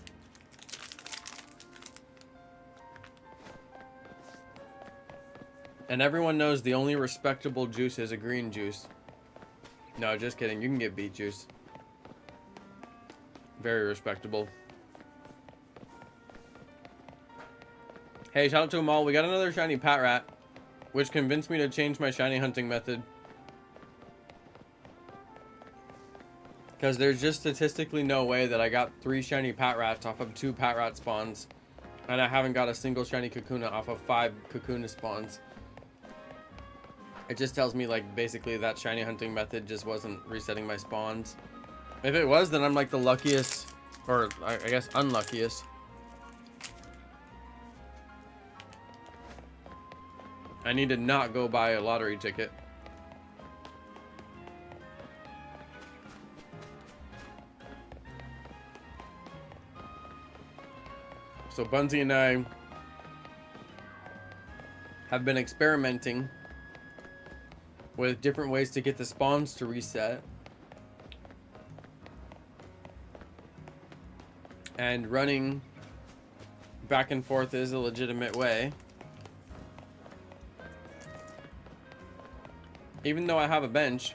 And everyone knows the only respectable juice is a green juice. No, just kidding. You can get beet juice. Very respectable. Hey, shout out to them all. We got another shiny PATRAT, which convinced me to change my shiny hunting method. Because there's just statistically no way that I got 3 shiny PATRATs off of 2 PATRAT spawns. And I haven't got a single shiny Kakuna off of 5 Kakuna spawns. It just tells me, like, basically that shiny hunting method just wasn't resetting my spawns. If it was, then I'm like the luckiest, or I guess unluckiest. I need to not go buy a lottery ticket. So Bunzy and I have been experimenting with different ways to get the spawns to reset. And running back and forth is a legitimate way. Even though I have a bench.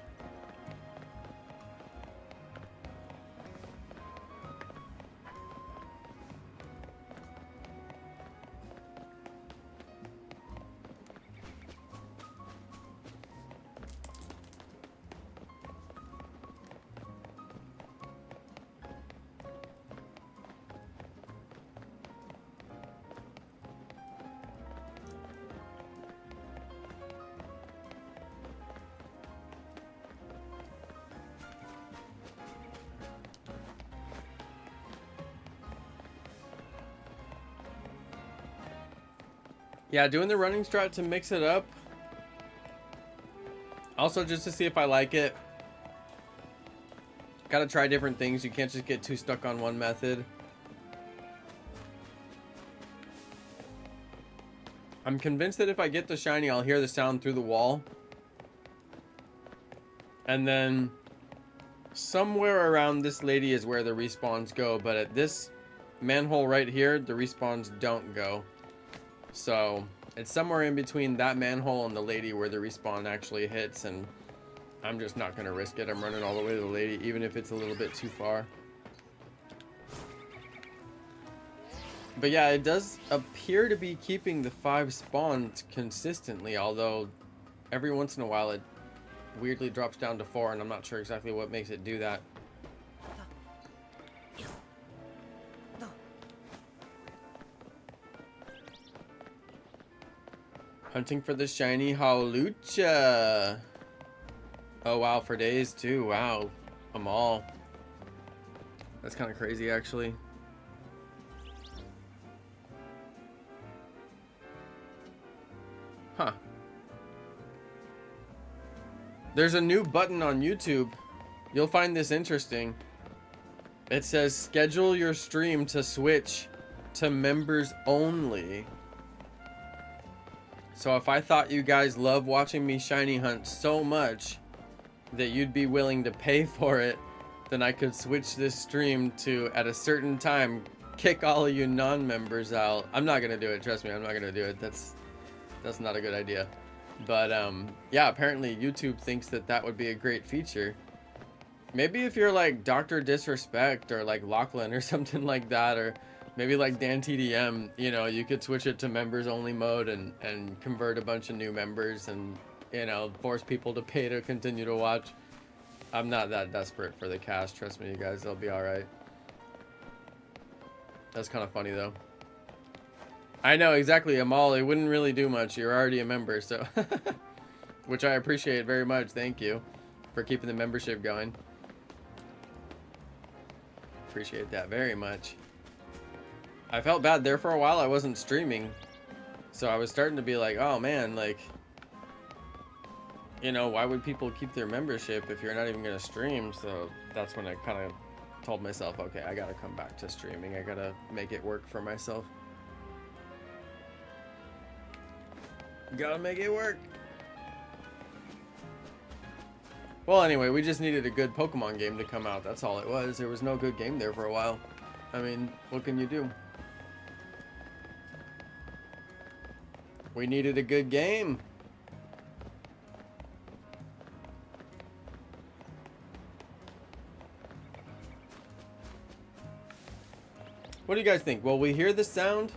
Yeah, doing the running strat to mix it up. Also, just to see if I like it. Gotta try different things. You can't just get too stuck on one method. I'm convinced that if I get the shiny, I'll hear the sound through the wall. And then somewhere around this lady is where the respawns go. But at this manhole right here, the respawns don't go. So it's somewhere in between that manhole and the lady where the respawn actually hits, and I'm just not gonna risk it. I'm running all the way to the lady, even if it's a little bit too far. But yeah, it does appear to be keeping the 5 spawns consistently, although every once in a while it weirdly drops down to 4, and I'm not sure exactly what makes it do that. Hunting for the shiny Hawlucha. Oh wow, for days too. Wow. I'm all. That's kind of crazy actually. Huh. There's a new button on YouTube. You'll find this interesting. It says schedule your stream to switch to members only. So if I thought you guys love watching me shiny hunt so much that you'd be willing to pay for it, then I could switch this stream to, at a certain time, kick all of you non-members out. I'm not gonna do it, trust me, I'm not gonna do it. That's not a good idea. But yeah, apparently YouTube thinks that that would be a great feature. Maybe if you're like Dr. Disrespect or like Lachlan or something like that, or maybe like Dan TDM, you know, you could switch it to members only mode and convert a bunch of new members and, you know, force people to pay to continue to watch. I'm not that desperate for the cash, trust me, you guys, they'll be alright. That's kind of funny though. I know, exactly, Amal, it wouldn't really do much. You're already a member, so... Which I appreciate very much. Thank you for keeping the membership going. Appreciate that very much. I felt bad there for a while. I wasn't streaming. So I was starting to be like, oh man, like... You know, why would people keep their membership if you're not even going to stream? So that's when I kind of told myself, okay, I got to come back to streaming. I got to make it work for myself. Gotta make it work. Well, anyway, we just needed a good Pokemon game to come out. That's all it was. There was no good game there for a while. I mean, what can you do? We needed a good game. What do you guys think? Will we hear the sound?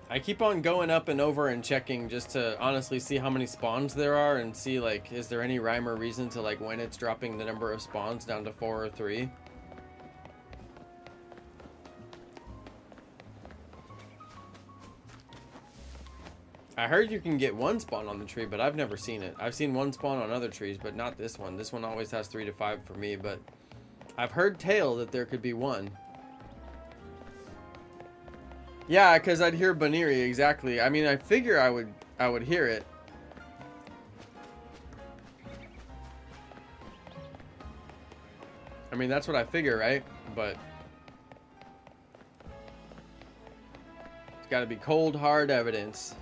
I keep on going up and over and checking just to honestly see how many spawns there are and see, like, is there any rhyme or reason to, like, when it's dropping the number of spawns down to 4 or 3? I heard you can get 1 spawn on the tree, but I've never seen it. I've seen 1 spawn on other trees, but not this one. This one always has 3 to 5 for me, but I've heard tale that there could be 1. Yeah, because I'd hear Baniri, exactly. I mean, I figure I would hear it. I mean, that's what I figure, right? But it's got to be cold, hard evidence.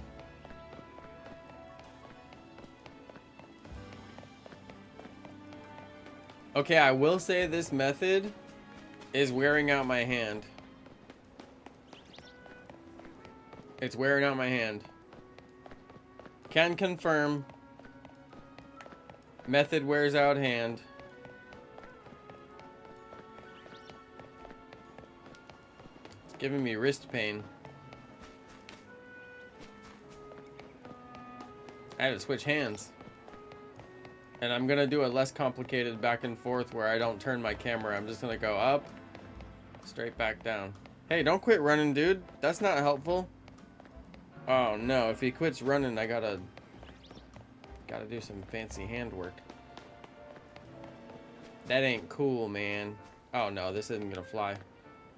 Okay, I will say this method is wearing out my hand. It's wearing out my hand. Can confirm. Method wears out hand. It's giving me wrist pain. I had to switch hands. And I'm gonna do a less complicated back and forth where I don't turn my camera. I'm just gonna go up, straight back down. Hey, don't quit running, dude. That's not helpful. Oh no, if he quits running, I gotta do some fancy handwork. That ain't cool, man. Oh no, this isn't gonna fly.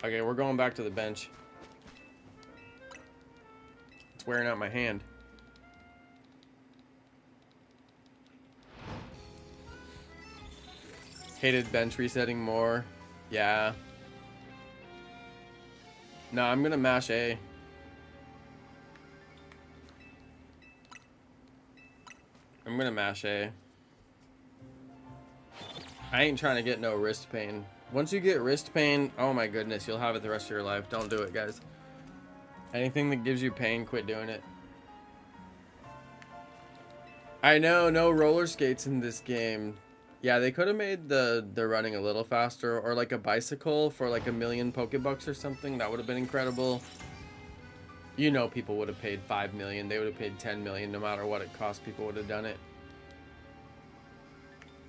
Okay, we're going back to the bench. It's wearing out my hand. Hated bench resetting more. Yeah. No, I'm gonna mash A. I'm gonna mash A. I ain't trying to get no wrist pain. Once you get wrist pain, oh my goodness, you'll have it the rest of your life. Don't do it, guys. Anything that gives you pain, quit doing it. I know, no roller skates in this game. Yeah, they could have made the running a little faster, or like a bicycle for like 1,000,000 Pokebucks or something. That would have been incredible. You know, people would have paid 5 million. They would have paid 10 million. No matter what it cost, people would have done it.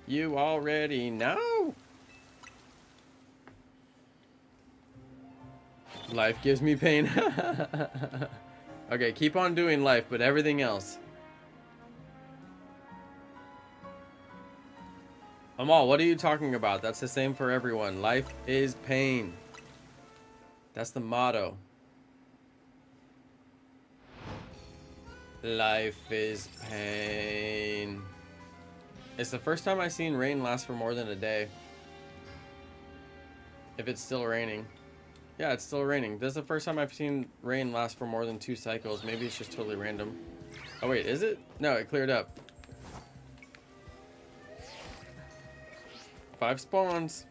You already know. Life gives me pain. Okay, keep on doing life, but everything else. Amal, what are you talking about? That's the same for everyone. Life is pain. That's the motto. Life is pain. It's the first time I've seen rain last for more than a day. If it's still raining. Yeah, it's still raining. This is the first time I've seen rain last for more than 2 cycles. Maybe it's just totally random. Oh wait, is it? No, it cleared up. 5 spawns.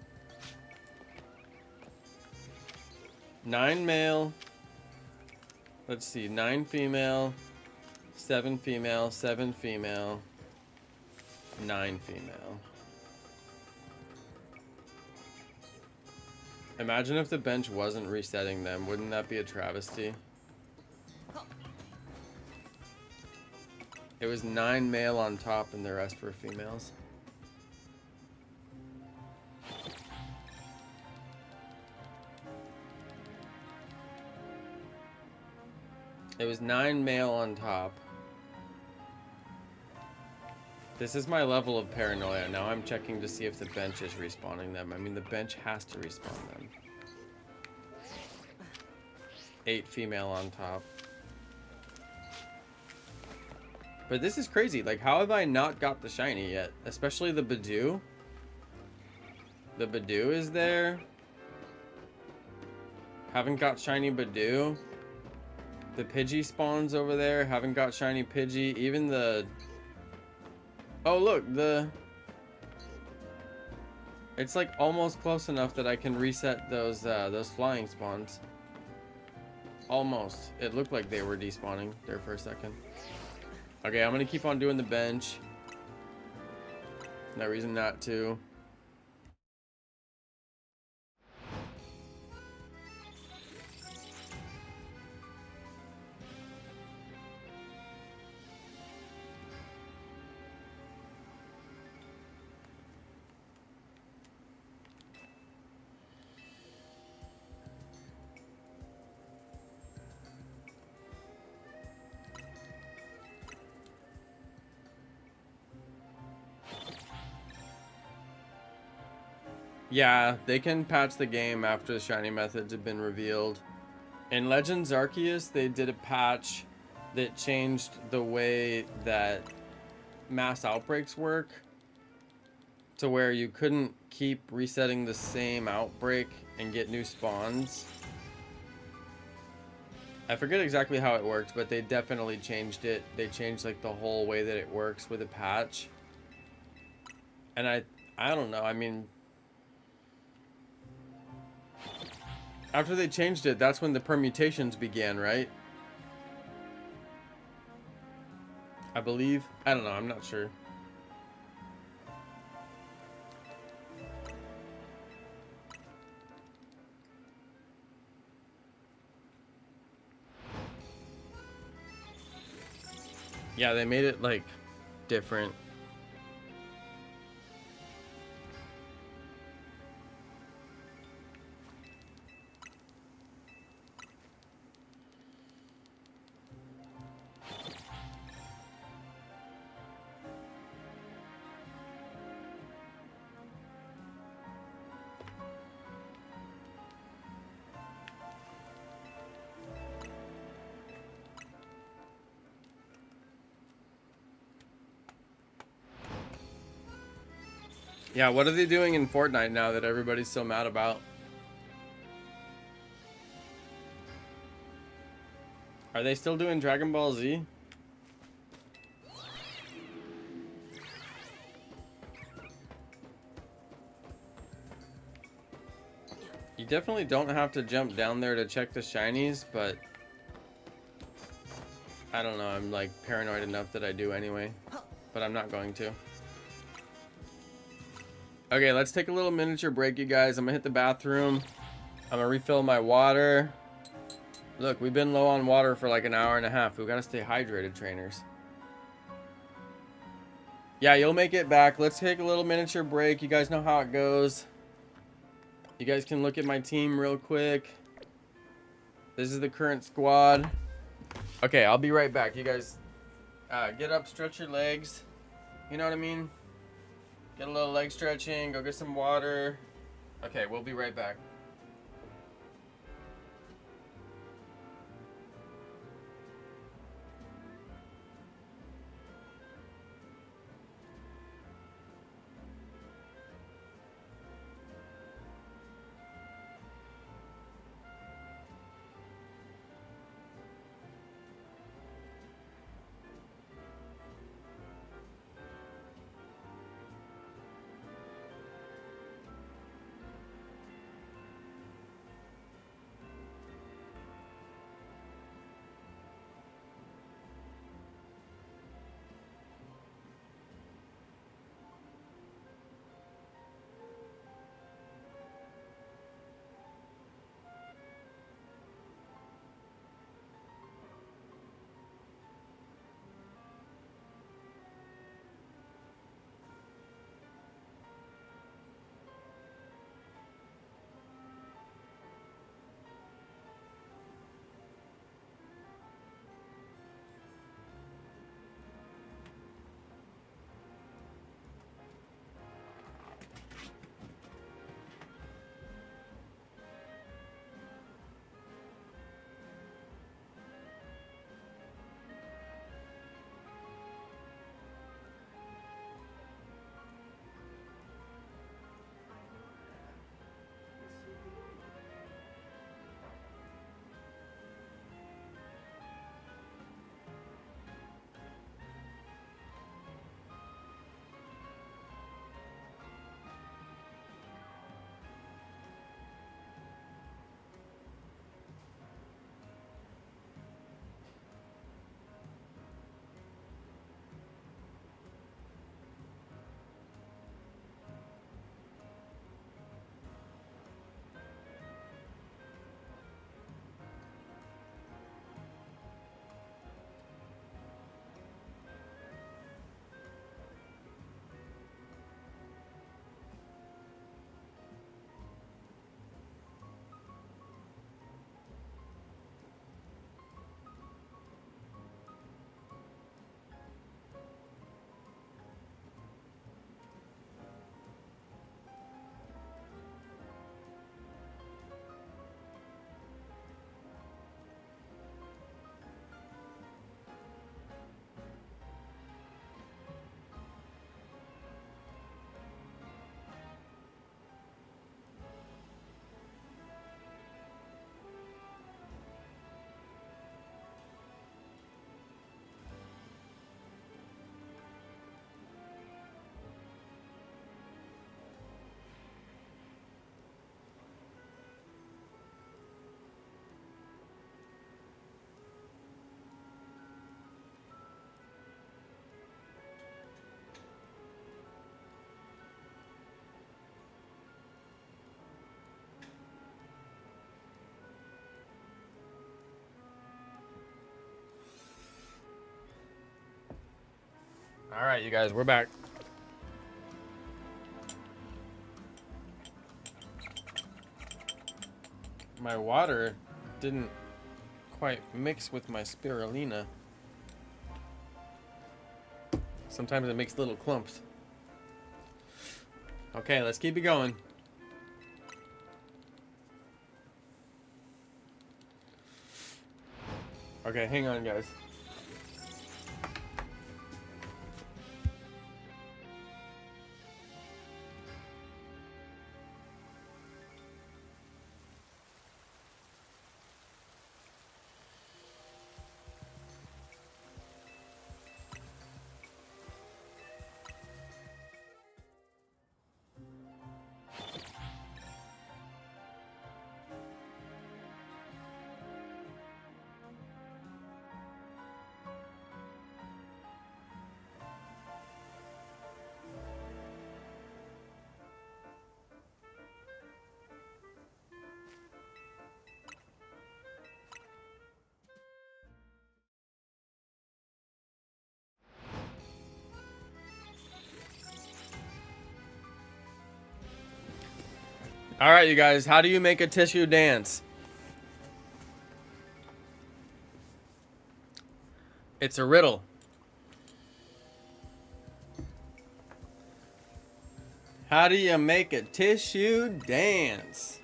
9 male. Let's see, 9 female. 7 female, 7 female. 9 female. Imagine if the bench wasn't resetting them. Wouldn't that be a travesty? It was 9 male on top and the rest were females. It was 9 male on top. This is my level of paranoia. Now I'm checking to see if the bench is respawning them. I mean, the bench has to respawn them. 8 female on top. But this is crazy. Like, how have I not got the shiny yet? Especially the Badoo. The Badoo is there. Haven't got shiny Badoo. The Pidgey spawns over there. Haven't got shiny Pidgey. Even the... Oh, look. It's like almost close enough that I can reset those flying spawns. Almost. It looked like they were despawning there for a second. Okay, I'm gonna keep on doing the bench. No reason not to. Yeah, they can patch the game after the shiny methods have been revealed. In Legends Arceus, they did a patch that changed the way that mass outbreaks work to where you couldn't keep resetting the same outbreak and get new spawns. I forget exactly how it works, but they definitely changed it. They changed like the whole way that it works with a patch. And I don't know, I mean, after they changed it, that's when the permutations began, right? I believe. I don't know, I'm not sure. Yeah, they made it like different. Yeah, what are they doing in Fortnite now that everybody's so mad about? Are they still doing Dragon Ball Z? You definitely don't have to jump down there to check the shinies, but I don't know, I'm like paranoid enough that I do anyway, but I'm not going to. Okay, let's take a little miniature break, you guys. I'm gonna hit the bathroom. I'm gonna refill my water. Look, we've been low on water for like an hour and a half. We gotta stay hydrated, trainers. Yeah, you'll make it back. Let's take a little miniature break. You guys know how it goes. You guys can look at my team real quick. This is the current squad. Okay, I'll be right back. You guys get up, stretch your legs. You know what I mean? Get a little leg stretching, go get some water. Okay, we'll be right back. All right, you guys, we're back. My water didn't quite mix with my spirulina. Sometimes it makes little clumps. Okay, let's keep it going. Okay, hang on, guys. All right, you guys, how do you make a tissue dance? It's a riddle. How do you make a tissue dance?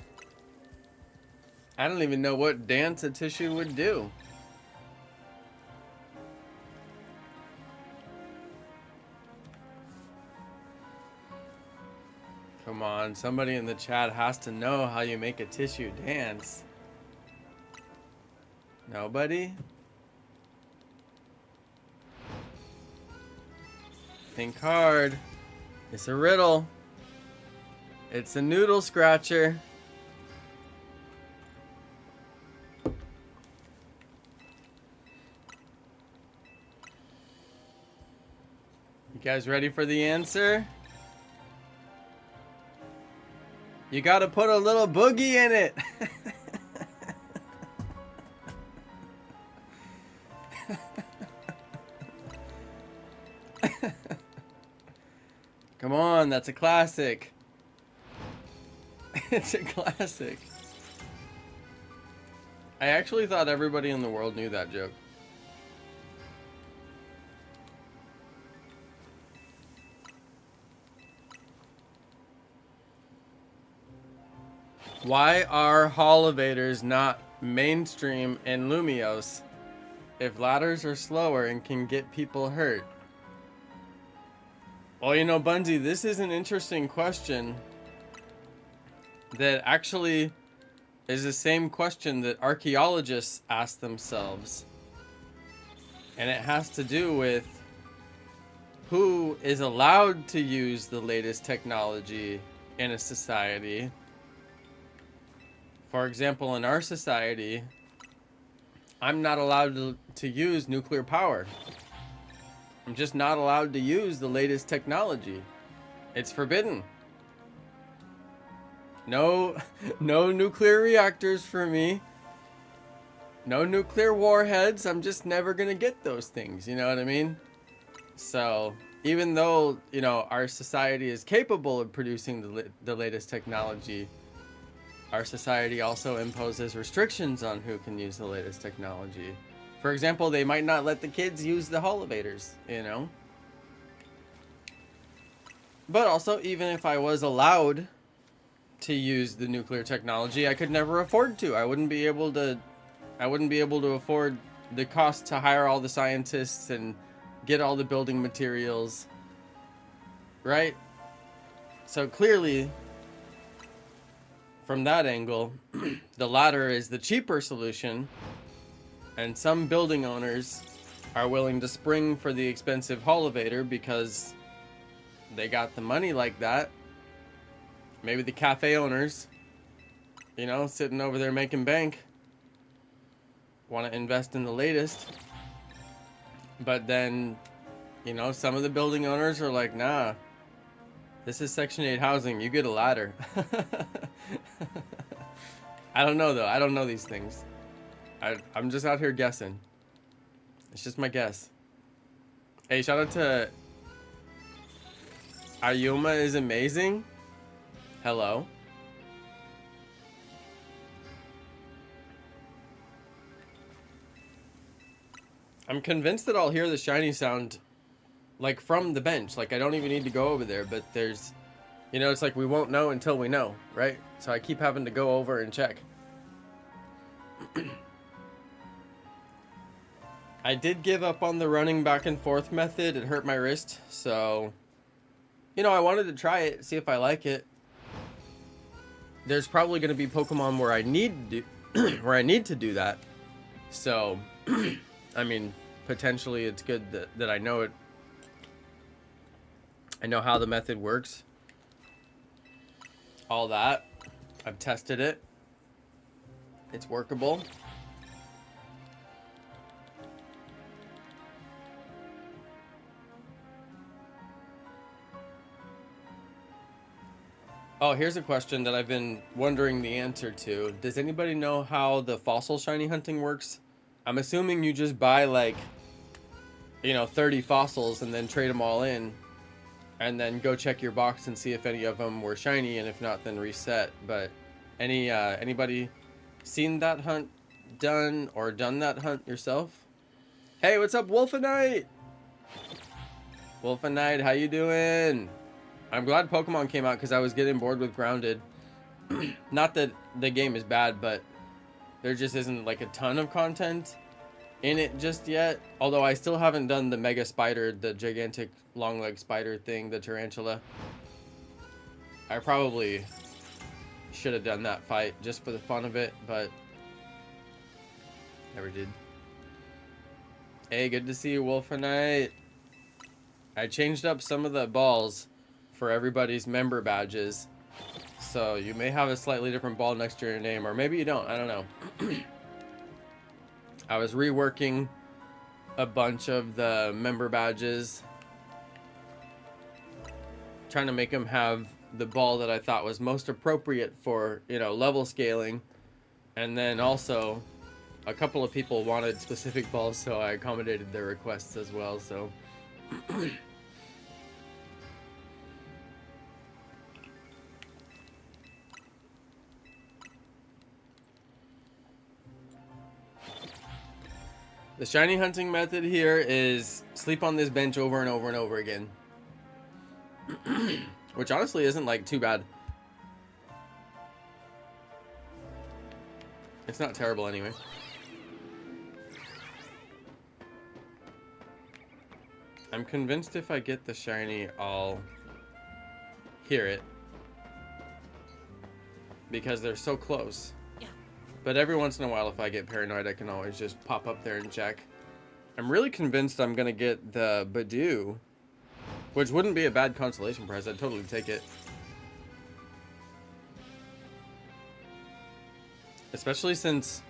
I don't even know what dance a tissue would do. Come on, somebody in the chat has to know how you make a tissue dance. Nobody? Think hard. It's a riddle. It's a noodle scratcher. You guys ready for the answer? You gotta put a little boogie in it. Come on, that's a classic. It's a classic. I actually thought everybody in the world knew that joke. Why are hall elevators not mainstream in Lumios if ladders are slower and can get people hurt? Well, you know, Bundy, this is an interesting question that actually is the same question that archaeologists ask themselves. And it has to do with who is allowed to use the latest technology in a society. For example, in our society, I'm not allowed to use nuclear power. I'm just not allowed to use the latest technology. It's forbidden. No nuclear reactors for me. No nuclear warheads. I'm just never gonna get those things, you know what I mean? So, even though, you know, our society is capable of producing the latest technology, our society also imposes restrictions on who can use the latest technology. For example, they might not let the kids use the elevators, you know? But also, even if I was allowed to use the nuclear technology, I could never afford to. I wouldn't be able to afford the cost to hire all the scientists and get all the building materials, right? So clearly, from that angle, the latter is the cheaper solution, and some building owners are willing to spring for the expensive elevator because they got the money like that. Maybe the cafe owners, you know, sitting over there making bank, want to invest in the latest. But then, you know, some of the building owners are like, nah, this is Section 8 housing. You get a ladder. I don't know, though. I don't know these things. I'm just out here guessing. It's just my guess. Hey, shout out to Ayuma is amazing. Hello. I'm convinced that I'll hear the shiny sound like from the bench. Like I don't even need to go over there, but there's, you know, it's like we won't know until we know, right? So I keep having to go over and check. I did give up on the running back and forth method. It hurt my wrist, so you know, I wanted to try it, see if I like it. There's probably going to be Pokemon where I need to do where I need to do that. So, I mean, potentially it's good that I know it. I know how the method works. All that. I've tested it. It's workable. Oh, here's a question that I've been wondering the answer to. Does anybody know how the fossil shiny hunting works? I'm assuming you just buy like, you know, 30 fossils and then trade them all in. And then go check your box and see if any of them were shiny, and if not, then reset. But anybody seen that hunt done or done that hunt yourself? Hey, what's up, Wolfenite? Wolfenite, how you doing? I'm glad Pokemon came out because I was getting bored with Grounded. Not that the game is bad, but there just isn't like a ton of content in it just yet. Although I still haven't done the Mega Spider, the gigantic long leg spider thing, the tarantula. I probably should have done that fight just for the fun of it, but never did. Hey, good to see you, Wolfenite. I changed up some of the balls for everybody's member badges, so you may have a slightly different ball next to your name, or maybe you don't. I don't know. I was reworking a bunch of the member badges, trying to make them have the ball that I thought was most appropriate for, you know, level scaling. And then also a couple of people wanted specific balls, so I accommodated their requests as well. So the shiny hunting method here is sleep on this bench over and over and over again. Which honestly isn't like too bad. It's not terrible anyway. I'm convinced if I get the shiny, I'll hear it. Because they're so close. But every once in a while, if I get paranoid, I can always just pop up there and check. I'm really convinced I'm going to get the Badoo, which wouldn't be a bad consolation prize. I'd totally take it. Especially since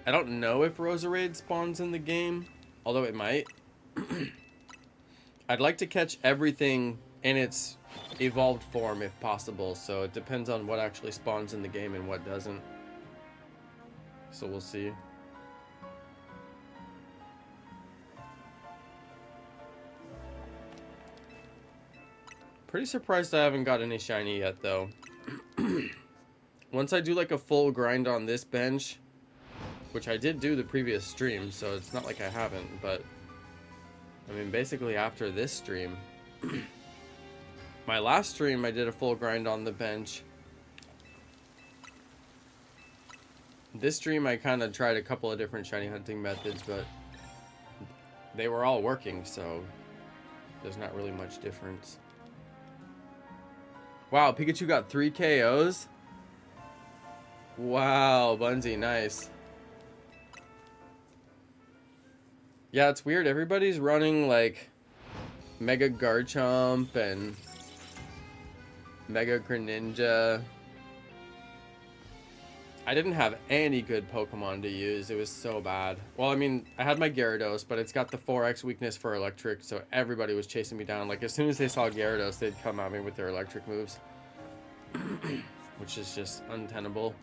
I don't know if Roserade spawns in the game, although it might. I'd like to catch everything in its evolved form if possible, so it depends on what actually spawns in the game and what doesn't. So we'll see. Pretty surprised I haven't got any shiny yet, though. Once I do like a full grind on this bench, which I did do the previous stream, so it's not like I haven't, but I mean, basically after this stream, my last stream I did a full grind on the bench. This stream I kind of tried a couple of different shiny hunting methods, but they were all working, so there's not really much difference. Wow, Pikachu got 3 KOs? Wow, Bunsy, nice. Yeah, it's weird. Everybody's running like Mega Garchomp and Mega Greninja. I didn't have any good Pokemon to use. It was so bad. Well, I mean, I had my Gyarados, but it's got the 4x weakness for electric, so everybody was chasing me down. Like, as soon as they saw Gyarados, they'd come at me with their electric moves. Which is just untenable.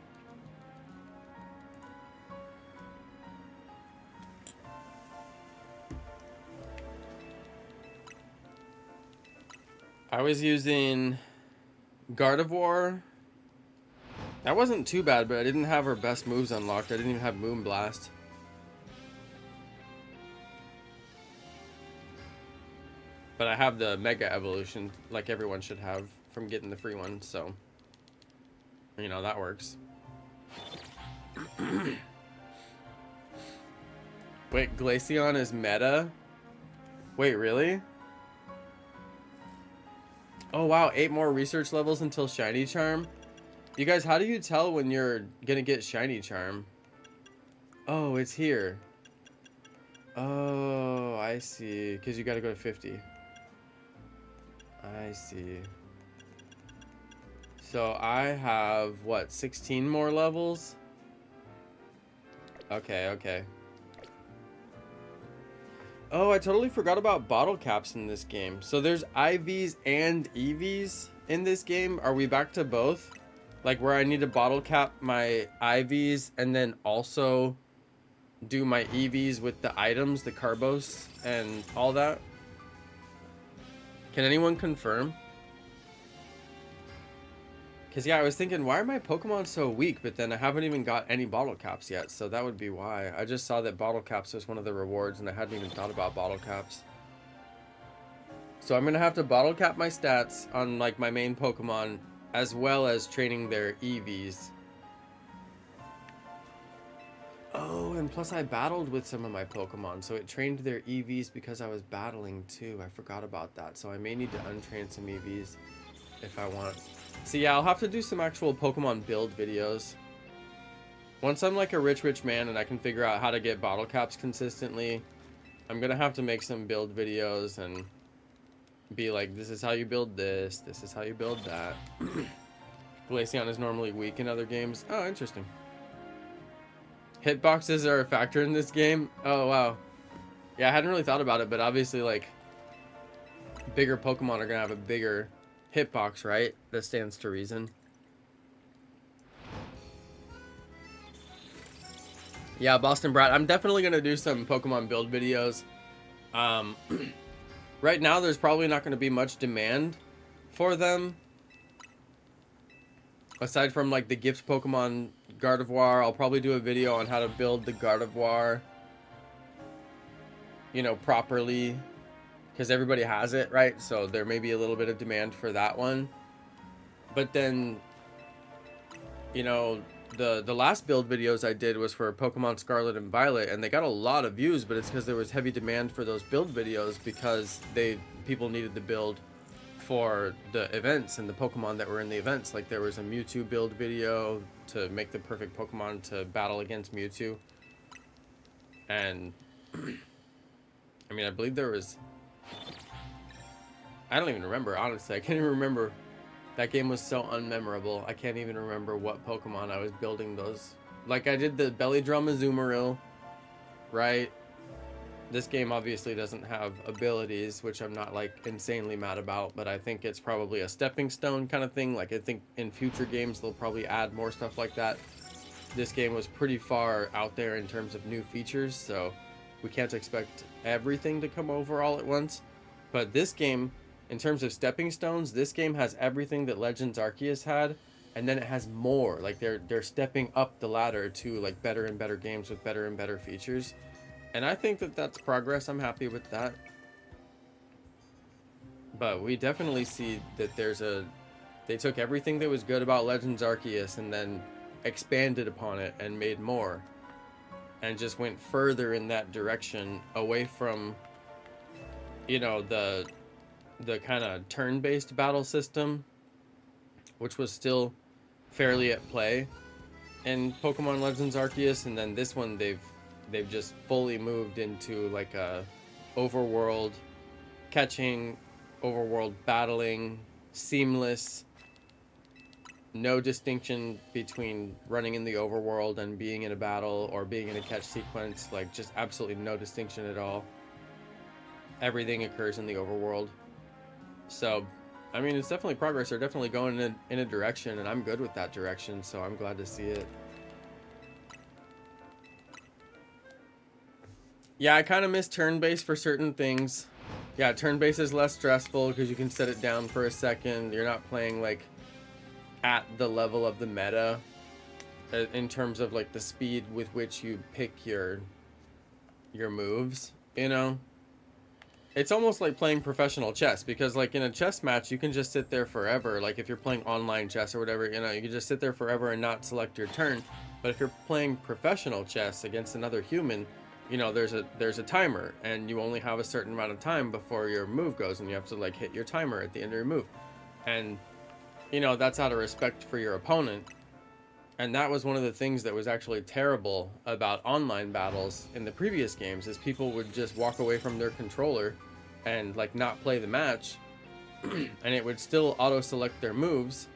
I was using Gardevoir. That wasn't too bad, but I didn't have her best moves unlocked. I didn't even have Moonblast. But I have the Mega Evolution, like everyone should have, from getting the free one, so... You know, that works. Wait, Glaceon is meta? Wait, really? Oh wow, 8 more research levels until Shiny Charm? You guys, how do you tell when you're gonna get Shiny Charm? Oh, it's here. Oh, I see. Because you gotta go to 50. I see. So I have, what, 16 more levels? Okay, okay. Oh, I totally forgot about bottle caps in this game. So there's IVs and EVs in this game. Are we back to both? Like where I need to bottle cap my IVs and then also do my EVs with the items, the Carbos and all that? Can anyone confirm? Because yeah, I was thinking, why are my Pokemon so weak? But then I haven't even got any bottle caps yet, so that would be why. I just saw that bottle caps was one of the rewards, and I hadn't even thought about bottle caps. So I'm going to have to bottle cap my stats on like my main Pokemon, as well as training their EVs. Oh, and plus I battled with some of my Pokemon, so it trained their EVs because I was battling too. I forgot about that, so I may need to untrain some EVs if I want. So yeah, I'll have to do some actual Pokemon build videos. Once I'm like a rich man and I can figure out how to get bottle caps consistently, I'm gonna have to make some build videos and be like, this is how you build this, this is how you build that. Glaceon is normally weak in other games. Oh, interesting. Hitboxes are a factor in this game? Oh, wow. Yeah, I hadn't really thought about it, but obviously, like, bigger Pokemon are gonna have a bigger hitbox, right? That stands to reason. Yeah, Boston Brat. I'm definitely gonna do some Pokemon build videos. Right now, there's probably not gonna be much demand for them. Aside from like the gift Pokemon Gardevoir, I'll probably do a video on how to build the Gardevoir, you know, properly. Because everybody has it, right? So there may be a little bit of demand for that one. But then, you know, the last build videos I did was for Pokemon Scarlet and Violet, and they got a lot of views, but it's because there was heavy demand for those build videos because people needed the build for the events and the Pokemon that were in the events. Like there was a Mewtwo build video to make the perfect Pokemon to battle against Mewtwo. And I mean, I believe there was... I don't even remember, honestly. I can't even remember. That game was so unmemorable. I can't even remember what Pokemon I was building those. Like, I did the Belly Drum Azumarill, right? This game obviously doesn't have abilities, which I'm not, like, insanely mad about, but I think it's probably a stepping stone kind of thing. Like, I think in future games, they'll probably add more stuff like that. This game was pretty far out there in terms of new features, so we can't expect everything to come over all at once. But this game, in terms of stepping stones, this game has everything that Legends Arceus had, and then it has more. Like they're stepping up the ladder to like better and better games with better and better features. And I think that that's progress. I'm happy with that. But we definitely see that they took everything that was good about Legends Arceus and then expanded upon it and made more. And just went further in that direction away from, you know, the kind of turn-based battle system, which was still fairly at play in Pokemon Legends Arceus, and then this one they've just fully moved into like a overworld catching, overworld battling, seamless, no distinction between running in the overworld and being in a battle or being in a catch sequence, like just absolutely no distinction at all. Everything occurs in the overworld. So, I mean, it's definitely progress. They're definitely going in a direction, and I'm good with that direction, so I'm glad to see it. Yeah, I kind of miss turn-based for certain things. Yeah, turn-based is less stressful because you can set it down for a second. You're not playing like at the level of the meta in terms of like the speed with which you pick your moves, you know? It's almost like playing professional chess, because like in a chess match you can just sit there forever. Like if you're playing online chess or whatever, you know, you can just sit there forever and not select your turn. But if you're playing professional chess against another human, you know, there's a timer, and you only have a certain amount of time before your move goes, and you have to like hit your timer at the end of your move. And you know, that's out of respect for your opponent. And that was one of the things that was actually terrible about online battles in the previous games, is people would just walk away from their controller and like not play the match, and it would still auto select their moves,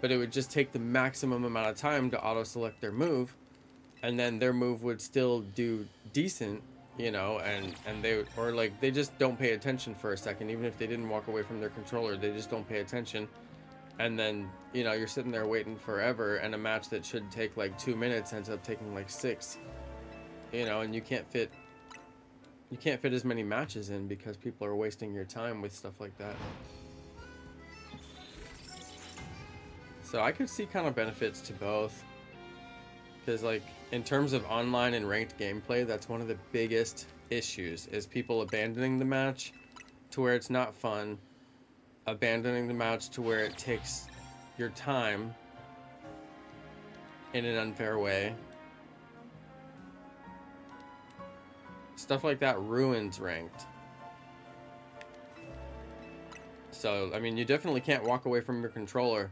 but it would just take the maximum amount of time to auto select their move, and then their move would still do decent, you know, and they, or like they just don't pay attention for a second. Even if they didn't walk away from their controller, they just don't pay attention. And then, you know, you're sitting there waiting forever, and a match that should take like 2 minutes ends up taking like 6, you know, and you can't fit as many matches in because people are wasting your time with stuff like that. So I could see kind of benefits to both, because like in terms of online and ranked gameplay, that's one of the biggest issues, is people abandoning the match to where it's not fun, abandoning the match to where it takes your time in an unfair way. Stuff like that ruins ranked. So, I mean, you definitely can't walk away from your controller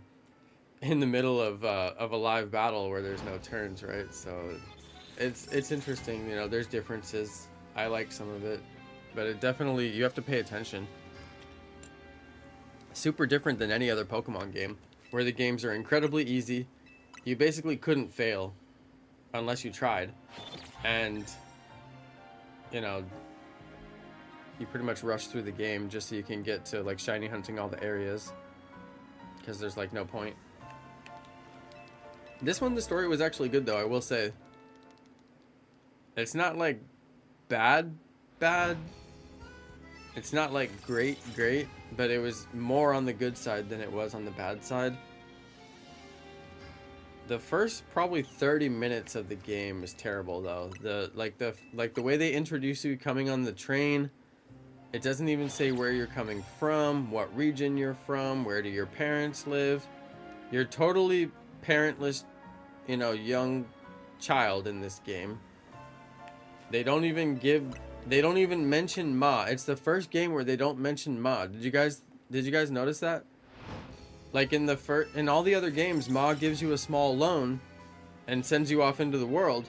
in the middle of a live battle where there's no turns, right? So, it's interesting, you know, there's differences. I like some of it, but it definitely, you have to pay attention. Super different than any other Pokemon game, where the games are incredibly easy. You basically couldn't fail unless you tried, and you know, you pretty much rush through the game just so you can get to like shiny hunting all the areas, because there's like no point. This one, the story was actually good though, I will say. It's not like bad. It's not like great, but it was more on the good side than it was on the bad side. The first probably 30 minutes of the game is terrible though. The way they introduce you coming on the train, it doesn't even say where you're coming from, what region you're from, where do your parents live. You're totally parentless, you know, young child in this game. They don't even mention Ma. It's the first game where they don't mention Ma. Did you guys notice that? Like in all the other games, Ma gives you a small loan and sends you off into the world.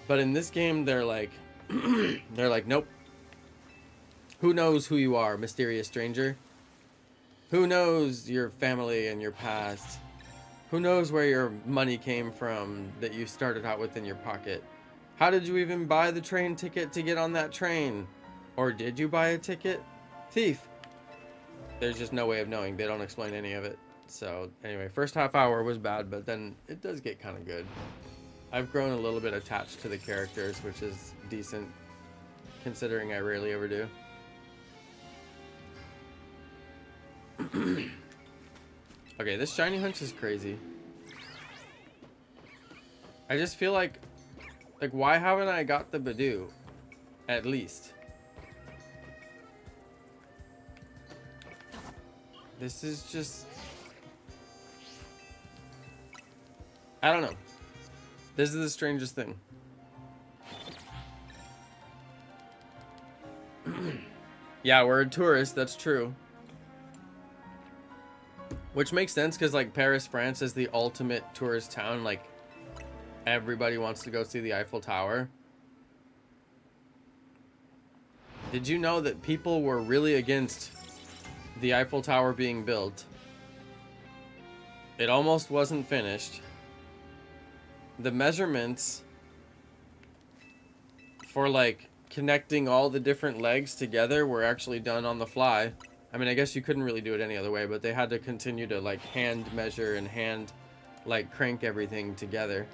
But in this game, they're like, nope. Who knows who you are, mysterious stranger? Who knows your family and your past? Who knows where your money came from that you started out with in your pocket? How did you even buy the train ticket to get on that train? Or did you buy a ticket? Thief. There's just no way of knowing. They don't explain any of it. So anyway, first half hour was bad, but then it does get kind of good. I've grown a little bit attached to the characters, which is decent, considering I rarely ever do. Okay, this shiny hunch is crazy. I just feel like why haven't I got the Badoo? At least. This is just... I don't know. This is the strangest thing. Yeah, we're a tourist, that's true. Which makes sense, because like Paris, France is the ultimate tourist town. Like, everybody wants to go see the Eiffel Tower. Did you know that people were really against the Eiffel Tower being built? It almost wasn't finished. The measurements for like connecting all the different legs together were actually done on the fly. I mean, I guess you couldn't really do it any other way, but they had to continue to like hand measure and hand like crank everything together.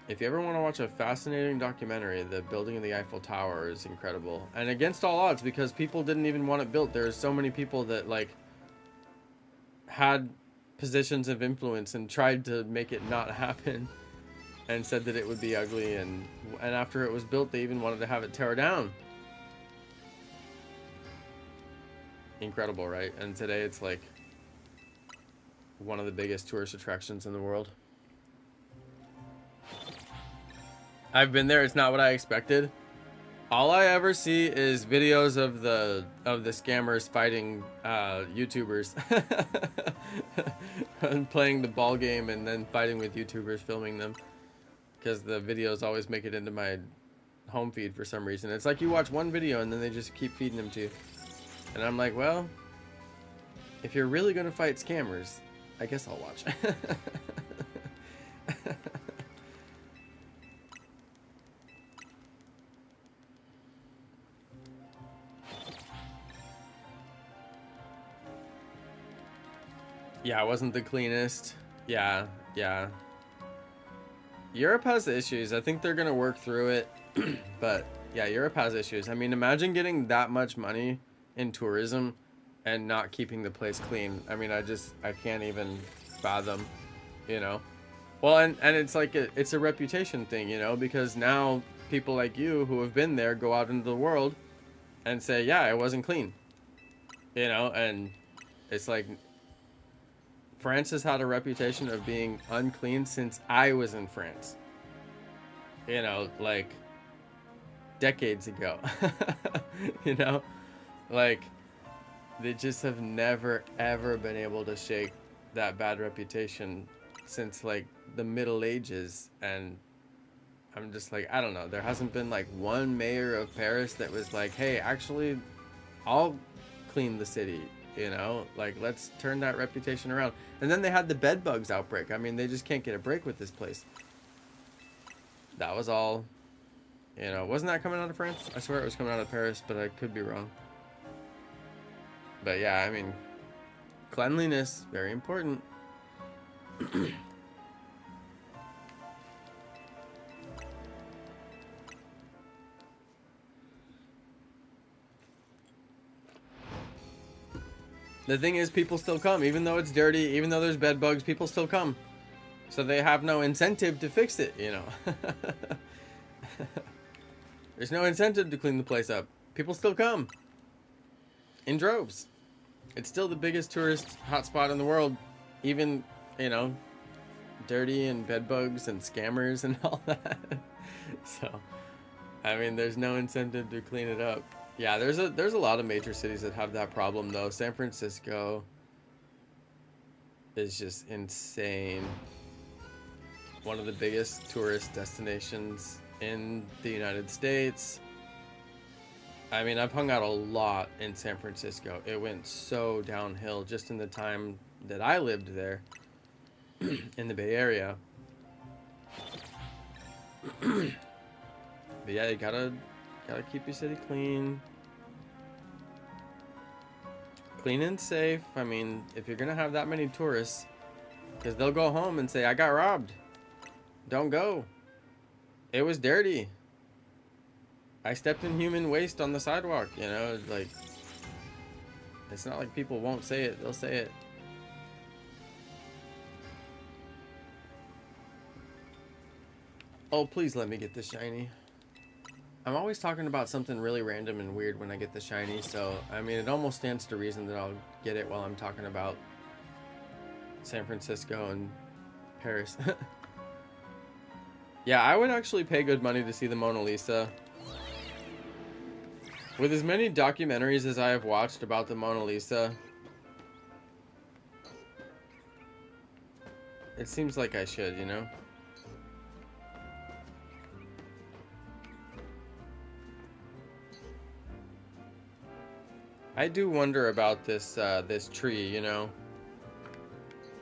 If you ever want to watch a fascinating documentary, the building of the Eiffel Tower is incredible. And against all odds, because people didn't even want it built. There's so many people that like had positions of influence and tried to make it not happen and said that it would be ugly, and after it was built they even wanted to have it tear down. Incredible, right? And today it's like one of the biggest tourist attractions in the world. I've been there. It's not what I expected. All I ever see is videos of the scammers fighting YouTubers and playing the ball game and then fighting with YouTubers filming them, because the videos always make it into my home feed for some reason. It's like you watch one video and then they just keep feeding them to you. And I'm like, well, if you're really going to fight scammers, I guess I'll watch. Yeah, it wasn't the cleanest. Yeah. Europe has issues. I think they're going to work through it. But yeah, Europe has issues. I mean, imagine getting that much money in tourism and not keeping the place clean. I mean, I can't even fathom, you know. Well, and it's like it's a reputation thing, you know, because now people like you who have been there go out into the world and say, yeah, it wasn't clean, you know. And it's like France has had a reputation of being unclean since I was in France, you know, like decades ago. You know, like they just have never ever been able to shake that bad reputation since like the Middle Ages. And I'm just like, I don't know, there hasn't been like one mayor of Paris that was like, hey, actually I'll clean the city, you know, like let's turn that reputation around. And then they had the bed bugs outbreak. I mean, they just can't get a break with this place. That was all, you know. Wasn't that coming out of France? I swear it was coming out of Paris, but I could be wrong. But yeah, I mean, cleanliness, very important. The thing is, people still come, even though it's dirty, even though there's bed bugs, people still come. So they have no incentive to fix it, you know. There's no incentive to clean the place up. People still come. In droves. It's still the biggest tourist hotspot in the world. Even, you know, dirty and bed bugs and scammers and all that. So, I mean, there's no incentive to clean it up. Yeah, there's a lot of major cities that have that problem though. San Francisco is just insane. One of the biggest tourist destinations in the United States. I mean, I've hung out a lot in San Francisco. It went so downhill just in the time that I lived there in the Bay Area. But yeah, you gotta keep your city clean. Clean and safe. I mean, if you're gonna have that many tourists, because they'll go home and say, I got robbed. Don't go. It was dirty. I stepped in human waste on the sidewalk, you know, like, it's not like people won't say it, they'll say it. Oh, please let me get this shiny. I'm always talking about something really random and weird when I get the shiny, so, I mean, it almost stands to reason that I'll get it while I'm talking about San Francisco and Paris. Yeah, I would actually pay good money to see the Mona Lisa. With as many documentaries as I have watched about the Mona Lisa, it seems like I should, you know? I do wonder about this this tree, you know?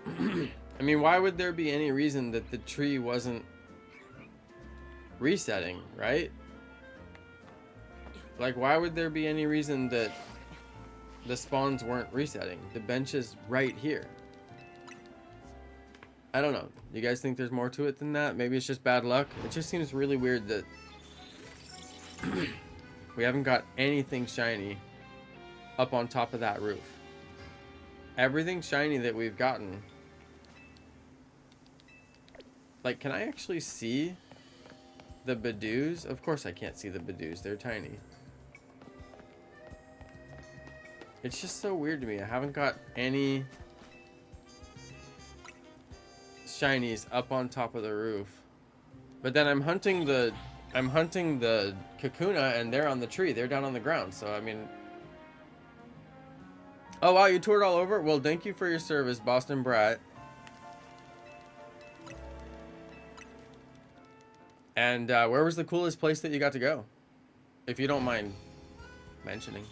I mean, why would there be any reason that the tree wasn't resetting, right? Like, why would there be any reason that the spawns weren't resetting? The bench is right here. I don't know. You guys think there's more to it than that? Maybe it's just bad luck? It just seems really weird that we haven't got anything shiny up on top of that roof. Everything shiny that we've gotten. Like, can I actually see the Badoos? Of course I can't see the Badoos. They're tiny. It's just so weird to me. I haven't got any shinies up on top of the roof. But then I'm hunting the Kakuna and they're on the tree. They're down on the ground. So I mean, oh wow, you toured all over? Well, thank you for your service, Boston Brat. And where was the coolest place that you got to go? If you don't mind mentioning.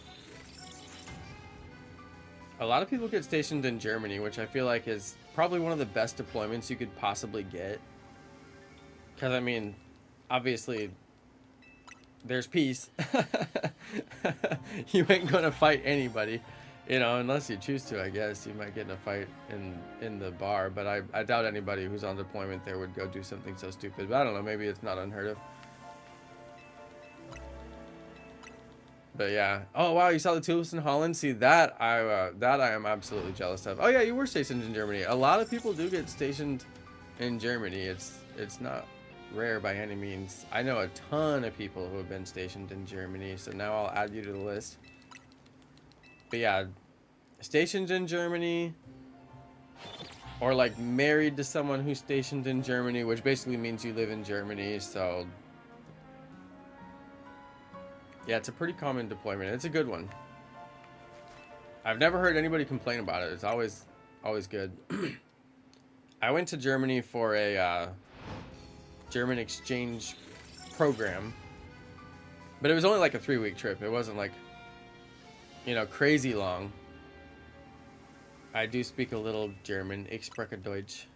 A lot of people get stationed in Germany, which I feel like is probably one of the best deployments you could possibly get. Because, I mean, obviously, there's peace. You ain't going to fight anybody, you know, unless you choose to, I guess. You might get in a fight in the bar, but I doubt anybody who's on deployment there would go do something so stupid. But I don't know, maybe it's not unheard of. But yeah. Oh wow, you saw the tulips in Holland? See that I am absolutely jealous of. Oh yeah, you were stationed in Germany. A lot of people do get stationed in Germany. It's not rare by any means. I know a ton of people who have been stationed in Germany, so now I'll add you to the list. But yeah, stationed in Germany, or like married to someone who's stationed in Germany, which basically means you live in Germany, so yeah, it's a pretty common deployment. It's a good one. I've never heard anybody complain about it. It's always good. I went to Germany for a German exchange program, but it was only like a 3-week trip. It wasn't like, you know, crazy long. I do speak a little German. Ich spreche Deutsch.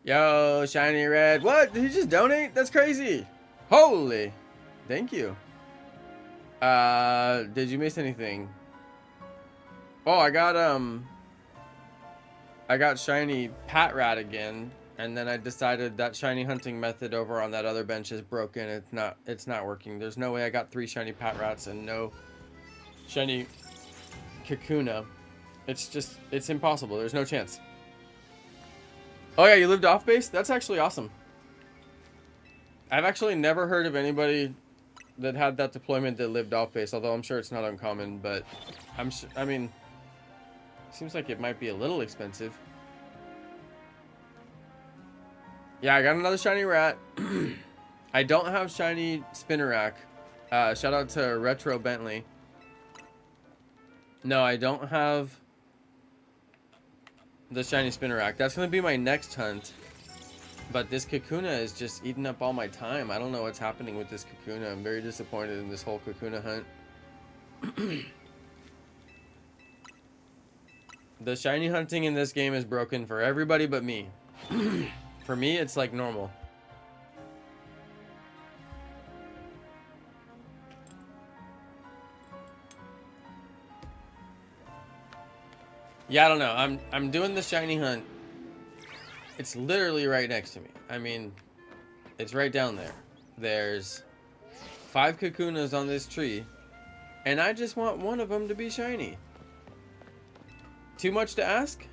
Yo, shiny red. What? Did you just donate? That's crazy. Holy. Thank you. Did you miss anything? Oh, I got shiny PATRAT again, and then I decided that shiny hunting method over on that other bench is broken. It's not working. There's no way I got 3 shiny PATRATs and no shiny Kakuna. It's impossible. There's no chance. Oh yeah, you lived off base? That's actually awesome. I've actually never heard of anybody that had that deployment that lived off base, although I'm sure it's not uncommon, but I mean, seems like it might be a little expensive. Yeah, I got another shiny rat. I don't have shiny Spinnerack. Shout out to Retro Bentley. No, I don't have the shiny Spinnerack. That's going to be my next hunt. But this Kakuna is just eating up all my time. I don't know what's happening with this Kakuna. I'm very disappointed in this whole Kakuna hunt. The shiny hunting in this game is broken for everybody but me. For me, it's like normal. Yeah, I don't know. I'm doing the shiny hunt. It's literally right next to me. I mean, it's right down there. There's 5 Kakunas on this tree, and I just want one of them to be shiny. Too much to ask?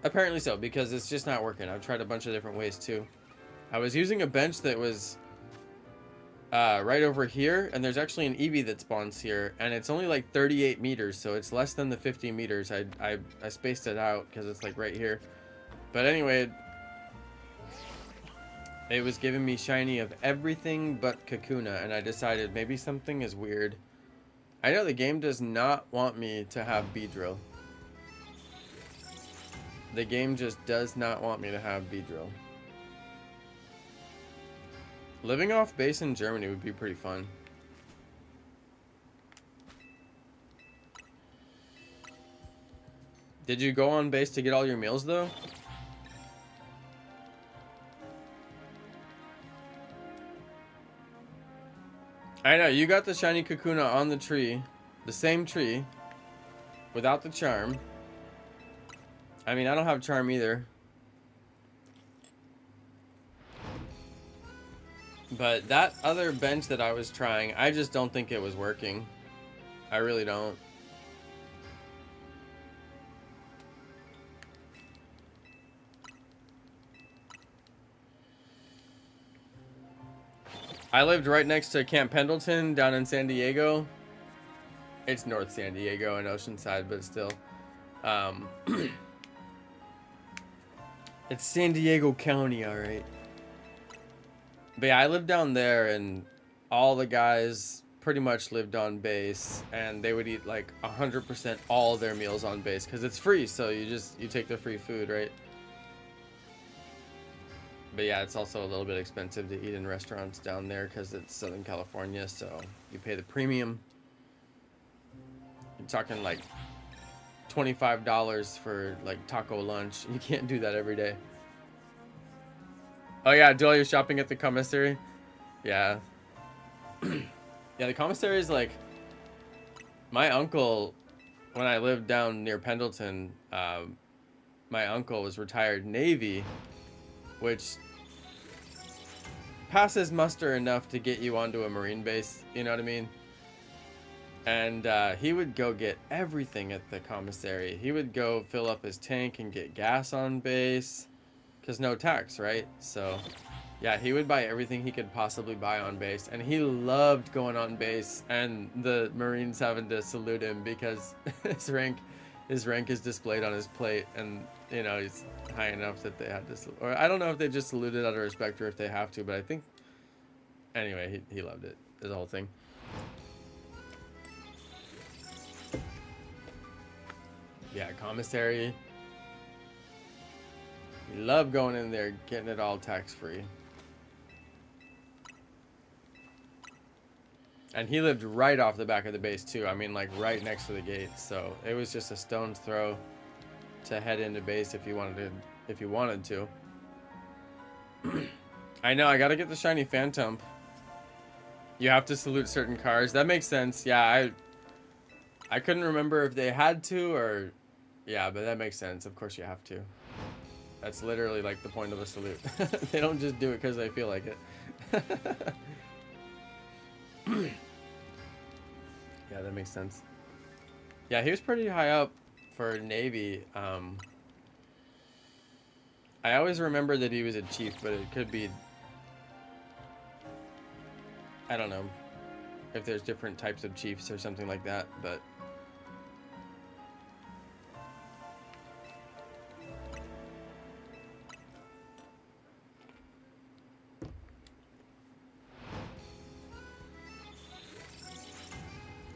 Apparently so, because it's just not working. I've tried a bunch of different ways too. I was using a bench that was right over here, and there's actually an Eevee that spawns here, and it's only like 38 meters, so it's less than the 50 meters. I spaced it out because it's like right here. But anyway, it was giving me shiny of everything but Kakuna, and I decided maybe something is weird. I know the game does not want me to have Beedrill. The game just does not want me to have Beedrill. Living off base in Germany would be pretty fun. Did you go on base to get all your meals though? I know, you got the shiny Kakuna on the tree, the same tree, without the charm. I mean, I don't have charm either. But that other bench that I was trying, I just don't think it was working. I really don't. I lived right next to Camp Pendleton down in San Diego. It's North San Diego and Oceanside, but still. It's San Diego County, all right. But yeah, I lived down there, and all the guys pretty much lived on base, and they would eat like 100% all their meals on base because it's free. So you take the free food, right? But yeah, it's also a little bit expensive to eat in restaurants down there because it's Southern California, so you pay the premium. You're talking like $25 for like taco lunch. You can't do that every day. Oh yeah, do all your shopping at the commissary? Yeah. Yeah, the commissary is like, my uncle, when I lived down near Pendleton, my uncle was retired Navy, which passes muster enough to get you onto a Marine base, you know what I mean? And he would go get everything at the commissary. He would go fill up his tank and get gas on base, because no tax, right? So yeah, he would buy everything he could possibly buy on base, and he loved going on base and the Marines having to salute him because his rank is displayed on his plate, and you know, he's high enough that they had to or I don't know if they just saluted out of respect or if they have to, but I think anyway, he loved it, the whole thing. Yeah, commissary, you love going in there, getting it all tax-free. And he lived right off the back of the base too. I mean, like right next to the gate. So it was just a stone's throw to head into base if you wanted to. I know, I gotta get the shiny Phantom. You have to salute certain cars. That makes sense. Yeah, I couldn't remember if they had to or yeah, but that makes sense. Of course you have to. That's literally like the point of a salute. They don't just do it because they feel like it. Yeah, that makes sense. Yeah, he was pretty high up for Navy. I always remember that he was a chief, but it could be, I don't know if there's different types of chiefs or something like that, but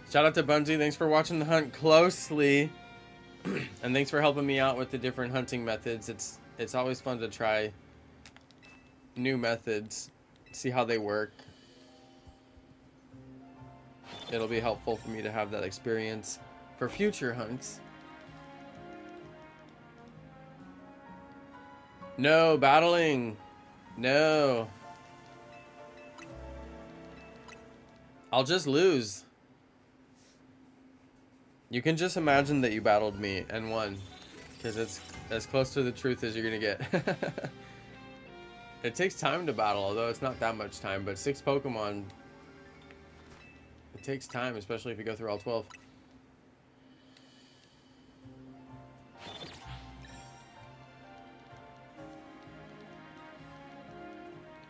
shout out to Bungie. Thanks for watching the hunt closely. And thanks for helping me out with the different hunting methods. It's always fun to try new methods, see how they work. It'll be helpful for me to have that experience for future hunts. No, battling. No. I'll just lose. You can just imagine that you battled me and won, because it's as close to the truth as you're gonna get. It takes time to battle, although it's not that much time, but 6 Pokemon, it takes time, especially if you go through all 12.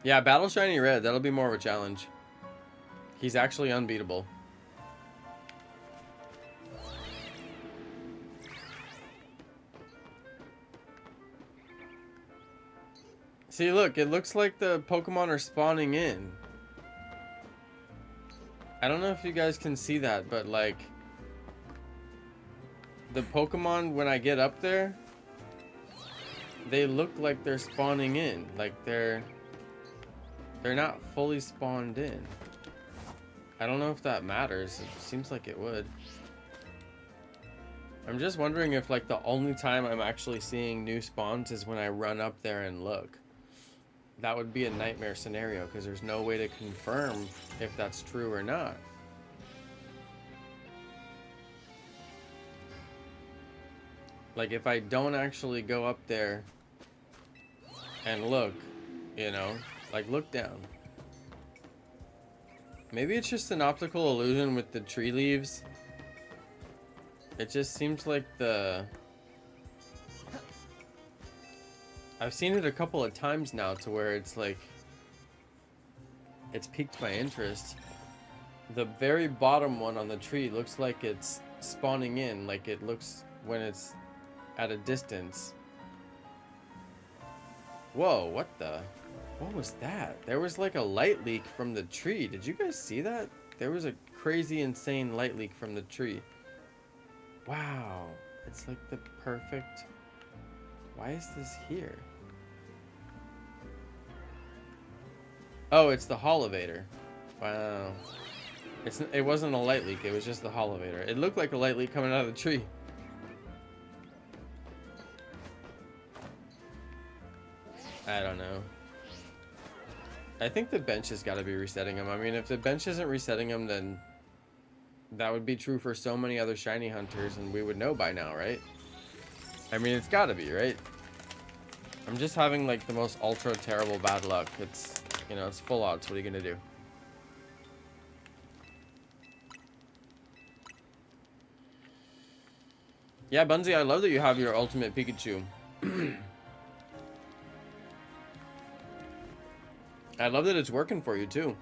Yeah, battle Shiny Red, that'll be more of a challenge. He's actually unbeatable. See, look, it looks like the Pokemon are spawning in. I don't know if you guys can see that, but like, the Pokemon, when I get up there, they look like they're spawning in. Like they're not fully spawned in. I don't know if that matters. It seems like it would. I'm just wondering if like the only time I'm actually seeing new spawns is when I run up there and look. That would be a nightmare scenario because there's no way to confirm if that's true or not. Like, if I don't actually go up there and look, you know, like, look down. Maybe it's just an optical illusion with the tree leaves. It just seems like I've seen it a couple of times now to where it's like, it's piqued my interest. The very bottom one on the tree looks like it's spawning in, like it looks when it's at a distance. Whoa, what was that? There was like a light leak from the tree. Did you guys see that? There was a crazy, insane light leak from the tree. Wow, it's like the perfect... Why is this here? Oh, it's the holovator. Wow. It wasn't a light leak, it was just the holovator. It looked like a light leak coming out of the tree. I don't know. I think the bench has got to be resetting them. I mean, if the bench isn't resetting them, then that would be true for so many other shiny hunters, and we would know by now, right? I mean, it's got to be, right? I'm just having, like, the most ultra terrible bad luck. It's, you know, it's full odds. What are you going to do? Yeah, Bunzi, I love that you have your ultimate Pikachu. I love that it's working for you, too.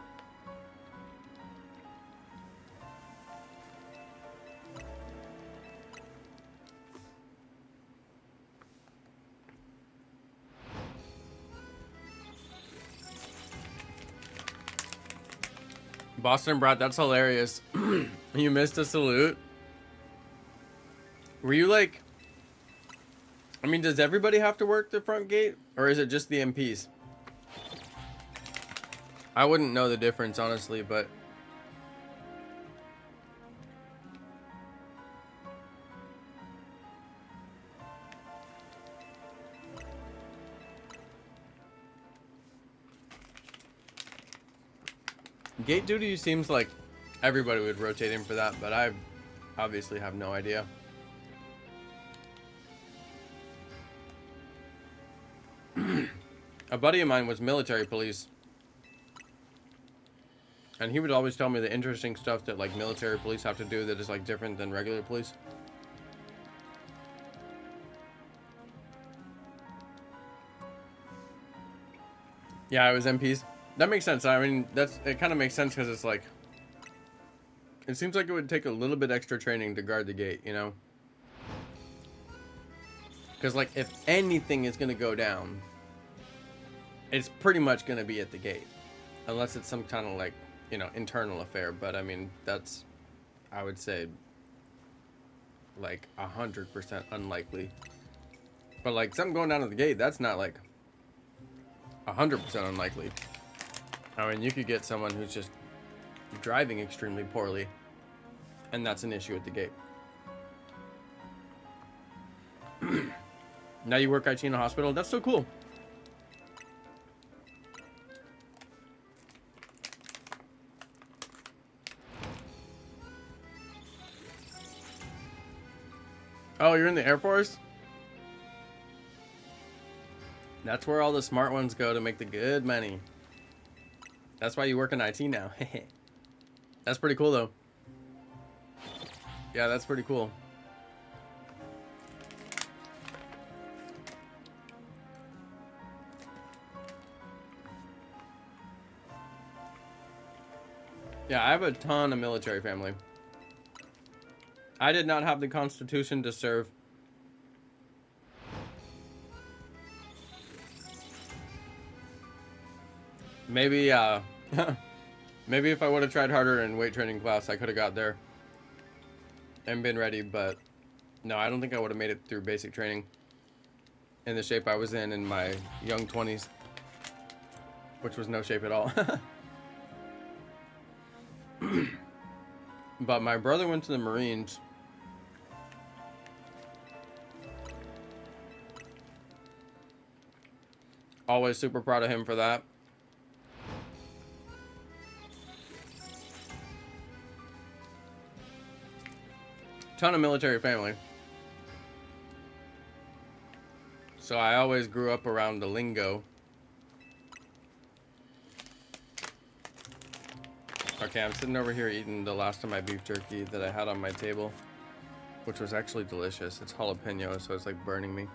Boston Brat, that's hilarious. You missed a salute? Were you like... I mean, does everybody have to work the front gate? Or is it just the MPs? I wouldn't know the difference, honestly, but... Gate duty seems like everybody would rotate in for that, but I obviously have no idea. A buddy of mine was military police. And he would always tell me the interesting stuff that like military police have to do that is like different than regular police. Yeah, it was MPs. That makes sense. I mean, it kind of makes sense because it's like, it seems like it would take a little bit extra training to guard the gate, you know? Because like, if anything is going to go down, it's pretty much going to be at the gate. Unless it's some kind of like, you know, internal affair. But I mean, that's, I would say, like 100% unlikely. But like, something going down at the gate, that's not like 100% unlikely. I mean, you could get someone who's just driving extremely poorly, and that's an issue at the gate. Now you work IT in a hospital? That's so cool. Oh, you're in the Air Force? That's where all the smart ones go to make the good money. That's why you work in IT now. That's pretty cool, though. Yeah, that's pretty cool. Yeah, I have a ton of military family. I did not have the Constitution to serve. Maybe, maybe if I would have tried harder in weight training class, I could have got there and been ready, but no, I don't think I would have made it through basic training in the shape I was in my young 20s, which was no shape at all. But my brother went to the Marines. Always super proud of him for that. Ton of military family. So I always grew up around the lingo. Okay, I'm sitting over here eating the last of my beef jerky that I had on my table, which was actually delicious. It's jalapeno, so it's like burning me.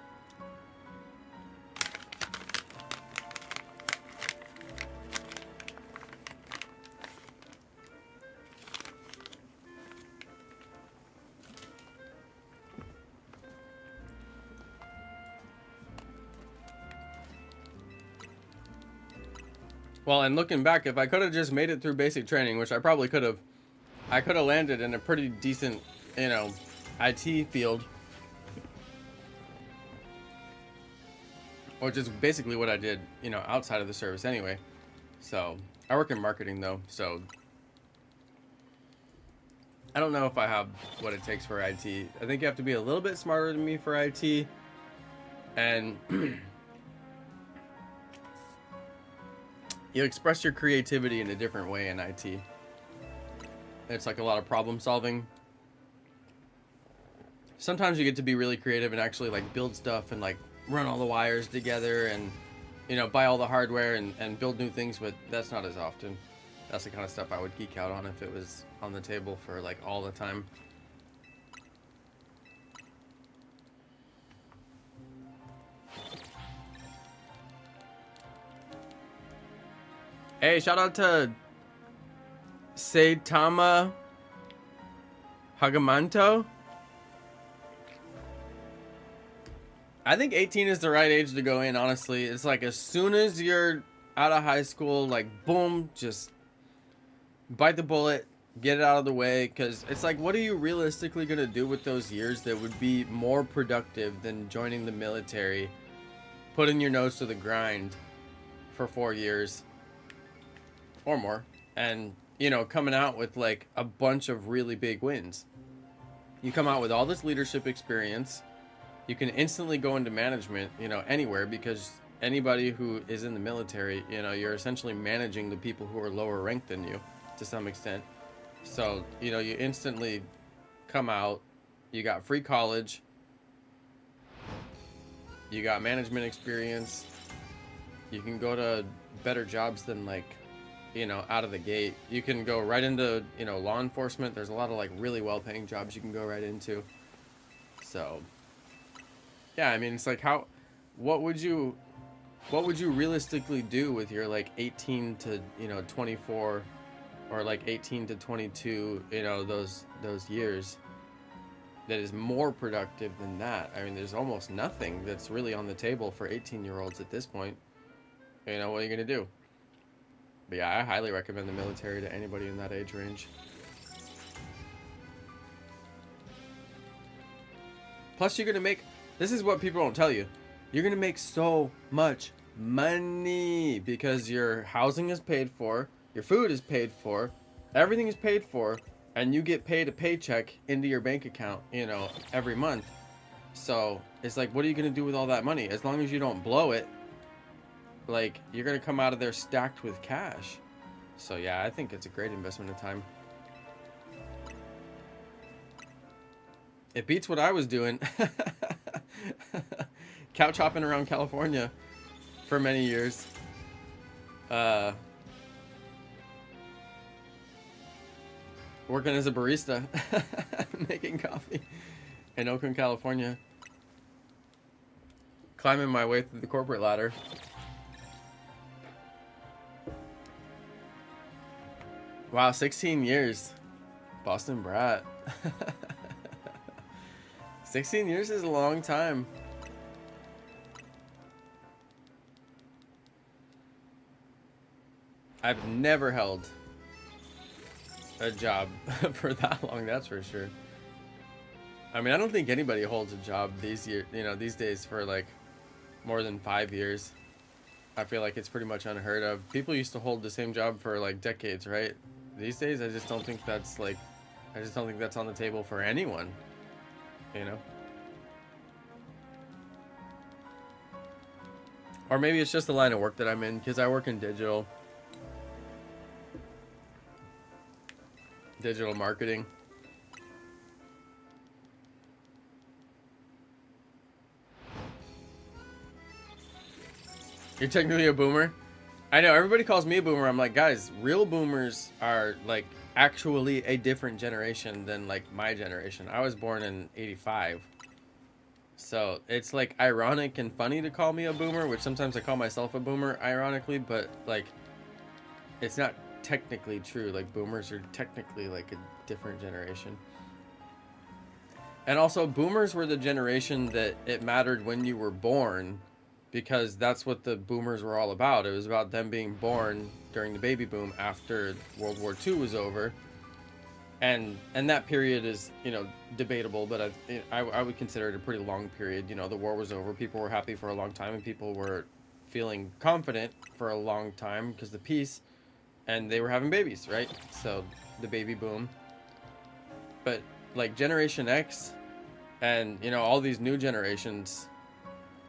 Well, and looking back, if I could have just made it through basic training, which I probably could have, I could have landed in a pretty decent, you know, IT field. Which is basically what I did, you know, outside of the service anyway. So, I work in marketing though, so I don't know if I have what it takes for IT. I think you have to be a little bit smarter than me for IT. And you express your creativity in a different way in IT. It's like a lot of problem solving. Sometimes you get to be really creative and actually like build stuff and like run all the wires together and, you know, buy all the hardware and build new things, but that's not as often. That's the kind of stuff I would geek out on if it was on the table for like all the time. Hey, shout out to Saitama Hagamanto. I think 18 is the right age to go in, honestly. It's like as soon as you're out of high school, like boom, just bite the bullet, get it out of the way, because it's like, what are you realistically going to do with those years that would be more productive than joining the military, putting your nose to the grind for 4 years or more, and, you know, coming out with like a bunch of really big wins. You come out with all this leadership experience. You can instantly go into management, you know, anywhere, because anybody who is in the military, you know, you're essentially managing the people who are lower ranked than you to some extent. So, you know, you instantly come out, you got free college, you got management experience, you can go to better jobs than like, you know, out of the gate. You can go right into, you know, law enforcement. There's a lot of like really well-paying jobs you can go right into. So, yeah, I mean, it's like what would you realistically do with your like 18 to, you know, 24 or like 18 to 22, you know, those years that is more productive than that? I mean, there's almost nothing that's really on the table for 18-year-olds at this point. You know, what are you going to do? But yeah, I highly recommend the military to anybody in that age range. Plus, you're going to make, this is what people don't tell you, you're going to make so much money because your housing is paid for, your food is paid for, everything is paid for, and you get paid a paycheck into your bank account, you know, every month. So it's like, what are you going to do with all that money? As long as you don't blow it, like, you're going to come out of there stacked with cash. So yeah, I think it's a great investment of time. It beats what I was doing. Couch hopping around California for many years. Working as a barista, making coffee in Oakland, California. Climbing my way through the corporate ladder. Wow, 16 years. Boston brat. 16 years is a long time. I've never held a job for that long, that's for sure. I mean, I don't think anybody holds a job these days for like more than 5 years. I feel like it's pretty much unheard of. People used to hold the same job for like decades, right? These days, I just don't think that's on the table for anyone, you know? Or maybe it's just the line of work that I'm in, because I work in digital marketing. You're technically a boomer. I know everybody calls me a boomer. I'm like, guys, real boomers are like actually a different generation than like my generation. I was born in '85. So it's like ironic and funny to call me a boomer, which sometimes I call myself a boomer ironically, but like it's not technically true. Like boomers are technically like a different generation. And also boomers were the generation that it mattered when you were born, because that's what the boomers were all about. It was about them being born during the baby boom after World War II was over. And that period is, you know, debatable, but I would consider it a pretty long period. You know, the war was over, people were happy for a long time, and people were feeling confident for a long time because the peace, and they were having babies, right? So the baby boom. But like Generation X and, you know, all these new generations,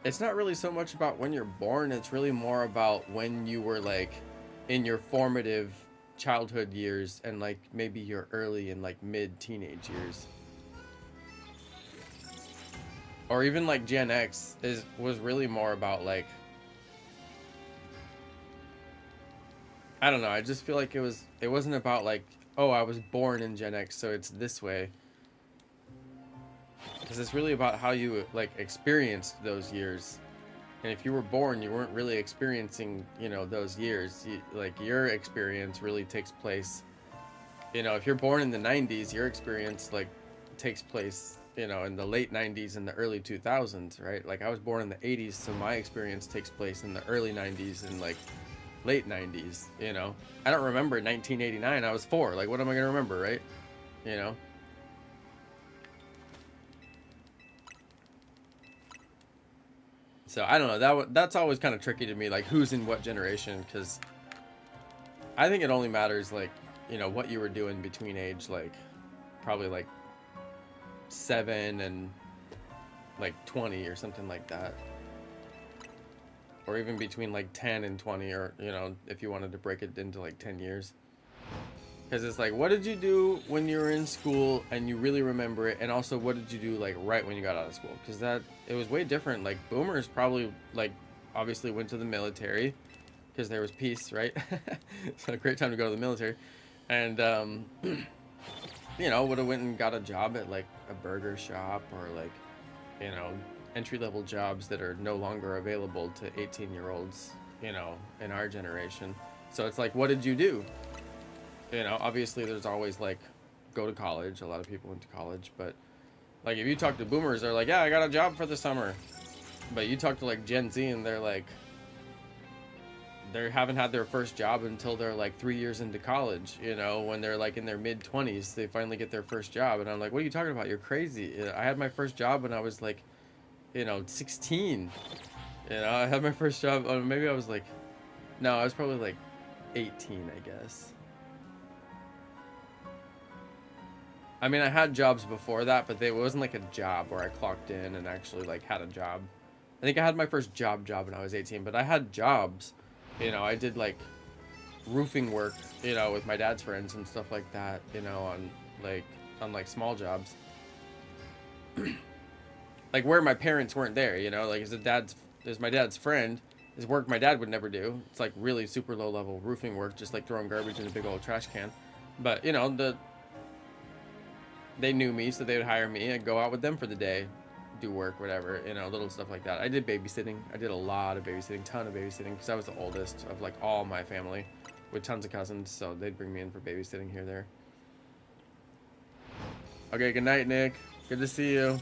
it's not really so much about when you're born, it's really more about when you were like in your formative childhood years and like maybe your early and like mid teenage years. Or even like Gen X was really more about like, I don't know, I just feel like it wasn't about like, oh, I was born in Gen X so it's this way. Because it's really about how you like experienced those years. And if you were born, you weren't really experiencing, you know, those years. Like your experience really takes place, you know, if you're born in the 90s, your experience like takes place, you know, in the late 90s and the early 2000s, right? Like I was born in the 80s, so my experience takes place in the early 90s and like late 90s, you know. I don't remember 1989, I was 4. Like what am I going to remember, right? You know. So I don't know, that's always kind of tricky to me, like who's in what generation, because I think it only matters like, you know, what you were doing between age like probably like 7 and like 20 or something like that, or even between like 10 and 20, or, you know, if you wanted to break it into like 10 years. Because it's like, what did you do when you were in school and you really remember it? And also, what did you do like right when you got out of school? Because it was way different. Like boomers probably like obviously went to the military because there was peace, right? So a great time to go to the military. And, you know, would have went and got a job at like a burger shop, or like, you know, entry-level jobs that are no longer available to 18-year-olds, you know, in our generation. So it's like, what did you do? You know, obviously there's always like go to college. A lot of people went to college, but like if you talk to boomers, they're like, yeah, I got a job for the summer. But you talk to like Gen Z and they're like, they haven't had their first job until they're like 3 years into college. You know, when they're like in their mid 20s, they finally get their first job. And I'm like, what are you talking about? You're crazy. I had my first job when I was like, you know, 16. You know, I had my first job, or maybe I was like, no, I was probably like 18, I guess. I mean, I had jobs before that, but it wasn't like a job where I clocked in and actually like had a job. I think I had my first job when I was 18, but I had jobs. You know, I did like roofing work, you know, with my dad's friends and stuff like that, you know, on like small jobs. Like where my parents weren't there, you know, like as my dad's friend, is work my dad would never do. It's like really super low level roofing work, just like throwing garbage in a big old trash can. But, you know, they knew me, so they would hire me. I'd go out with them for the day, do work, whatever, you know, little stuff like that. I did babysitting. I did a lot of babysitting, ton of babysitting, because I was the oldest of like all my family with tons of cousins, so they'd bring me in for babysitting here, there. Okay, good night, Nick. Good to see you.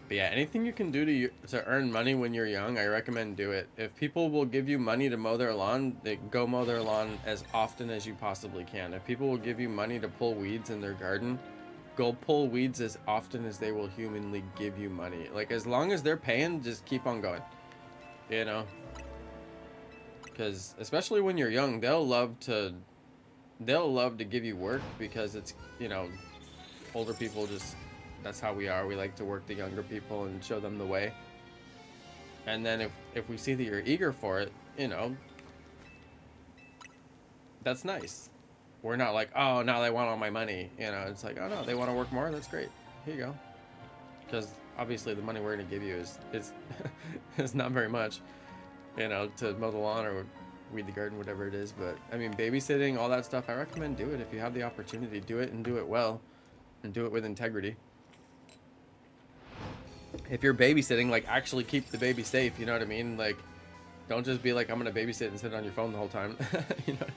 But yeah, anything you can do to earn money when you're young, I recommend do it. If people will give you money to mow their lawn, they go mow their lawn as often as you possibly can. If people will give you money to pull weeds in their garden, go pull weeds as often as they will humanly give you money. Like as long as they're paying, just keep on going. You know? Because especially when you're young, they'll love to give you work, because it's, you know, older people just, that's how we are. We like to work the younger people and show them the way. And then if we see that you're eager for it, you know, that's nice. we're not like, oh, now they want all my money. You know, it's like, oh no, they want to work more. That's great. Here you go. Because obviously the money we're going to give you is is not very much, you know, to mow the lawn or weed the garden, whatever it is. But I mean, babysitting, all that stuff, I recommend do it if you have the opportunity. Do it and do it well, and do it with integrity. If you're babysitting, like, actually keep the baby safe. You know what I mean? Like, don't just be like, I'm gonna babysit and sit on your phone the whole time. You know.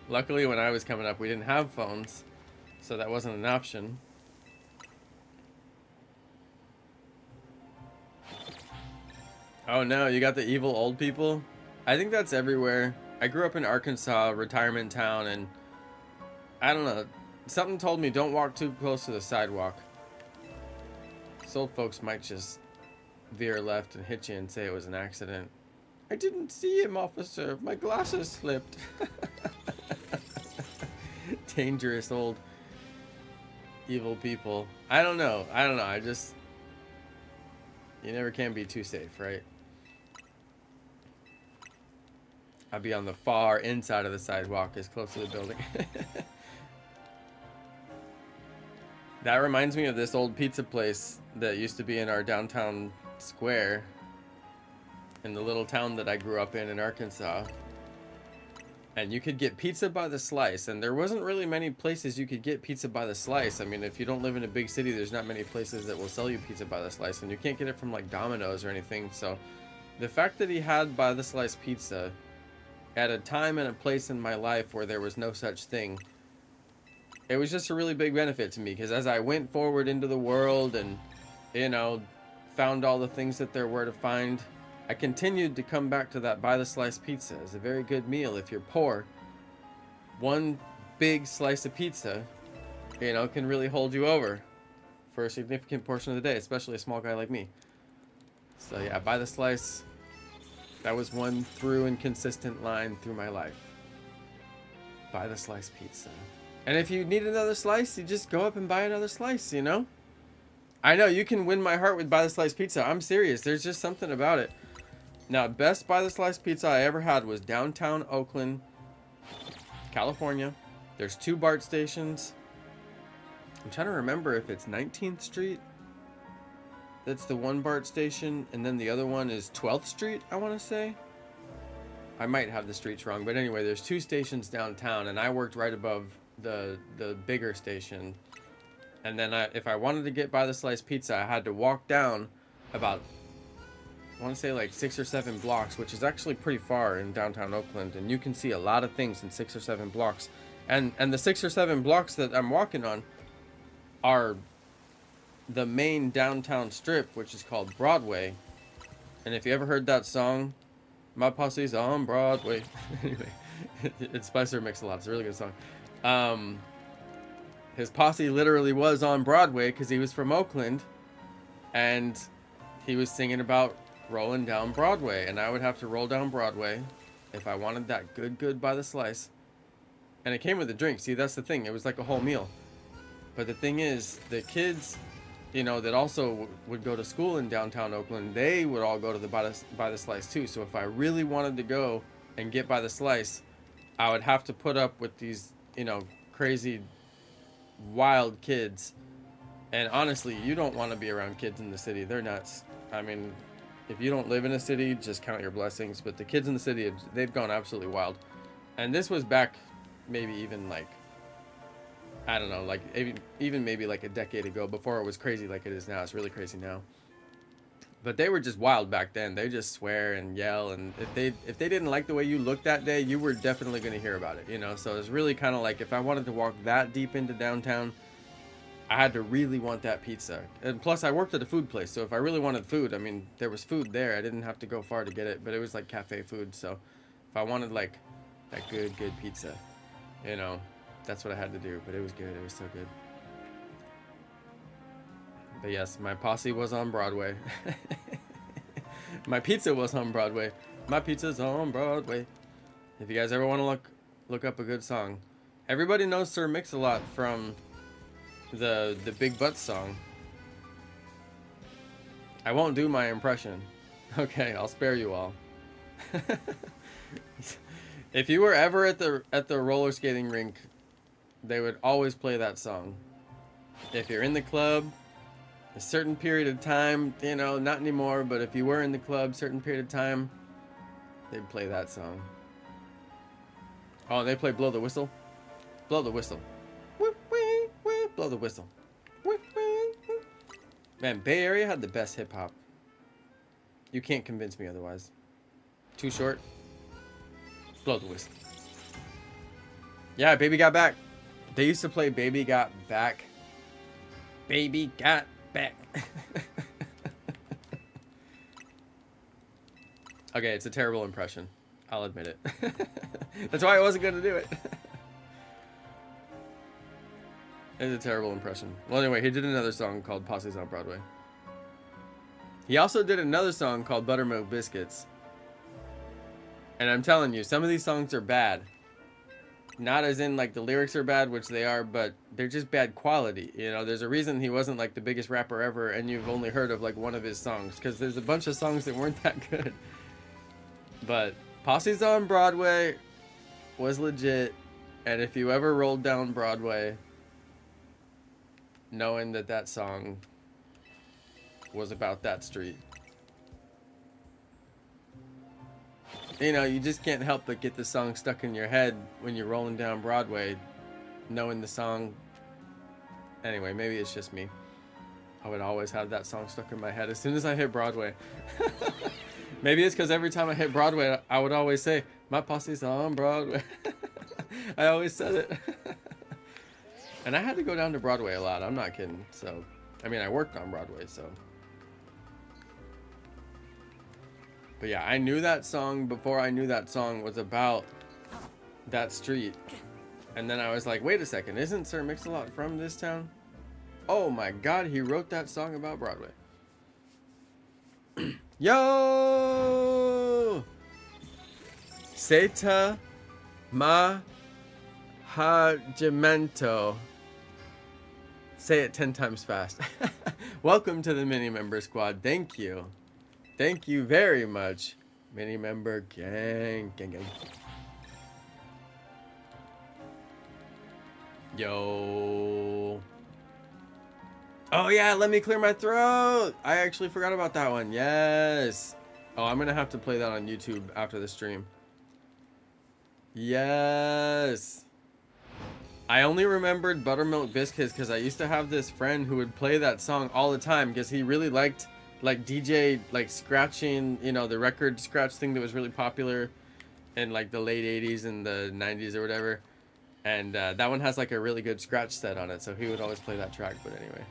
Luckily, when I was coming up, we didn't have phones, so that wasn't an option. Oh no, you got the evil old people? I think that's everywhere. I grew up in Arkansas, retirement town, and I don't know. Something told me don't walk too close to the sidewalk. So folks might just veer left and hit you and say it was an accident. I didn't see him, officer. My glasses slipped. Dangerous old evil people. I don't know. I just... You never can be too safe, right? I'd be on the far inside of the sidewalk as close to the building. That reminds me of this old pizza place that used to be in our downtown square in the little town that I grew up in Arkansas. And you could get pizza by the slice, and there wasn't really many places you could get pizza by the slice. I mean, if you don't live in a big city, there's not many places that will sell you pizza by the slice, and you can't get it from like Domino's or anything. So the fact that he had by the slice pizza at a time and a place in my life where there was no such thing, it was just a really big benefit to me, because as I went forward into the world and, you know, found all the things that there were to find, I continued to come back to that by the slice pizza as a very good meal. If you're poor, one big slice of pizza, you know, can really hold you over for a significant portion of the day, especially a small guy like me. So yeah, by the slice, that was one through and consistent line through my life. By the slice pizza. And if you need another slice, you just go up and buy another slice, you know? I know, you can win my heart with by the slice pizza. I'm serious. There's just something about it. Now, best by the slice pizza I ever had was downtown Oakland, California. There's 2 BART stations. I'm trying to remember if it's 19th Street. That's the one BART station. And then the other one is 12th Street, I want to say. I might have the streets wrong. But anyway, there's 2 stations downtown. And I worked right above the bigger station. And then if I wanted to get by the slice pizza, I had to walk down about, I want to say like 6 or 7 blocks, which is actually pretty far in downtown Oakland, and you can see a lot of things in 6 or 7 blocks. And the 6 or 7 blocks that I'm walking on are the main downtown strip, which is called Broadway. And if you ever heard that song, My Posse's on Broadway. Anyway, it's Spicer Mix-a-Lot. It's a really good song. His posse literally was on Broadway because he was from Oakland, and he was singing about rolling down Broadway, and I would have to roll down Broadway if I wanted that good by the slice. And it came with a drink. See, that's the thing. It was like a whole meal. But the thing is, the kids, you know, that also would go to school in downtown Oakland, they would all go to the by the slice too. So if I really wanted to go and get by the slice, I would have to put up with these, you know, crazy, wild kids. And honestly, you don't want to be around kids in the city. They're nuts. I mean, if you don't live in a city, just count your blessings. But the kids in the city, they've gone absolutely wild. And this was back maybe even like, I don't know, like even maybe like a decade ago, before it was crazy like it is now. It's really crazy now. But they were just wild back then. They just swear and yell, and if they didn't like the way you looked that day, you were definitely going to hear about it, you know. So it's really kind of like, if I wanted to walk that deep into downtown, I had to really want that pizza. And plus, I worked at a food place, so if I really wanted food, I mean, there was food there. I didn't have to go far to get it, but it was like cafe food. So if I wanted like that good pizza, you know, that's what I had to do. But it was good. It was so good. But yes, my posse was on Broadway. My pizza was on Broadway. My pizza's on Broadway. If you guys ever want to look up a good song, everybody knows Sir Mix-a-Lot from the Big Butts song. I won't do my impression. Okay, I'll spare you all. If you were ever at the roller skating rink they would always play that song. If you're in the club, a certain period of time, you know, not anymore, but if you were in the club, certain period of time, they'd play that song. Oh, they play Blow the Whistle. Blow the whistle. Woo, wee, woo, blow the whistle. Woo, wee, woo. Man, Bay Area had the best hip hop. You can't convince me otherwise. Too Short. Blow the whistle. Yeah, Baby Got Back. They used to play Baby Got Back. Baby Got Back. Okay, it's a terrible impression. I'll admit it. That's why I wasn't going to do it. It's a terrible impression. Well, anyway, he did another song called Posse's on Broadway. He also did another song called Buttermilk Biscuits. And I'm telling you, some of these songs are bad. Not as in, like, the lyrics are bad, which they are, but they're just bad quality. You know, there's a reason he wasn't, like, the biggest rapper ever, and you've only heard of, like, one of his songs. Because there's a bunch of songs that weren't that good. But Posse's on Broadway was legit. And if you ever rolled down Broadway, knowing that that song was about that street, you know, you just can't help but get the song stuck in your head when you're rolling down Broadway, knowing the song. Anyway, maybe it's just me. I would always have that song stuck in my head as soon as I hit Broadway. Maybe it's because every time I hit Broadway, I would always say, my posse's on Broadway. I always said it. And I had to go down to Broadway a lot. I'm not kidding. So, I mean, I worked on Broadway, so. But yeah, I knew that song before I knew that song was about that street. And then I was like, wait a second, isn't Sir Mix-a-Lot from this town? Oh my God, he wrote that song about Broadway. Yo! Seta Mahajimento. Say it 10 times fast. Welcome to the mini member squad. Thank you. Thank you very much. Mini member gang. Yo. Oh yeah, let me clear my throat. I actually forgot about that one. Yes. Oh, I'm gonna have to play that on YouTube after the stream. Yes. I only remembered Buttermilk Biscuits because I used to have this friend who would play that song all the time because he really liked, like, DJ, like, scratching, you know, the record scratch thing that was really popular in, like, the late 80s and the 90s or whatever. And that one has, like, a really good scratch set on it, so he would always play that track. But anyway.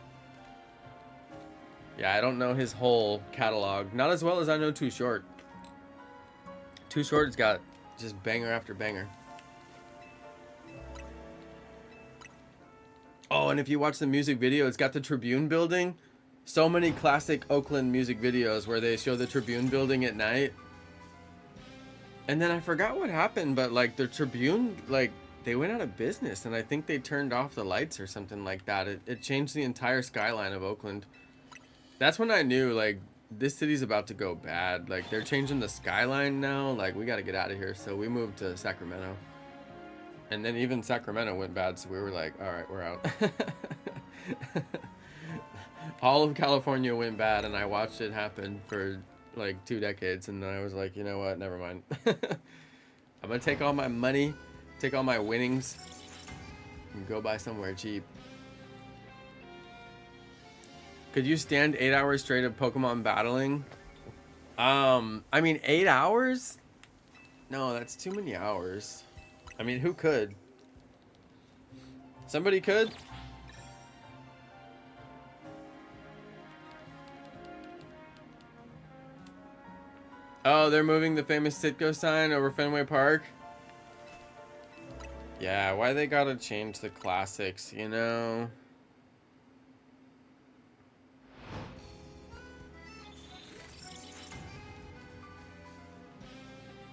Yeah, I don't know his whole catalog. Not as well as I know Too Short. Too Short's got just banger after banger. Oh, and if you watch the music video, it's got the Tribune building. So many classic Oakland music videos where they show the Tribune building at night. And then I forgot what happened, but like the Tribune, like they went out of business and I think they turned off the lights or something like that. It changed the entire skyline of Oakland. That's when I knew, like, this city's about to go bad. Like, they're changing the skyline now. Like, we got to get out of here. So we moved to Sacramento. And then even Sacramento went bad, so we were like, all right, we're out. All of California went bad, and I watched it happen for, like, 2 decades. And then I was like, you know what? Never mind. I'm going to take all my money, take all my winnings, and go buy somewhere cheap. Could you stand 8 hours straight of Pokemon battling? I mean, 8 hours? No, that's too many hours. I mean, who could? Somebody could? Oh, they're moving the famous Sitco sign over Fenway Park? Yeah, why they gotta change the classics, you know?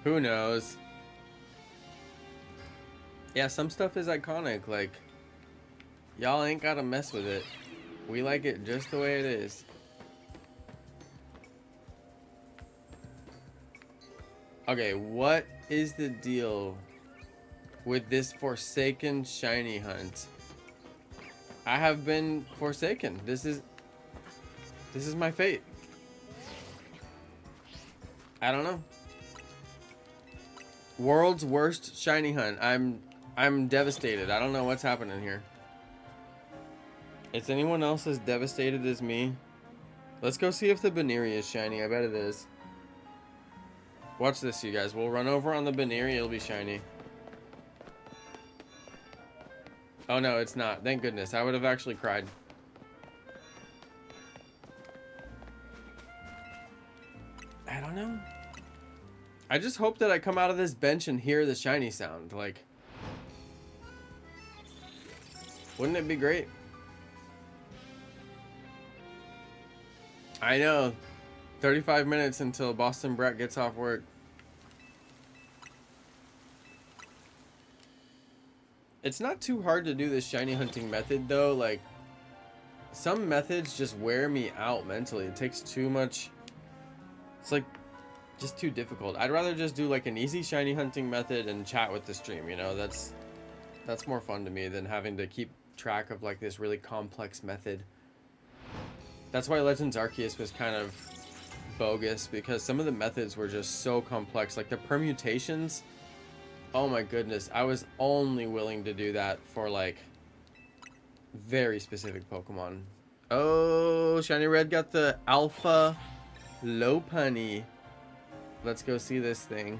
Who knows? Yeah, some stuff is iconic. Like, y'all ain't gotta mess with it. We like it just the way it is. Okay, what is the deal with this forsaken shiny hunt. I have been forsaken. This is my fate. I don't know. World's worst shiny hunt. I'm devastated. I don't know what's happening here. Is anyone else as devastated as me? Let's go see if the Baneri is shiny. I bet it is. Watch this, you guys. We'll run over on the Baneri. It'll be shiny. Oh, no, it's not. Thank goodness. I would have actually cried. I don't know. I just hope that I come out of this bench and hear the shiny sound. Like, wouldn't it be great? I know. 35 minutes until Boston Brett gets off work. It's not too hard to do this shiny hunting method, though. Like, some methods just wear me out mentally. It takes too much. It's like just too difficult. I'd rather just do like an easy shiny hunting method and chat with the stream, you know. That's more fun to me than having to keep track of like this really complex method. That's why Legends Arceus was kind of bogus, because some of the methods were just so complex. Like the permutations, oh my goodness, I was only willing to do that for like very specific Pokemon. Oh, Shiny Red got the Alpha Lopunny. Let's go see this thing.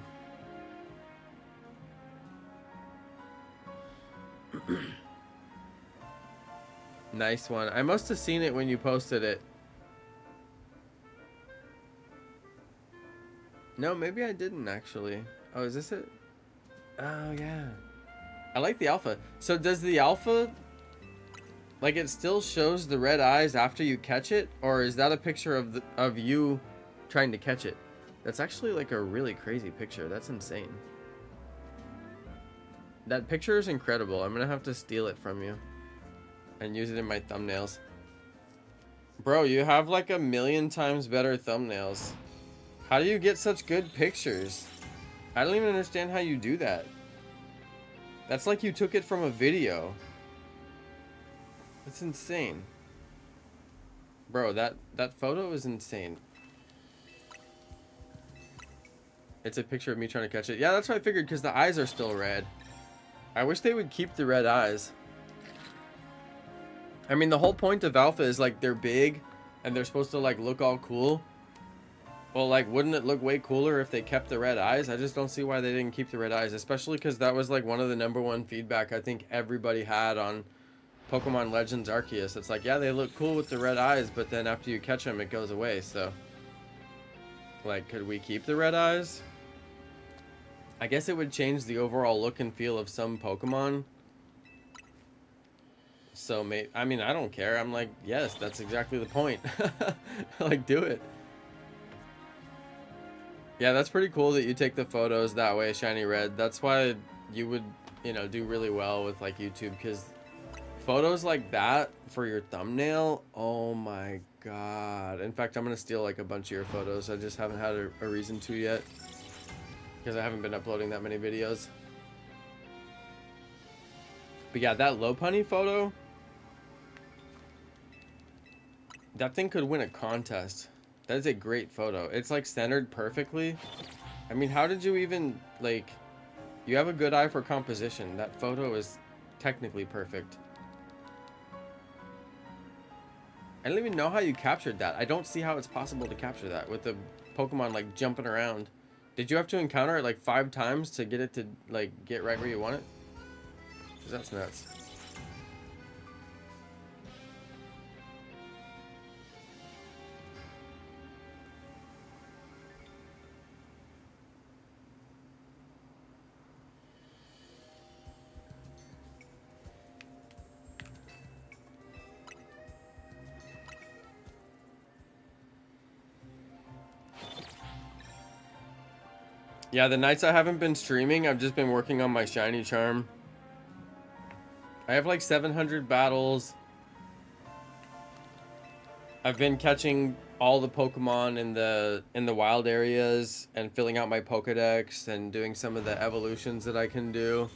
Nice one. I must have seen it when you posted it. No, maybe I didn't actually. Oh, is this it? Oh, yeah. I like the alpha. So does the alpha, like, it still shows the red eyes after you catch it? Or is that a picture of you trying to catch it? That's actually like a really crazy picture. That's insane. That picture is incredible. I'm gonna have to steal it from you and use it in my thumbnails. Bro, you have like 1,000,000 times better thumbnails. How do you get such good pictures? I don't even understand how you do that. That's like you took it from a video. That's insane. Bro, that photo is insane. It's a picture of me trying to catch it. Yeah, that's what I figured, because the eyes are still red. I wish they would keep the red eyes. I mean, the whole point of alpha is like they're big and they're supposed to like look all cool. Well, like, wouldn't it look way cooler if they kept the red eyes? I just don't see why they didn't keep the red eyes, especially because that was like one of the #1 feedback I think everybody had on Pokemon Legends Arceus. It's like, yeah, they look cool with the red eyes, but then after you catch them, it goes away. So, like, could we keep the red eyes? I guess it would change the overall look and feel of some Pokemon. So, I mean, I don't care. I'm like, yes, that's exactly the point. Like, do it. Yeah, that's pretty cool that you take the photos that way, Shiny Red. That's why you would, you know, do really well with, like, YouTube, because photos like that for your thumbnail, oh my god. In fact, I'm going to steal, like, a bunch of your photos. I just haven't had a reason to yet, because I haven't been uploading that many videos. But yeah, that Lopunny photo, that thing could win a contest. That is a great photo. It's like centered perfectly. I mean, how did you even, like, you have a good eye for composition. That photo is technically perfect. I don't even know how you captured that. I don't see how it's possible to capture that with the Pokemon like jumping around. Did you have to encounter it like 5 times to get it to like get right where you want it? 'Cause that's nuts. Yeah, the nights I haven't been streaming, I've just been working on my shiny charm. I have like 700 battles. I've been catching all the Pokemon in the wild areas and filling out my Pokedex and doing some of the evolutions that I can do.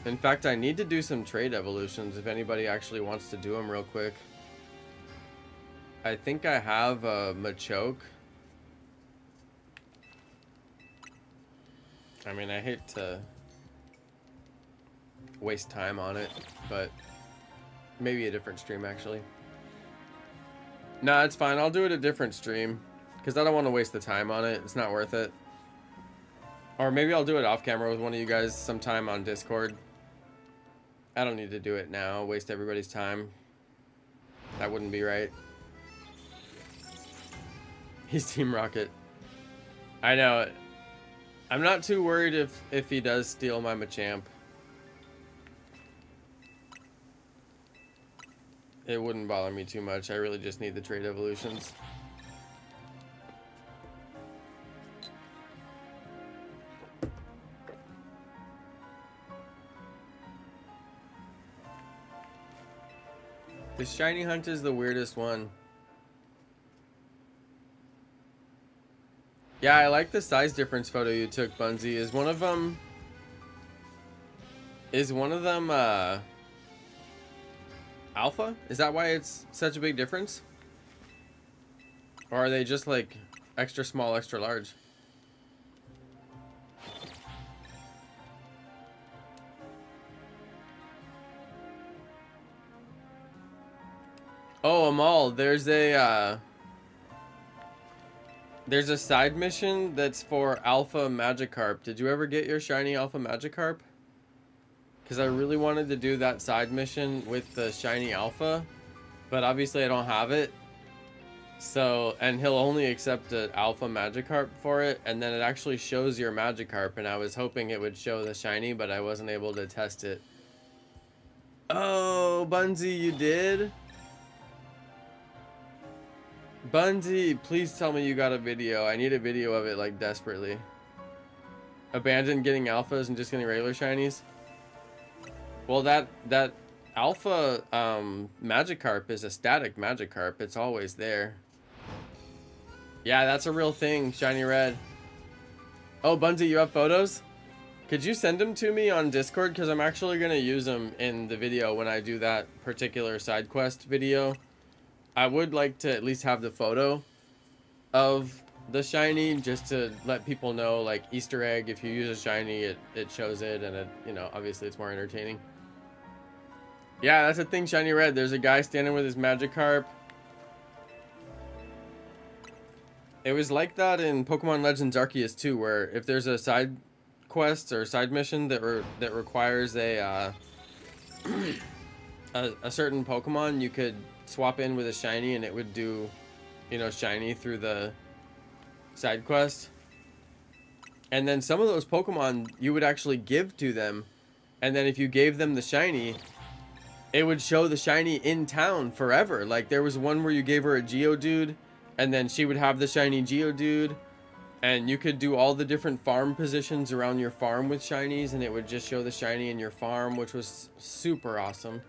In fact, I need to do some trade evolutions if anybody actually wants to do them real quick. I think I have a Machoke. I mean, I hate to waste time on it, but maybe a different stream, actually. No, it's fine. I'll do it a different stream because I don't want to waste the time on it. It's not worth it. Or maybe I'll do it off camera with one of you guys sometime on Discord. I don't need to do it now. Waste everybody's time. That wouldn't be right. He's Team Rocket. I know. I'm not too worried if he does steal my Machamp. It wouldn't bother me too much. I really just need the trade evolutions. The shiny hunt is the weirdest one. Yeah, I like the size difference photo you took, Bunzy. Is one of them alpha? Is that why it's such a big difference? Or are they just like extra small, extra large? Oh, Amal, there's a side mission that's for Alpha Magikarp. Did you ever get your shiny Alpha Magikarp? Because I really wanted to do that side mission with the shiny Alpha, but obviously I don't have it. So, and he'll only accept an Alpha Magikarp for it, and then it actually shows your Magikarp, and I was hoping it would show the shiny, but I wasn't able to test it. Oh, Bunzy, you did? Bunzy, please tell me you got a video. I need a video of it, like, desperately. Abandon getting alphas and just getting regular shinies? Well, that alpha Magikarp is a static Magikarp. It's always there. Yeah, that's a real thing, shiny red. Oh, Bunzy, you have photos? Could you send them to me on Discord? Because I'm actually going to use them in the video when I do that particular side quest video. I would like to at least have the photo of the shiny just to let people know, like, Easter egg. If you use a shiny, it shows it, and it, you know, obviously it's more entertaining. Yeah, that's a thing, shiny red. There's a guy standing with his Magikarp. It was like that in Pokemon Legends Arceus too, where if there's a side quest or side mission that requires a certain Pokemon, you could swap in with a shiny and it would do, you know, shiny through the side quest. And then some of those Pokemon you would actually give to them, and then if you gave them the shiny, it would show the shiny in town forever. Like, there was one where you gave her a Geodude, and then she would have the shiny Geodude, and you could do all the different farm positions around your farm with shinies, and it would just show the shiny in your farm, which was super awesome.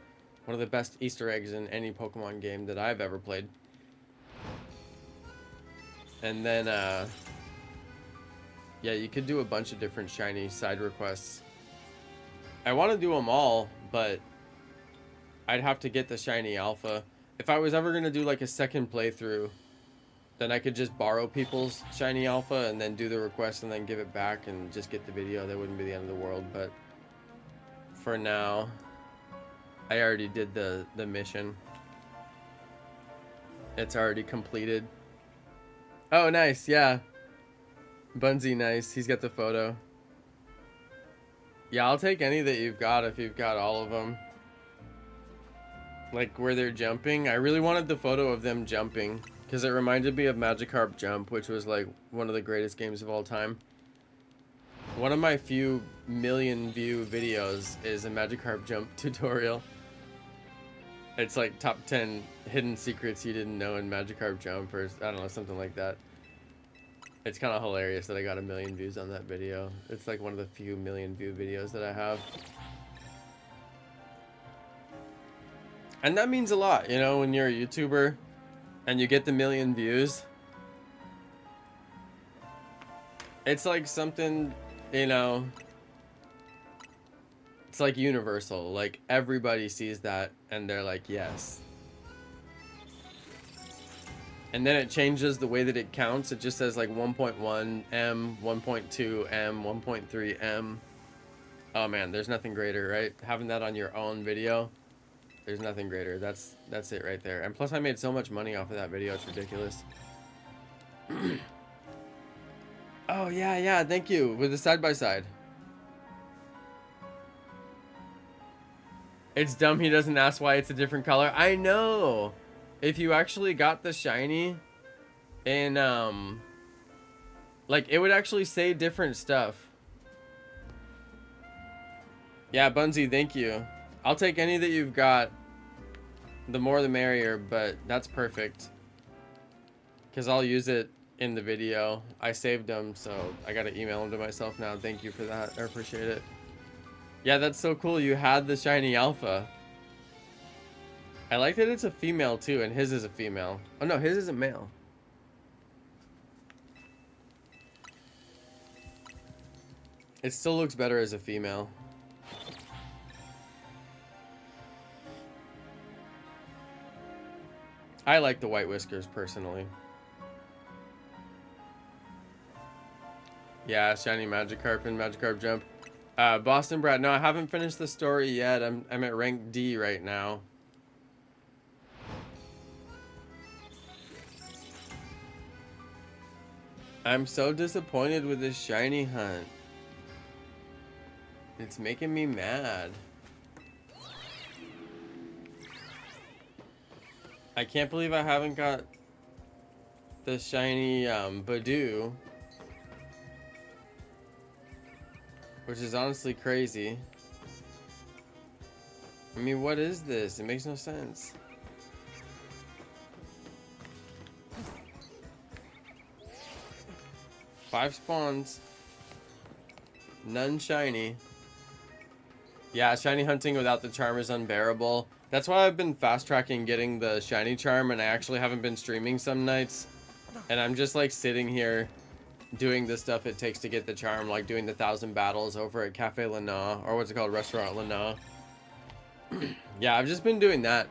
One of the best Easter eggs in any Pokemon game that I've ever played. And then, yeah, you could do a bunch of different shiny side requests. I want to do them all, but I'd have to get the shiny alpha. If I was ever going to do like a second playthrough, then I could just borrow people's shiny alpha and then do the request and then give it back and just get the video. That wouldn't be the end of the world, but for now, I already did the mission. It's already completed. Oh, nice, yeah. Bunzy, nice. He's got the photo. Yeah, I'll take any that you've got if you've got all of them. Like where they're jumping. I really wanted the photo of them jumping because it reminded me of Magikarp Jump, which was like one of the greatest games of all time. One of my few million view videos is a Magikarp Jump tutorial. It's like top 10 hidden secrets you didn't know in Magikarp Jump, or I don't know, something like that. It's kind of hilarious that I got 1 million views on that video. It's like one of the few million view videos that I have. And that means a lot, you know, when you're a YouTuber and you get the 1 million views. It's like something, you know, It's like universal. Like everybody sees that and they're like, yes. And then it changes the way that it counts. It just says like 1.1 M, 1.2 M, 1.3 M. Oh man, there's nothing greater, right? Having that on your own video, there's nothing greater. That's it right there. And plus I made so much money off of that video, it's ridiculous. Oh yeah, thank you. With the side-by-side. It's dumb he doesn't ask why it's a different color. I know. If you actually got the shiny in like it would actually say different stuff. Yeah, Bunsy, thank you. I'll take any that you've got. The more the merrier, but that's perfect. Because I'll use it in the video. I saved them, so I gotta email them to myself now. Thank you for that. I appreciate it. Yeah, that's so cool. You had the shiny alpha. I like that it's a female too, and his is a female. Oh no, his is a male. It still looks better as a female. I like the white whiskers personally. Yeah, shiny Magikarp and Magikarp Jump. Boston Brad, no, I haven't finished the story yet. I'm at rank D right now. I'm so disappointed with this shiny hunt. It's making me mad. I can't believe I haven't got the shiny Badoo. Which is honestly crazy. I mean, what is this? It makes no sense. Five spawns. None shiny. Yeah, shiny hunting without the charm is unbearable. That's why I've been fast tracking getting the shiny charm, and I actually haven't been streaming some nights. And I'm just like sitting here doing the stuff it takes to get the charm, like doing the 1,000 battles over at Cafe Lana, or what's it called, Restaurant Lana. Yeah, I've just been doing that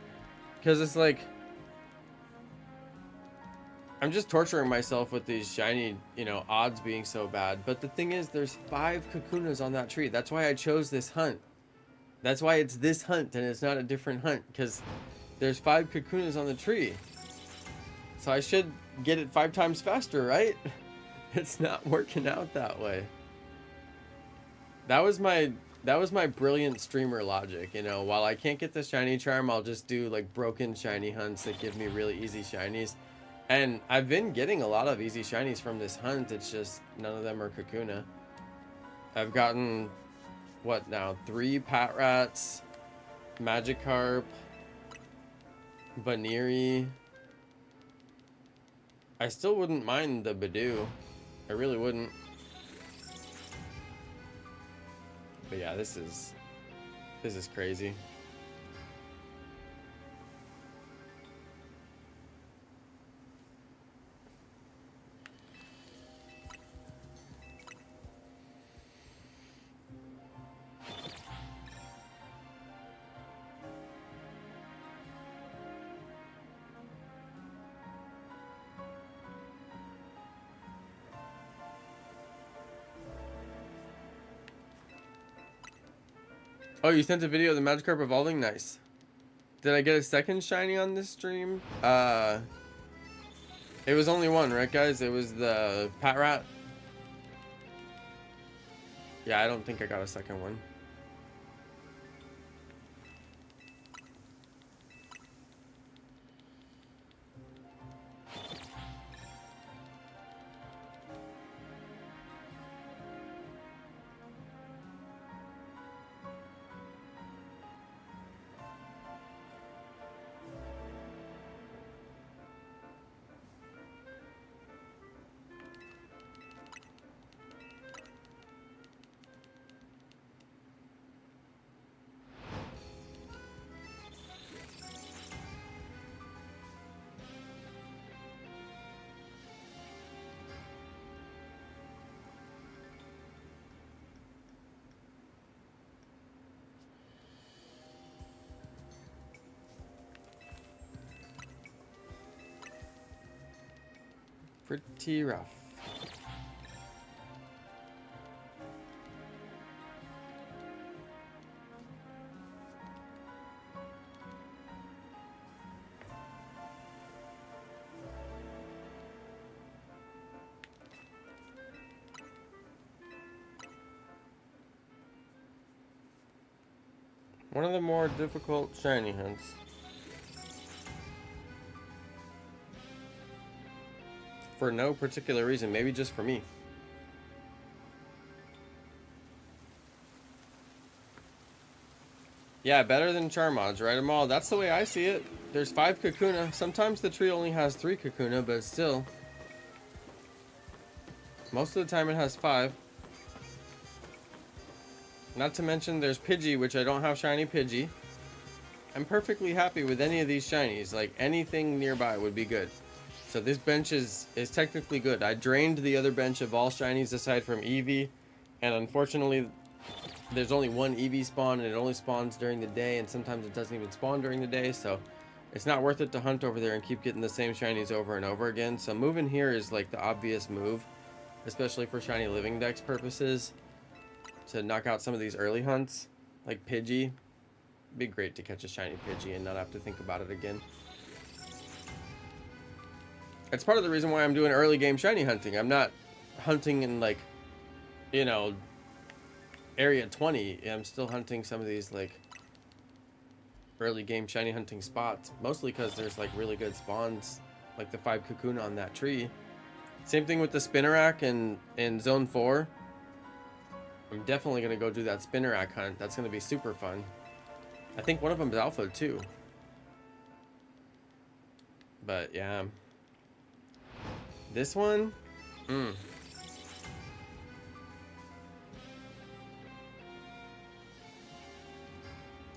because it's like I'm just torturing myself with these shiny, you know, odds being so bad. But the thing is, there's 5 Kakunas on that tree. That's why I chose this hunt. That's why it's this hunt and it's not a different hunt, because there's 5 Kakunas on the tree. So I should get it 5 times faster, right? It's not working out that way. That was my brilliant streamer logic, you know. While I can't get the shiny charm, I'll just do like broken shiny hunts that give me really easy shinies. And I've been getting a lot of easy shinies from this hunt. It's just none of them are Kakuna. I've gotten, what now, 3 Patrats, Magikarp, Vaneri. I still wouldn't mind the Badoo. I really wouldn't. But yeah, this is crazy. Oh, you sent a video of the Magikarp evolving? Nice. Did I get a second shiny on this stream? It was only one, right, guys? It was the Patrat. Yeah, I don't think I got a second one. Pretty rough. One of the more difficult shiny hunts. For no particular reason, maybe just for me. Yeah, better than Charmods, right, Amal? That's the way I see it. There's 5 Kakuna. Sometimes the tree only has 3 Kakuna, but still. Most of the time it has 5. Not to mention there's Pidgey, which I don't have shiny Pidgey. I'm perfectly happy with any of these shinies. Like, anything nearby would be good. So this bench is technically good. I drained the other bench of all shinies aside from Eevee. And unfortunately, there's only one Eevee spawn, and it only spawns during the day. And sometimes it doesn't even spawn during the day. So it's not worth it to hunt over there and keep getting the same shinies over and over again. So moving here is like the obvious move. Especially for shiny living dex purposes. To knock out some of these early hunts. Like Pidgey. It'd be great to catch a shiny Pidgey and not have to think about it again. It's part of the reason why I'm doing early game shiny hunting. I'm not hunting in, like, you know, area 20. I'm still hunting some of these, like, early game shiny hunting spots. Mostly because there's, like, really good spawns. Like the 5 Kakuna on that tree. Same thing with the Spinnerack in Zone 4. I'm definitely going to go do that Spinnerack hunt. That's going to be super fun. I think one of them is alpha, too. But, yeah. This one?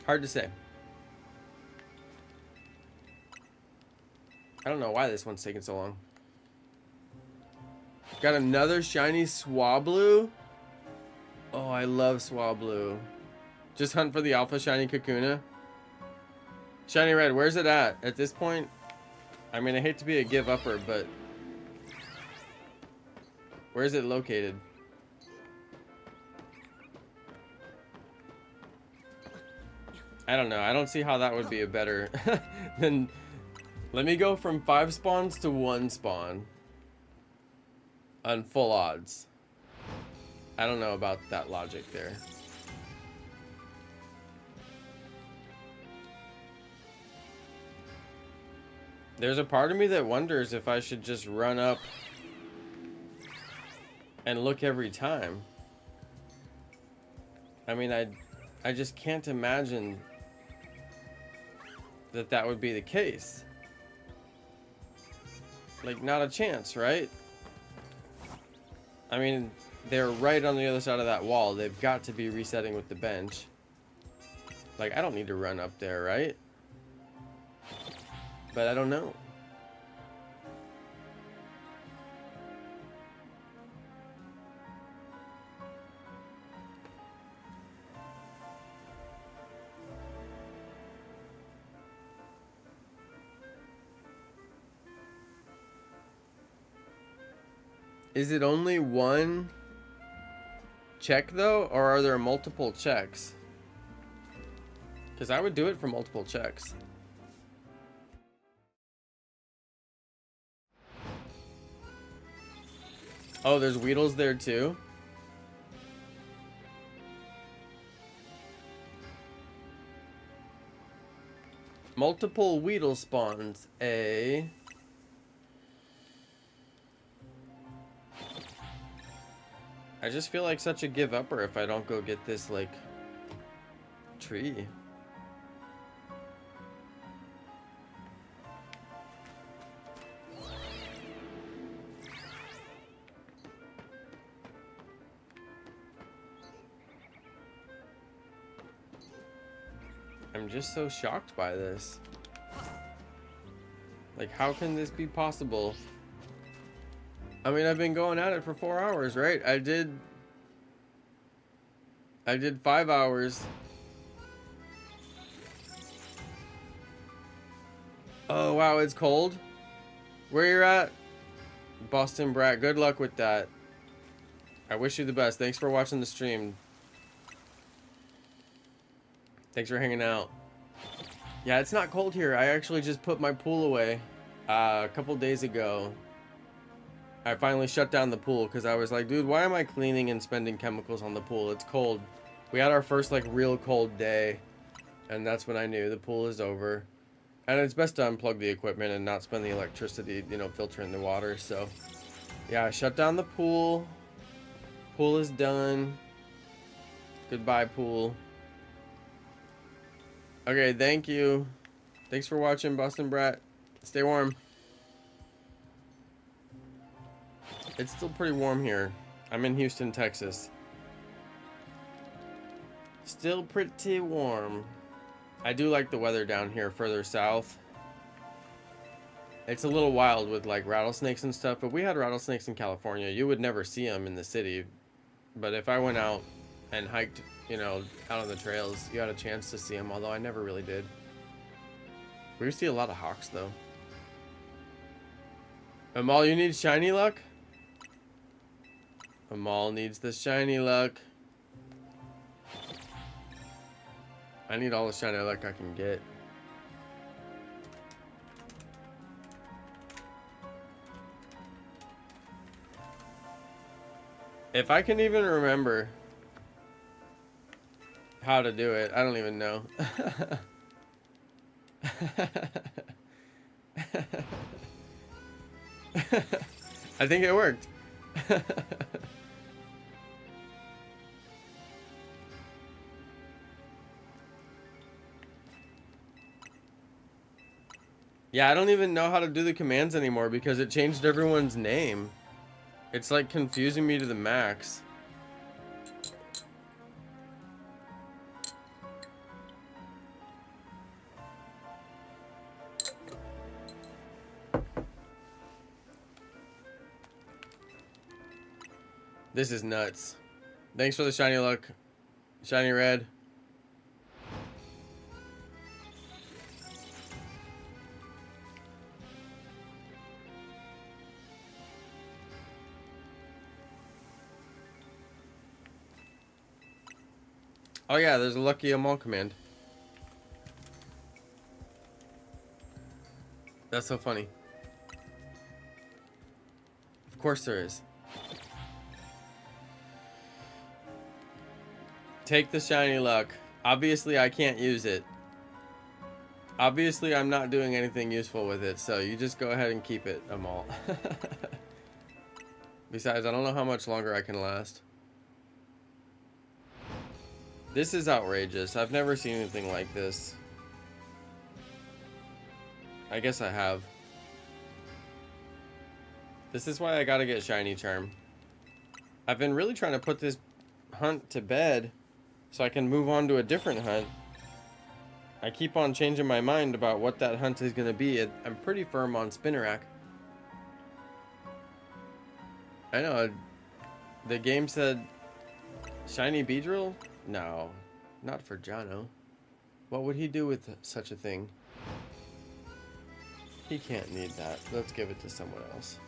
Hard to say. I don't know why this one's taking so long. Got another shiny Swablu. Oh, I love Swablu. Just hunt for the alpha shiny Kakuna. Shiny red, where's it at this point? I mean, I hate to be a give-upper, but where is it located? I don't know. I don't see how that would be a better than... Let me go from 5 spawns to 1 spawn. On full odds. I don't know about that logic there. There's a part of me that wonders if I should just run up and look every time. I mean, I just can't imagine that that would be the case. Like, not a chance, right? I mean, they're right on the other side of that wall. They've got to be resetting with the bench. Like, I don't need to run up there, right? But I don't know. Is it only one check though, or are there multiple checks? Because I would do it for multiple checks. Oh, there's Weedles there too? Multiple Weedle spawns, eh? I just feel like such a give-upper if I don't go get this, like, tree. I'm just so shocked by this. Like, how can this be possible? I mean, I've been going at it for 4 hours, right? I did 5 hours. Oh, wow, it's cold. Where you're at? Boston Brat, good luck with that. I wish you the best. Thanks for watching the stream. Thanks for hanging out. Yeah, it's not cold here. I actually just put my pool away a couple days ago. I finally shut down the pool because I was like, dude, why am I cleaning and spending chemicals on the pool? It's cold. We had our first like real cold day, and that's when I knew the pool is over. And it's best to unplug the equipment and not spend the electricity, you know, filtering the water. So yeah, I shut down the pool. Pool is done. Goodbye, pool. Okay, thank you. Thanks for watching, Boston Brat. Stay warm. It's still pretty warm here. I'm in Houston, Texas. Still pretty warm. I do like the weather down here further south. It's a little wild with like rattlesnakes and stuff, but we had rattlesnakes in California. You would never see them in the city. But if I went out and hiked, you know, out on the trails, you had a chance to see them, although I never really did. We see a lot of hawks, though. Amal, you need shiny luck? Amal needs the shiny luck. I need all the shiny luck I can get. If I can even remember how to do it, I don't even know. I think it worked. Yeah, I don't even know how to do the commands anymore because it changed everyone's name. It's like confusing me to the max. This is nuts. Thanks for the shiny luck. Shiny red. Oh yeah, there's a lucky Amal command. That's so funny. Of course there is. Take the shiny luck. Obviously I can't use it. Obviously I'm not doing anything useful with it, so you just go ahead and keep it, Amal. Besides, I don't know how much longer I can last. This is outrageous. I've never seen anything like this. I guess I have. This is why I gotta get shiny charm. I've been really trying to put this hunt to bed so I can move on to a different hunt. I keep on changing my mind about what that hunt is gonna be. I'm pretty firm on Spinnerack. I know. The game said shiny Beedrill? No, not for Jonno. What would he do with such a thing? He can't need that. Let's give it to someone else.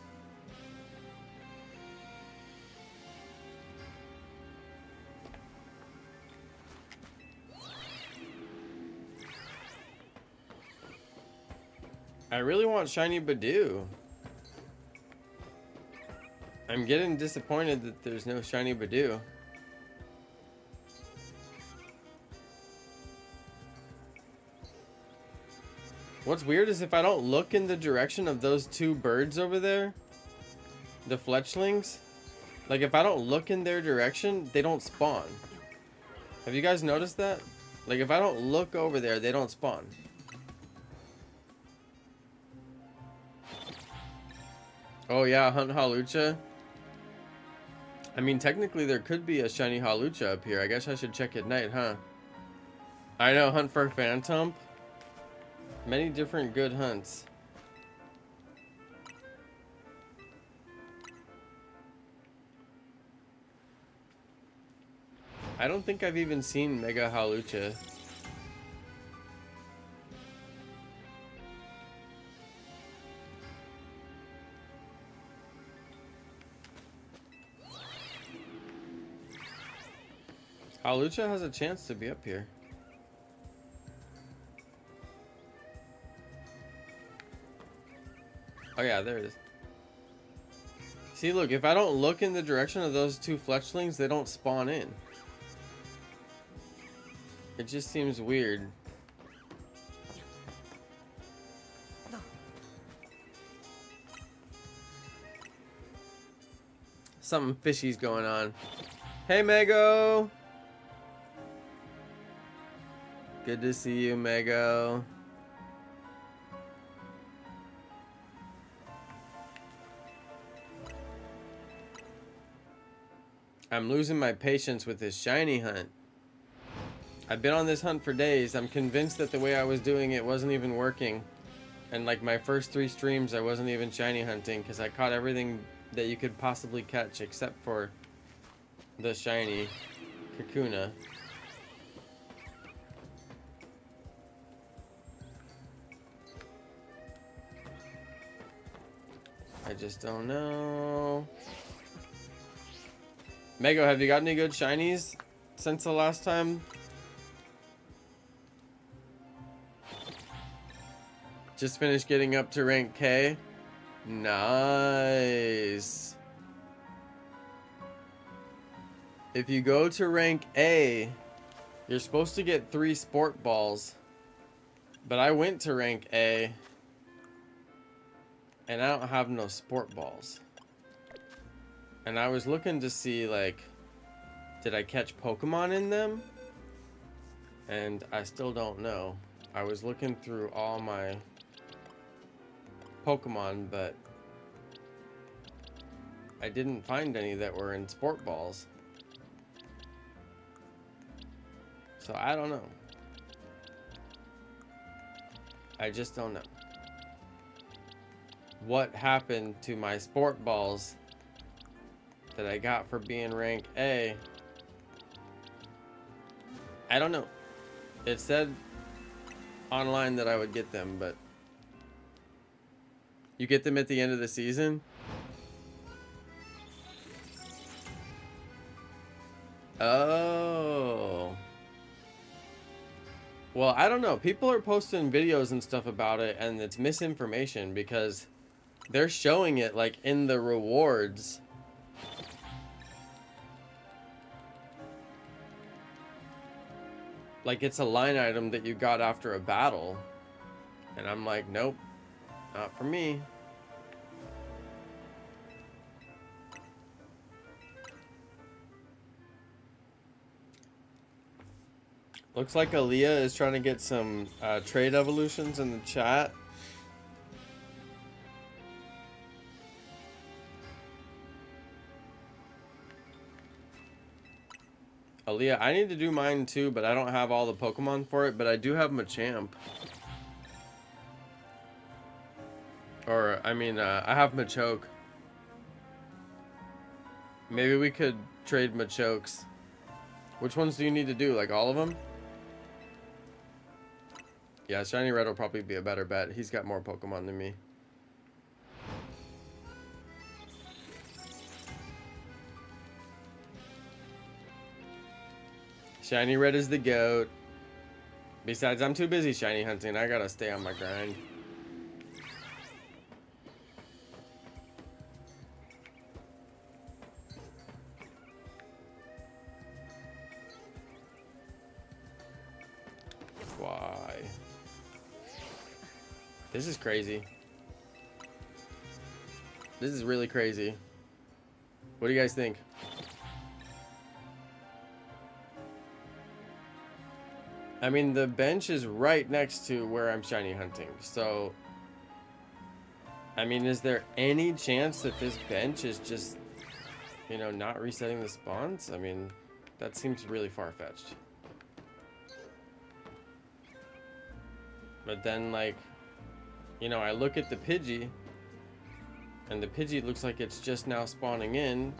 I really want shiny Badoo. I'm getting disappointed that there's no shiny Badoo. What's weird is if I don't look in the direction of those two birds over there, the fletchlings, like if I don't look in their direction, they don't spawn. Have you guys noticed that? Like if I don't look over there, they don't spawn. Oh yeah, hunt Halucha. I mean, technically there could be a shiny Halucha up here. I guess I should check at night, huh? I know, hunt for Phantom. Many different good hunts. I don't think I've even seen Mega Halucha. Lucha has a chance to be up here. Oh yeah, there it is. See, look, if I don't look in the direction of those two fletchlings, they don't spawn in. It just seems weird. Something fishy's going on. Hey, Mego! Good to see you, Mego. I'm losing my patience with this shiny hunt. I've been on this hunt for days. I'm convinced that the way I was doing it wasn't even working. And like my first 3 streams, I wasn't even shiny hunting because I caught everything that you could possibly catch except for the shiny Kakuna. I just don't know. Mego, have you got any good shinies since the last time? Just finished getting up to rank K. Nice. If you go to rank A, you're supposed to get 3 sport balls. But I went to rank A, and I don't have no sport balls. And I was looking to see, like, did I catch Pokemon in them? And I still don't know. I was looking through all my Pokemon, but I didn't find any that were in sport balls. So I don't know. I just don't know. What happened to my sport balls that I got for being rank A? I don't know. It said online that I would get them, but you get them at the end of the season? Oh. Well, I don't know. People are posting videos and stuff about it, and it's misinformation because they're showing it like in the rewards. Like it's a line item that you got after a battle. And I'm like, nope, not for me. Looks like Aaliyah is trying to get some trade evolutions in the chat. Aaliyah, I need to do mine too, but I don't have all the Pokemon for it, but I do have Machamp. Or, I mean, I have Machoke. Maybe we could trade Machokes. Which ones do you need to do? Like all of them? Yeah, Shiny Red will probably be a better bet. He's got more Pokemon than me. Shiny Red is the GOAT. Besides, I'm too busy shiny hunting. I gotta stay on my grind. Why? This is crazy. This is really crazy. What do you guys think? I mean, the bench is right next to where I'm shiny hunting. So, I mean, is there any chance that this bench is just, you know, not resetting the spawns? I mean, that seems really far-fetched. But then, like, you know, I look at the Pidgey, and the Pidgey looks like it's just now spawning in.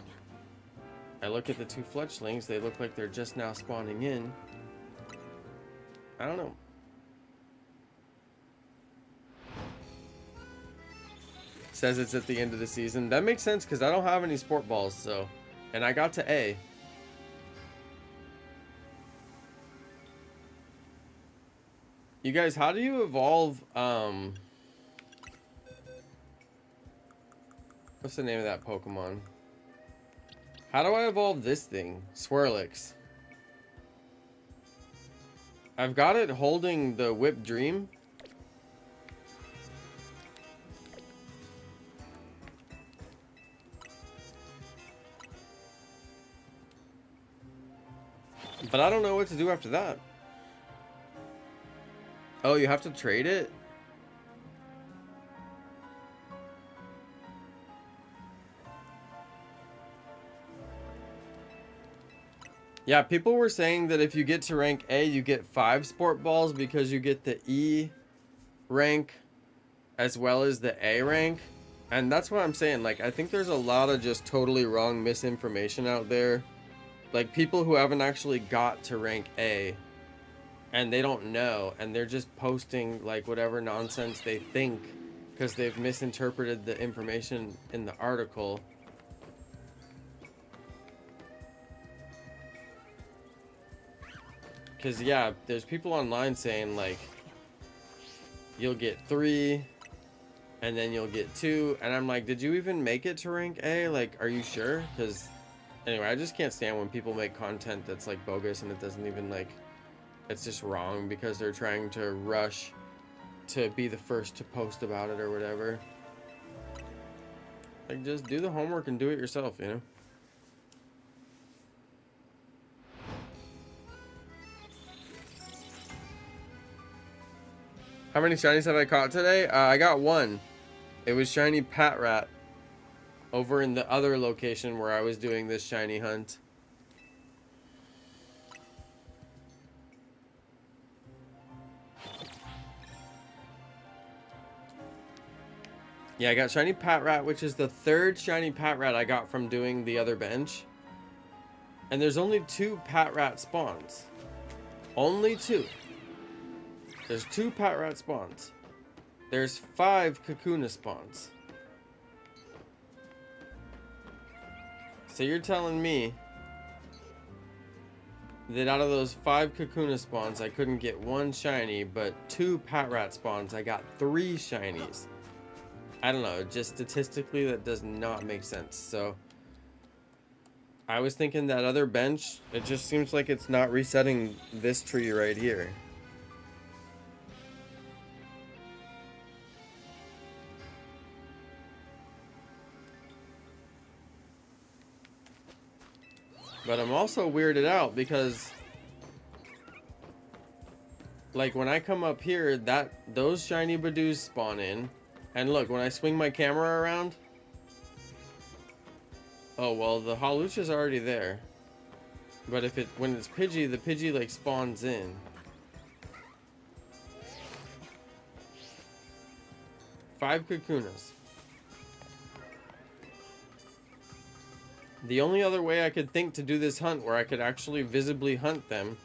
I look at the 2 fletchlings, they look like they're just now spawning in. I don't know. Says it's at the end of the season. That makes sense because I don't have any sport balls, so. And I got to A. You guys, how do you evolve, what's the name of that Pokemon? How do I evolve this thing? Swirlix. I've got it holding the Whip Dream. But I don't know what to do after that. Oh, you have to trade it? Yeah, people were saying that if you get to rank A, you get 5 sport balls because you get the E rank as well as the A rank. And that's what I'm saying. Like, I think there's a lot of just totally wrong misinformation out there. Like, people who haven't actually got to rank A and they don't know, and they're just posting like whatever nonsense they think because they've misinterpreted the information in the article. Because yeah, there's people online saying like you'll get 3 and then you'll get 2, and I'm like, did you even make it to rank A? Like, are you sure? Because anyway, I just can't stand when people make content that's like bogus and it doesn't even like, it's just wrong because they're trying to rush to be the first to post about it or whatever. Like, just do the homework and do it yourself, you know? How many shinies have I caught today? I got 1. It was shiny PATRAT over in the other location where I was doing this shiny hunt. Yeah, I got shiny PATRAT, which is the 3rd shiny PATRAT I got from doing the other bench. And there's only 2 PATRAT spawns. Only 2. There's 2 PATRAT spawns. There's 5 Kakuna spawns. So you're telling me that out of those 5 Kakuna spawns, I couldn't get 1 shiny, but 2 PATRAT spawns, I got 3 shinies. I don't know, just statistically that does not make sense. So I was thinking that other bench, it just seems like it's not resetting this tree right here. But I'm also weirded out because like when I come up here, those shiny Badoos spawn in. And look, when I swing my camera around, oh well, the Hawlucha's already there. But when it's Pidgey, the Pidgey like spawns in. Five Kakunas. The only other way I could think to do this hunt where I could actually visibly hunt them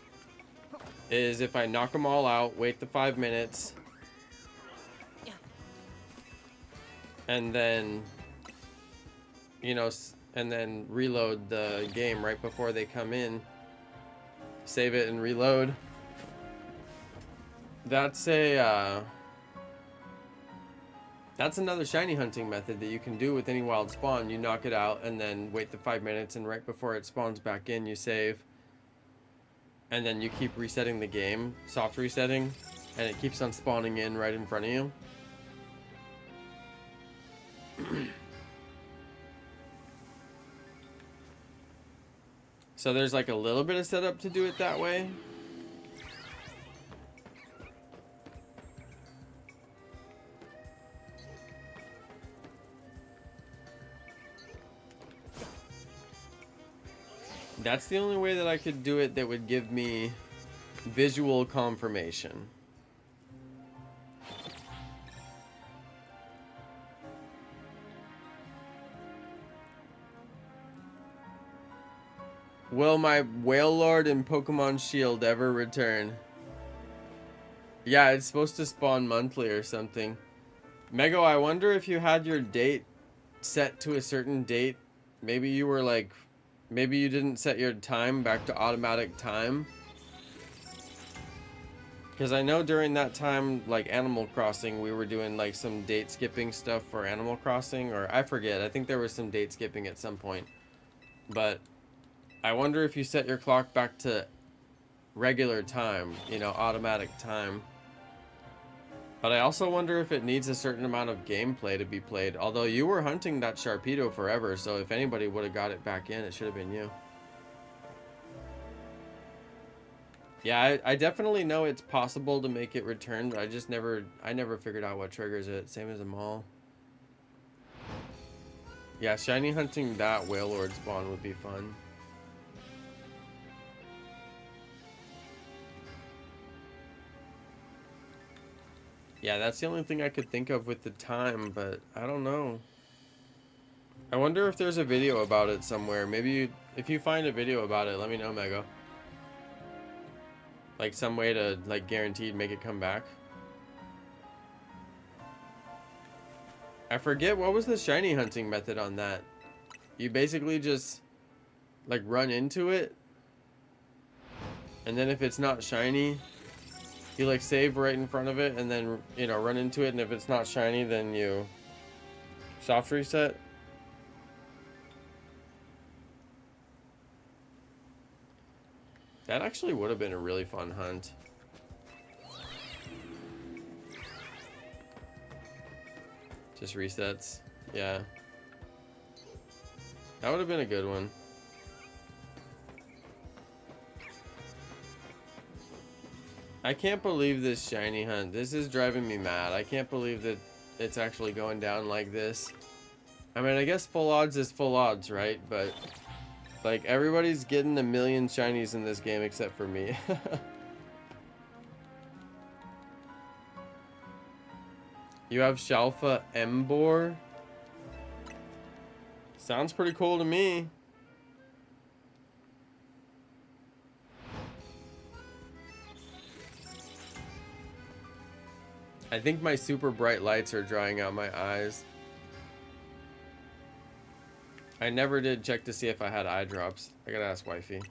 is if I knock them all out, wait the 5 minutes, and then, you know, and then reload the game right before they come in. Save it and reload. That's another shiny hunting method that you can do with any wild spawn. You knock it out and then wait the 5 minutes, and right before it spawns back in, you save. And then you keep resetting the game, soft resetting, and it keeps on spawning in right in front of you. So there's like a little bit of setup to do it that way. That's the only way that I could do it that would give me visual confirmation. Will my Whale Lord and Pokemon Shield ever return? Yeah, it's supposed to spawn monthly or something. Mego, I wonder if you had your date set to a certain date. Maybe you were like, maybe you didn't set your time back to automatic time. Because I know during that time, like Animal Crossing, we were doing like some date skipping stuff for Animal Crossing, or I forget. I think there was some date skipping at some point. But I wonder if you set your clock back to regular time, you know, automatic time. But I also wonder if it needs a certain amount of gameplay to be played. Although you were hunting that Sharpedo forever, so if anybody would have got it back in, it should have been you. Yeah, I definitely know it's possible to make it return, but I never figured out what triggers it. Same as a mall. Yeah, shiny hunting that Whale Lord spawn would be fun. Yeah, that's the only thing I could think of with the time, but I don't know. I wonder if there's a video about it somewhere. Maybe if you find a video about it, let me know, Mego. Like some way to like guaranteed make it come back. I forget what was the shiny hunting method on that. You basically just like run into it, and then if it's not shiny, you like save right in front of it, and then, you know, run into it, and if it's not shiny, then you soft reset. That actually would have been a really fun hunt. Just resets. Yeah. That would have been a good one. I can't believe this shiny hunt. This is driving me mad. I can't believe that it's actually going down like this. I mean, I guess full odds is full odds, right? But like everybody's getting a million shinies in this game except for me. You have Shalfa Embor? Sounds pretty cool to me. I think my super bright lights are drying out my eyes. I never did check to see if I had eye drops. I gotta ask wifey.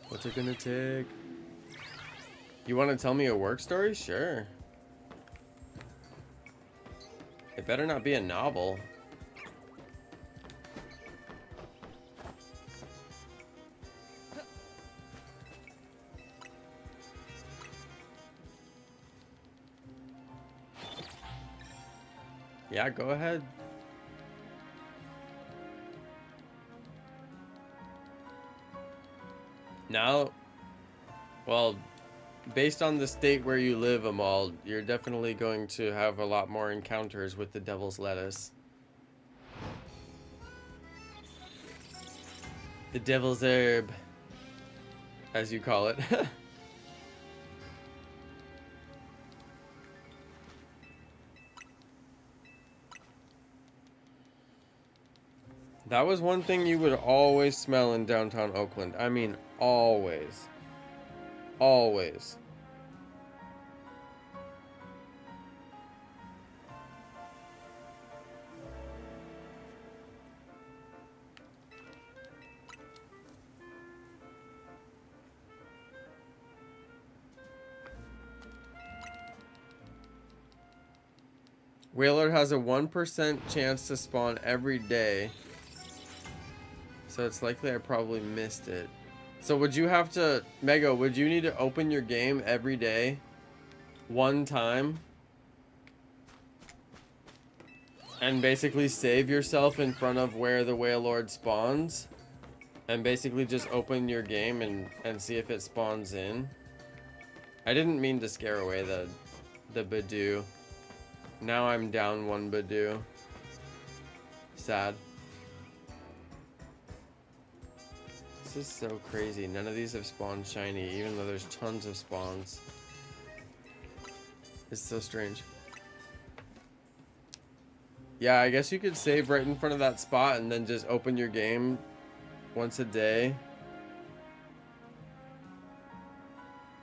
What's it gonna take? You want to tell me a work story? Sure. It better not be a novel. Yeah, go ahead. Now, well, based on the state where you live, Amal, you're definitely going to have a lot more encounters with the devil's lettuce. The devil's herb, as you call it. That was one thing you would always smell in downtown Oakland. I mean, always. Always. Whaler has a 1% chance to spawn every day. So it's likely I probably missed it. So would you have to, Mego, would you need to open your game every day? One time? And basically save yourself in front of where the Whale Lord spawns? And basically just open your game and see if it spawns in? I didn't mean to scare away the Badoo. Now I'm down one Badoo. Sad. This is so crazy. None of these have spawned shiny, even though there's tons of spawns. It's so strange. Yeah, I guess you could save right in front of that spot and then just open your game once a day.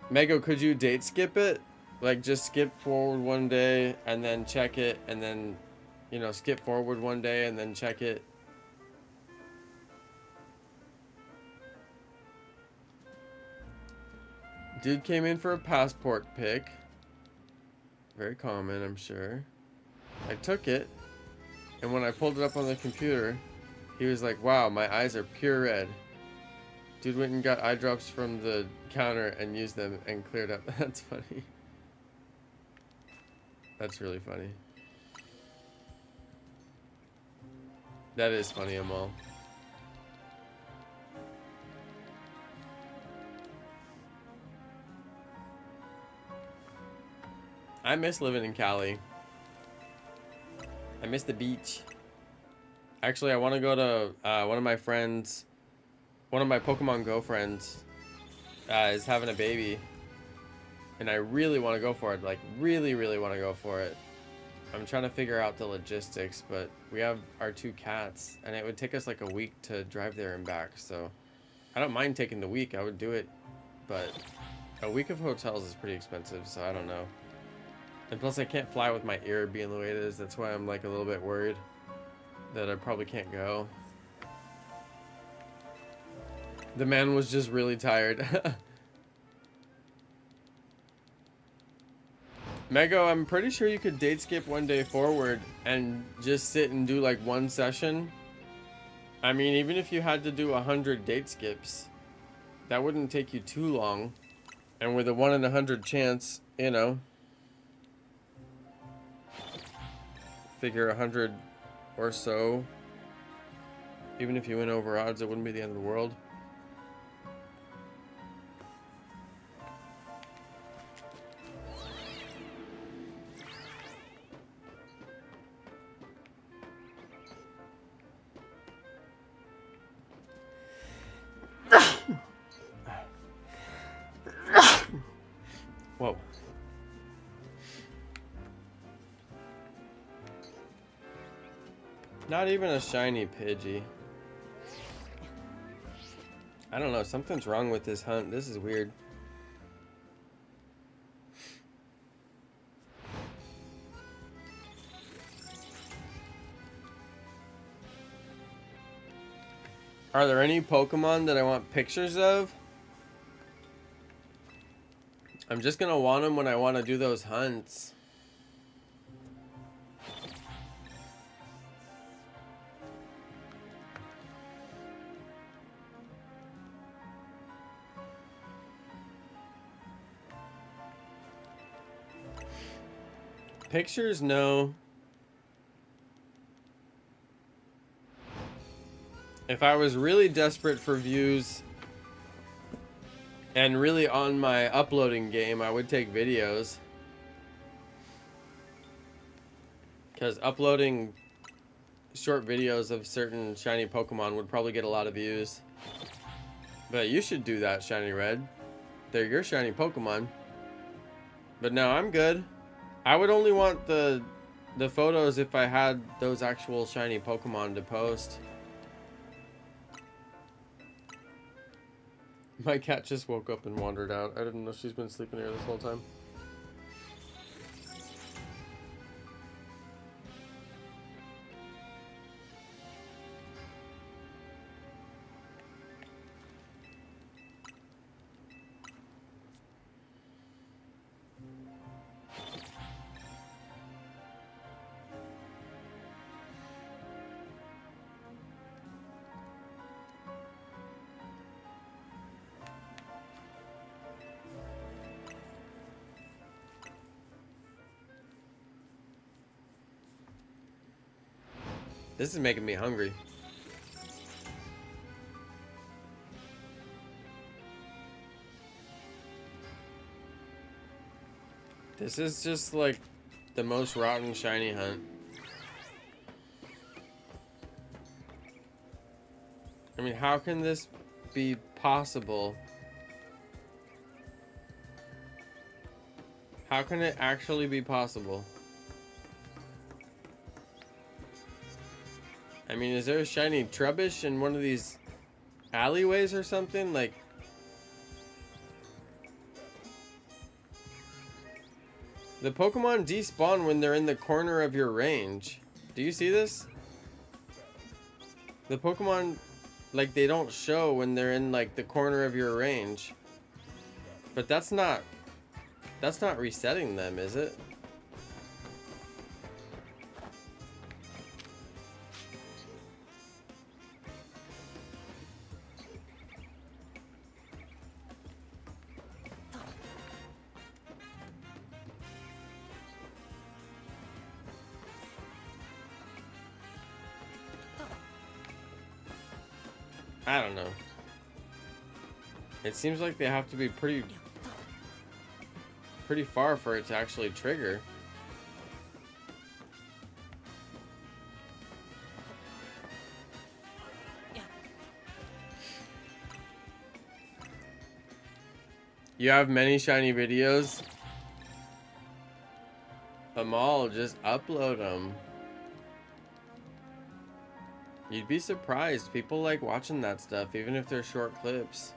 Mego, could you date skip it? Like, just skip forward one day and then check it, and then, you know, skip forward one day and then check it. Dude came in for a passport pic. Very common, I'm sure. I took it, and when I pulled it up on the computer, he was like, wow, my eyes are pure red. Dude went and got eye drops from the counter and used them and cleared up. That's funny. That's really funny. That is funny, Amal. I miss living in Cali. I miss the beach. Actually, I want to go to one of my friends, one of my Pokemon Go friends is having a baby. And I really want to go for it. Like, really, really want to go for it. I'm trying to figure out the logistics, but we have our 2 cats, and it would take us like a week to drive there and back. So I don't mind taking the week. I would do it, but a week of hotels is pretty expensive, so I don't know. And plus, I can't fly with my ear being the way it is. That's why I'm like a little bit worried that I probably can't go. The man was just really tired. Mego, I'm pretty sure you could date skip one day forward and just sit and do like 1 session. I mean, even if you had to do 100 date skips, that wouldn't take you too long. And with a 1 in 100 chance, you know, figure 100 or so. Even if you went over odds, it wouldn't be the end of the world. Whoa. Not even a shiny Pidgey. I don't know, something's wrong with this hunt. This is weird. Are there any Pokemon that I want pictures of? I'm just gonna want them when I want to do those hunts. Pictures, no. If I was really desperate for views and really on my uploading game, I would take videos. Because uploading short videos of certain shiny Pokemon would probably get a lot of views. But you should do that, Shiny Red. They're your shiny Pokemon. But no, I'm good. I would only want the photos if I had those actual shiny Pokemon to post. My cat just woke up and wandered out. I didn't know she's been sleeping here this whole time. This is making me hungry. This is just like the most rotten shiny hunt. I mean, how can this be possible? How can it actually be possible? I mean, is there a shiny Trubbish in one of these alleyways or something? Like, the Pokemon despawn when they're in the corner of your range. Do you see this? The Pokemon, like, they don't show when they're in, like, the corner of your range. But that's not resetting them, is it? I don't know. It seems like they have to be pretty far for it to actually trigger. You have many shiny videos? Amal, just upload them. You'd be surprised. People like watching that stuff, even if they're short clips.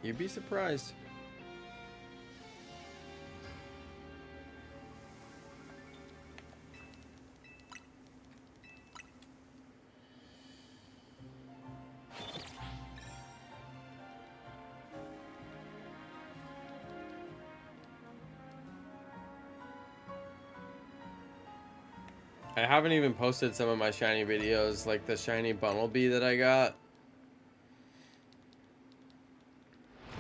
You'd be surprised. I haven't even posted some of my shiny videos, like the shiny Bumblebee that I got.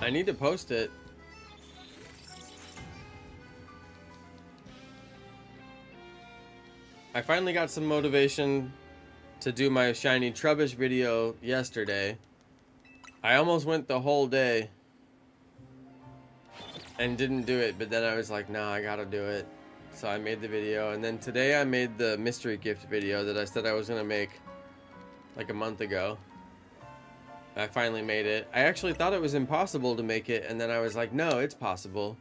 I need to post it. I finally got some motivation to do my shiny Trubbish video yesterday. I almost went the whole day and didn't do it, but then I was like, no, I gotta do it. So I made the video, and then today I made the mystery gift video that I said I was gonna make like a month ago. I finally made it. I actually thought it was impossible to make it, and then I was like, no, it's possible.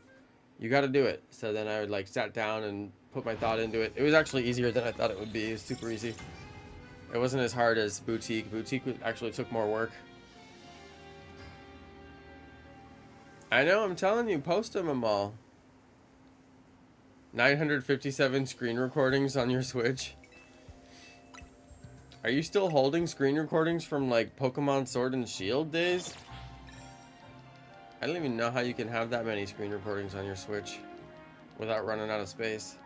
You gotta do it. So then I like sat down and put my thought into it. It was actually easier than I thought it would be. It was super easy. It wasn't as hard as Boutique. Boutique actually took more work. I know, I'm telling you, post them all. 957 screen recordings on your Switch. Are you still holding screen recordings from like Pokemon Sword and Shield days? I don't even know how you can have that many screen recordings on your Switch without running out of space.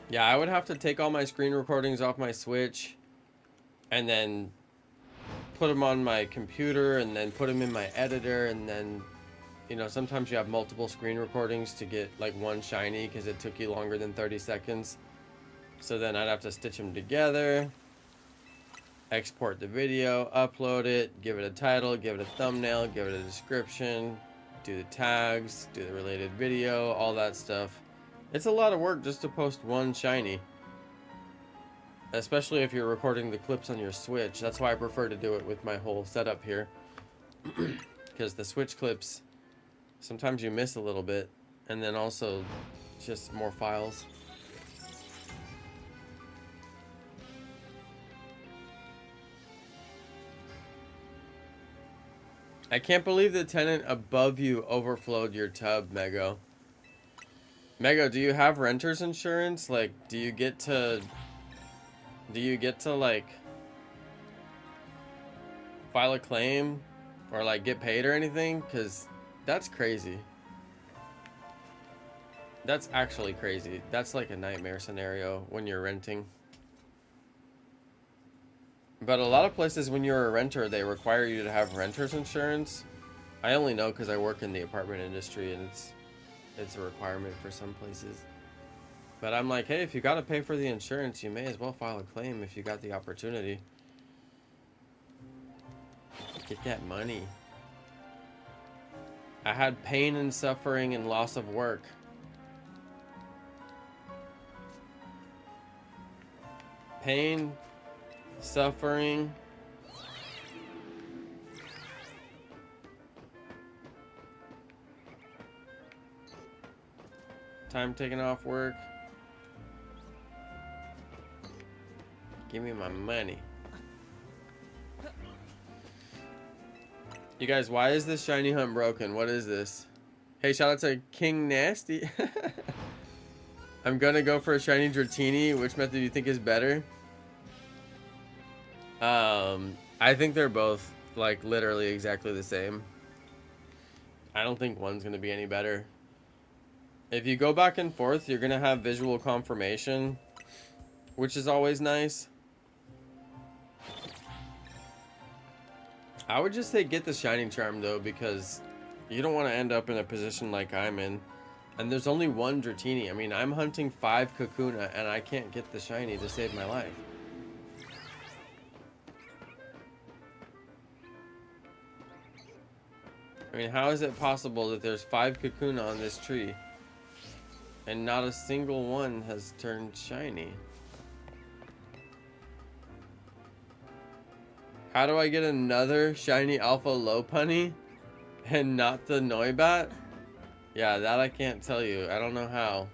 Yeah, I would have to take all my screen recordings off my Switch and then put them on my computer and then put them in my editor, and then, you know, sometimes you have multiple screen recordings to get like one shiny because it took you longer than 30 seconds. So then I'd have to stitch them together, export the video, upload it, give it a title, give it a thumbnail, give it a description, do the tags, do the related video, all that stuff. It's a lot of work just to post one shiny. Especially if you're recording the clips on your Switch. That's why I prefer to do it with my whole setup here. Because the Switch clips, sometimes you miss a little bit. And then also, just more files. I can't believe the tenant above you overflowed your tub, Mego. Mego, do you have renter's insurance? Like, do you get to like file a claim or like get paid or anything? Because that's crazy. That's actually crazy. That's like a nightmare scenario when you're renting. But a lot of places when you're a renter, they require you to have renter's insurance. I only know because I work in the apartment industry, and it's a requirement for some places. But I'm like, hey, if you got to pay for the insurance, you may as well file a claim if you got the opportunity. Get that money. I had pain and suffering and loss of work. Pain, suffering. Time taken off work. Give me my money. You guys, why is this shiny hunt broken? What is this? Hey, shout out to King Nasty. I'm gonna go for a shiny Dratini. Which method do you think is better? I think they're both like literally exactly the same. I don't think one's gonna be any better. If you go back and forth, you're gonna have visual confirmation, which is always nice. I would just say get the shiny charm though, because you don't want to end up in a position like I'm in. And there's only one Dratini. I mean, I'm hunting 5 Kakuna and I can't get the shiny to save my life. I mean, how is it possible that there's 5 Kakuna on this tree and not a single one has turned shiny? How do I get another shiny Alpha Lopunny and not the Noibat? Yeah, that I can't tell you. I don't know how.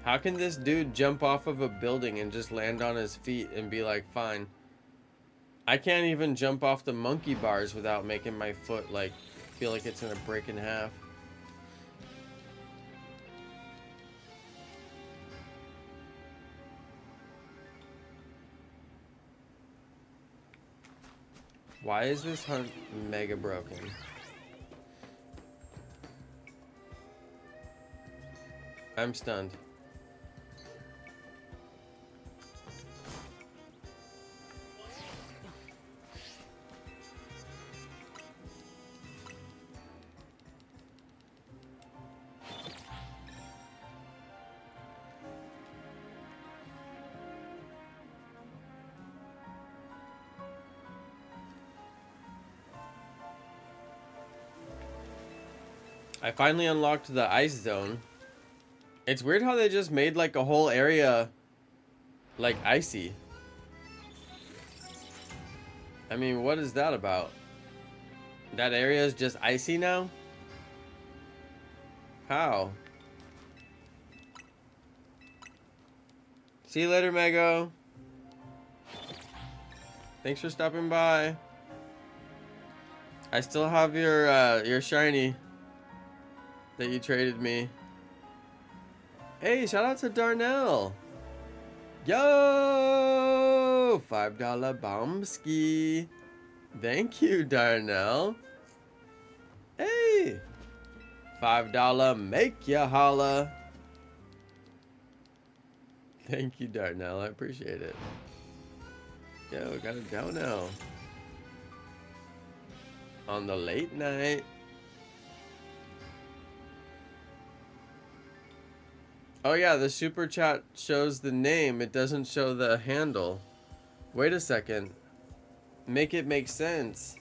How can this dude jump off of a building and just land on his feet and be like, fine? I can't even jump off the monkey bars without making my foot like feel like it's gonna break in half. Why is this hunt mega broken? I'm stunned. I finally unlocked the ice zone. It's weird how they just made like a whole area like icy. I mean, what is that about? That area is just icy now? How? See you later, Mego. Thanks for stopping by. I still have your shiny that you traded me. Hey, shout out to Darnell. Yo, $5 bombski. Thank you, Darnell. Hey, $5 make ya holla. Thank you, Darnell. I appreciate it. Yo, we got a dono on the late night. Oh yeah, the super chat shows the name. It doesn't show the handle. Wait a second. Make it make sense.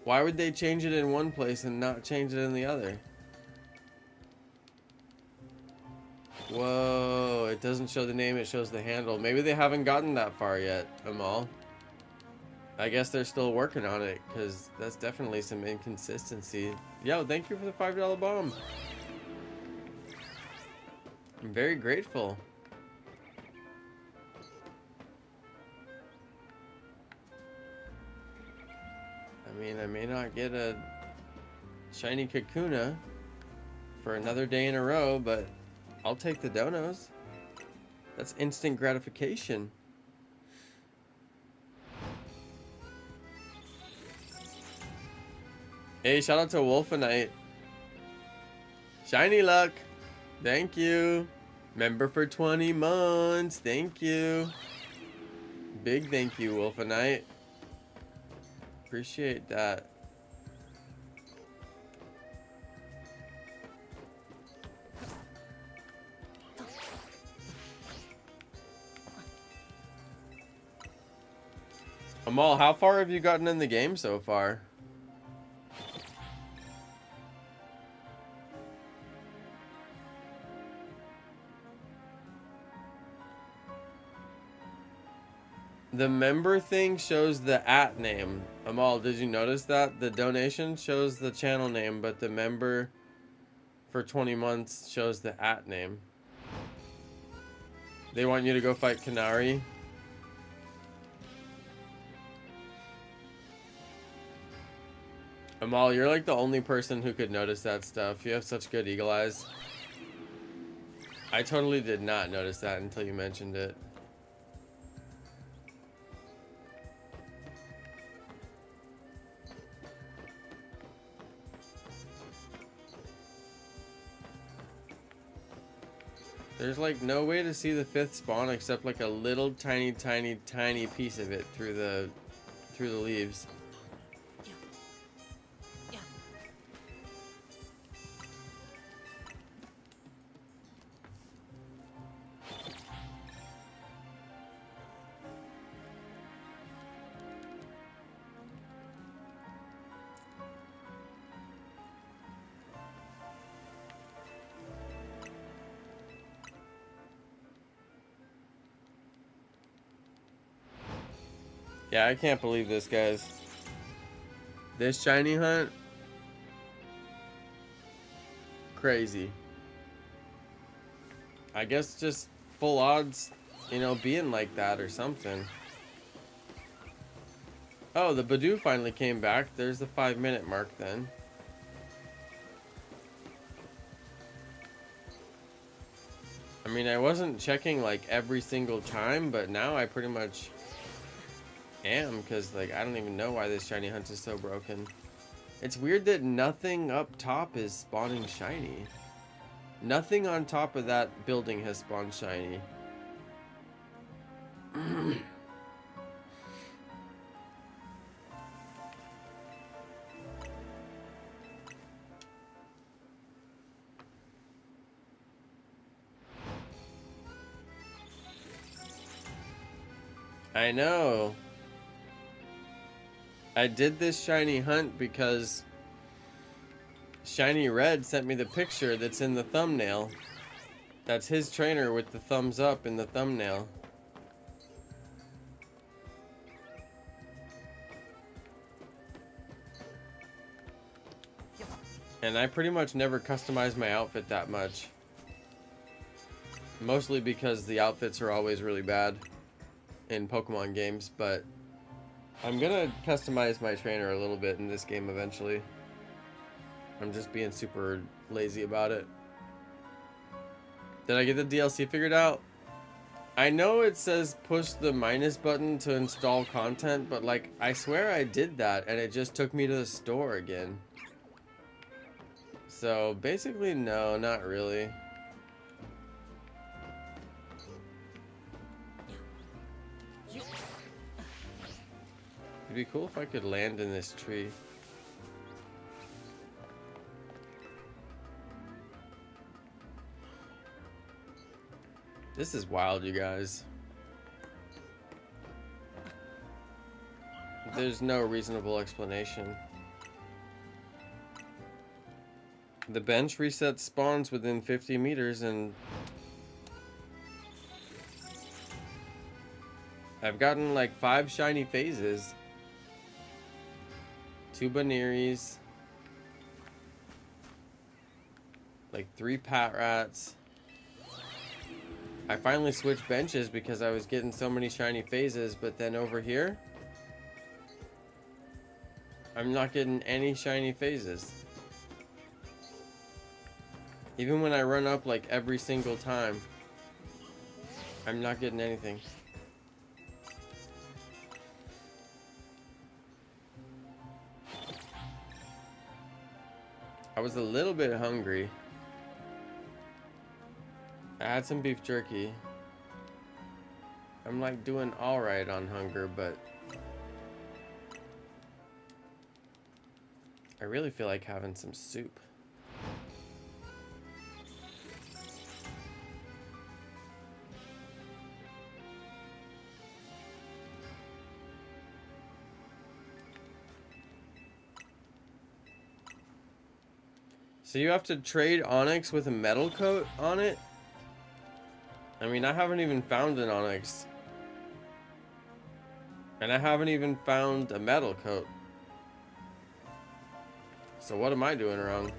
Why would they change it in one place and not change it in the other? Whoa, it doesn't show the name, it shows the handle. Maybe they haven't gotten that far yet, Amal. I guess they're still working on it, because that's definitely some inconsistency. Yo, thank you for the $5 bomb. I'm very grateful. I mean, I may not get a shiny Kakuna for another day in a row, but I'll take the donos. That's instant gratification. Hey, shout out to Wolfenite. Shiny luck. Thank you. Member for 20 months. Thank you. Big thank you, Wolfenite. Appreciate that. Amal, how far have you gotten in the game so far? The member thing shows the @ name. Amal, did you notice that? The donation shows the channel name, but the member for 20 months shows the @ name. They want you to go fight Canary. Amal, you're like the only person who could notice that stuff. You have such good eagle eyes. I totally did not notice that until you mentioned it. There's like no way to see the 5th spawn except like a little tiny piece of it through the leaves. Yeah, I can't believe this, guys. This shiny hunt, crazy. I guess just full odds, you know, being like that or something. Oh, the Badoo finally came back. There's the 5-minute mark then. I mean, I wasn't checking like every single time, but now I pretty much am, because like I don't even know why this shiny hunt is so broken. It's weird that nothing up top is spawning shiny. Nothing on top of that building has spawned shiny. I know. I did this shiny hunt because Shiny Red sent me the picture that's in the thumbnail. That's his trainer with the thumbs up in the thumbnail. And I pretty much never customize my outfit that much. Mostly because the outfits are always really bad in Pokemon games, but I'm gonna customize my trainer a little bit in this game eventually. I'm just being super lazy about it. Did I get the DLC figured out? I know it says push the minus button to install content, but like I swear I did that and it just took me to the store again. So basically no, not really. It'd be cool if I could land in this tree. This is wild, you guys. There's no reasonable explanation. The bench resets spawns within 50 meters and I've gotten like 5 shiny phases. 2 Baneries. Like 3 Patrats. I finally switched benches because I was getting so many shiny phases, but then over here, I'm not getting any shiny phases. Even when I run up like every single time, I'm not getting anything. I was a little bit hungry. I had some beef jerky. I'm like doing alright on hunger, but I really feel like having some soup. So you have to trade Onyx with a metal coat on it? I mean, I haven't even found an Onyx. And I haven't even found a metal coat. So what am I doing wrong?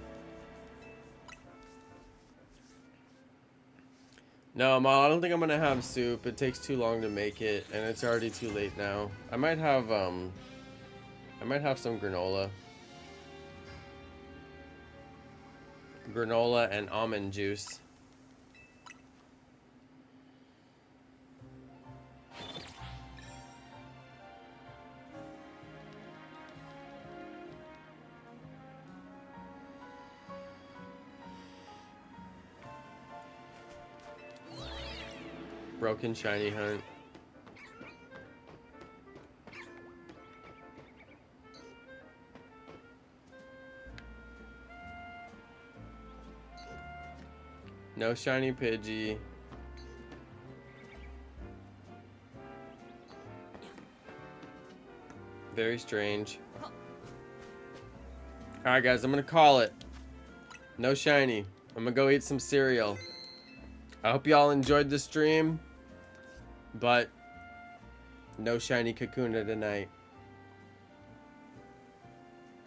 No, Mom, I don't think I'm gonna have soup. It takes too long to make it, and it's already too late now. I might have some granola. Granola and almond juice. Broken shiny hunt. No shiny Pidgey. Very strange. Alright guys, I'm gonna call it. No shiny. I'm gonna go eat some cereal. I hope y'all enjoyed the stream. But no shiny Kakuna tonight.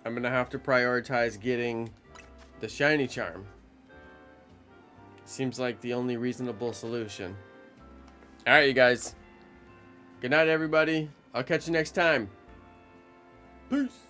I'm gonna have to prioritize getting the shiny charm. Seems like the only reasonable solution. Alright, you guys. Good night, everybody. I'll catch you next time. Peace.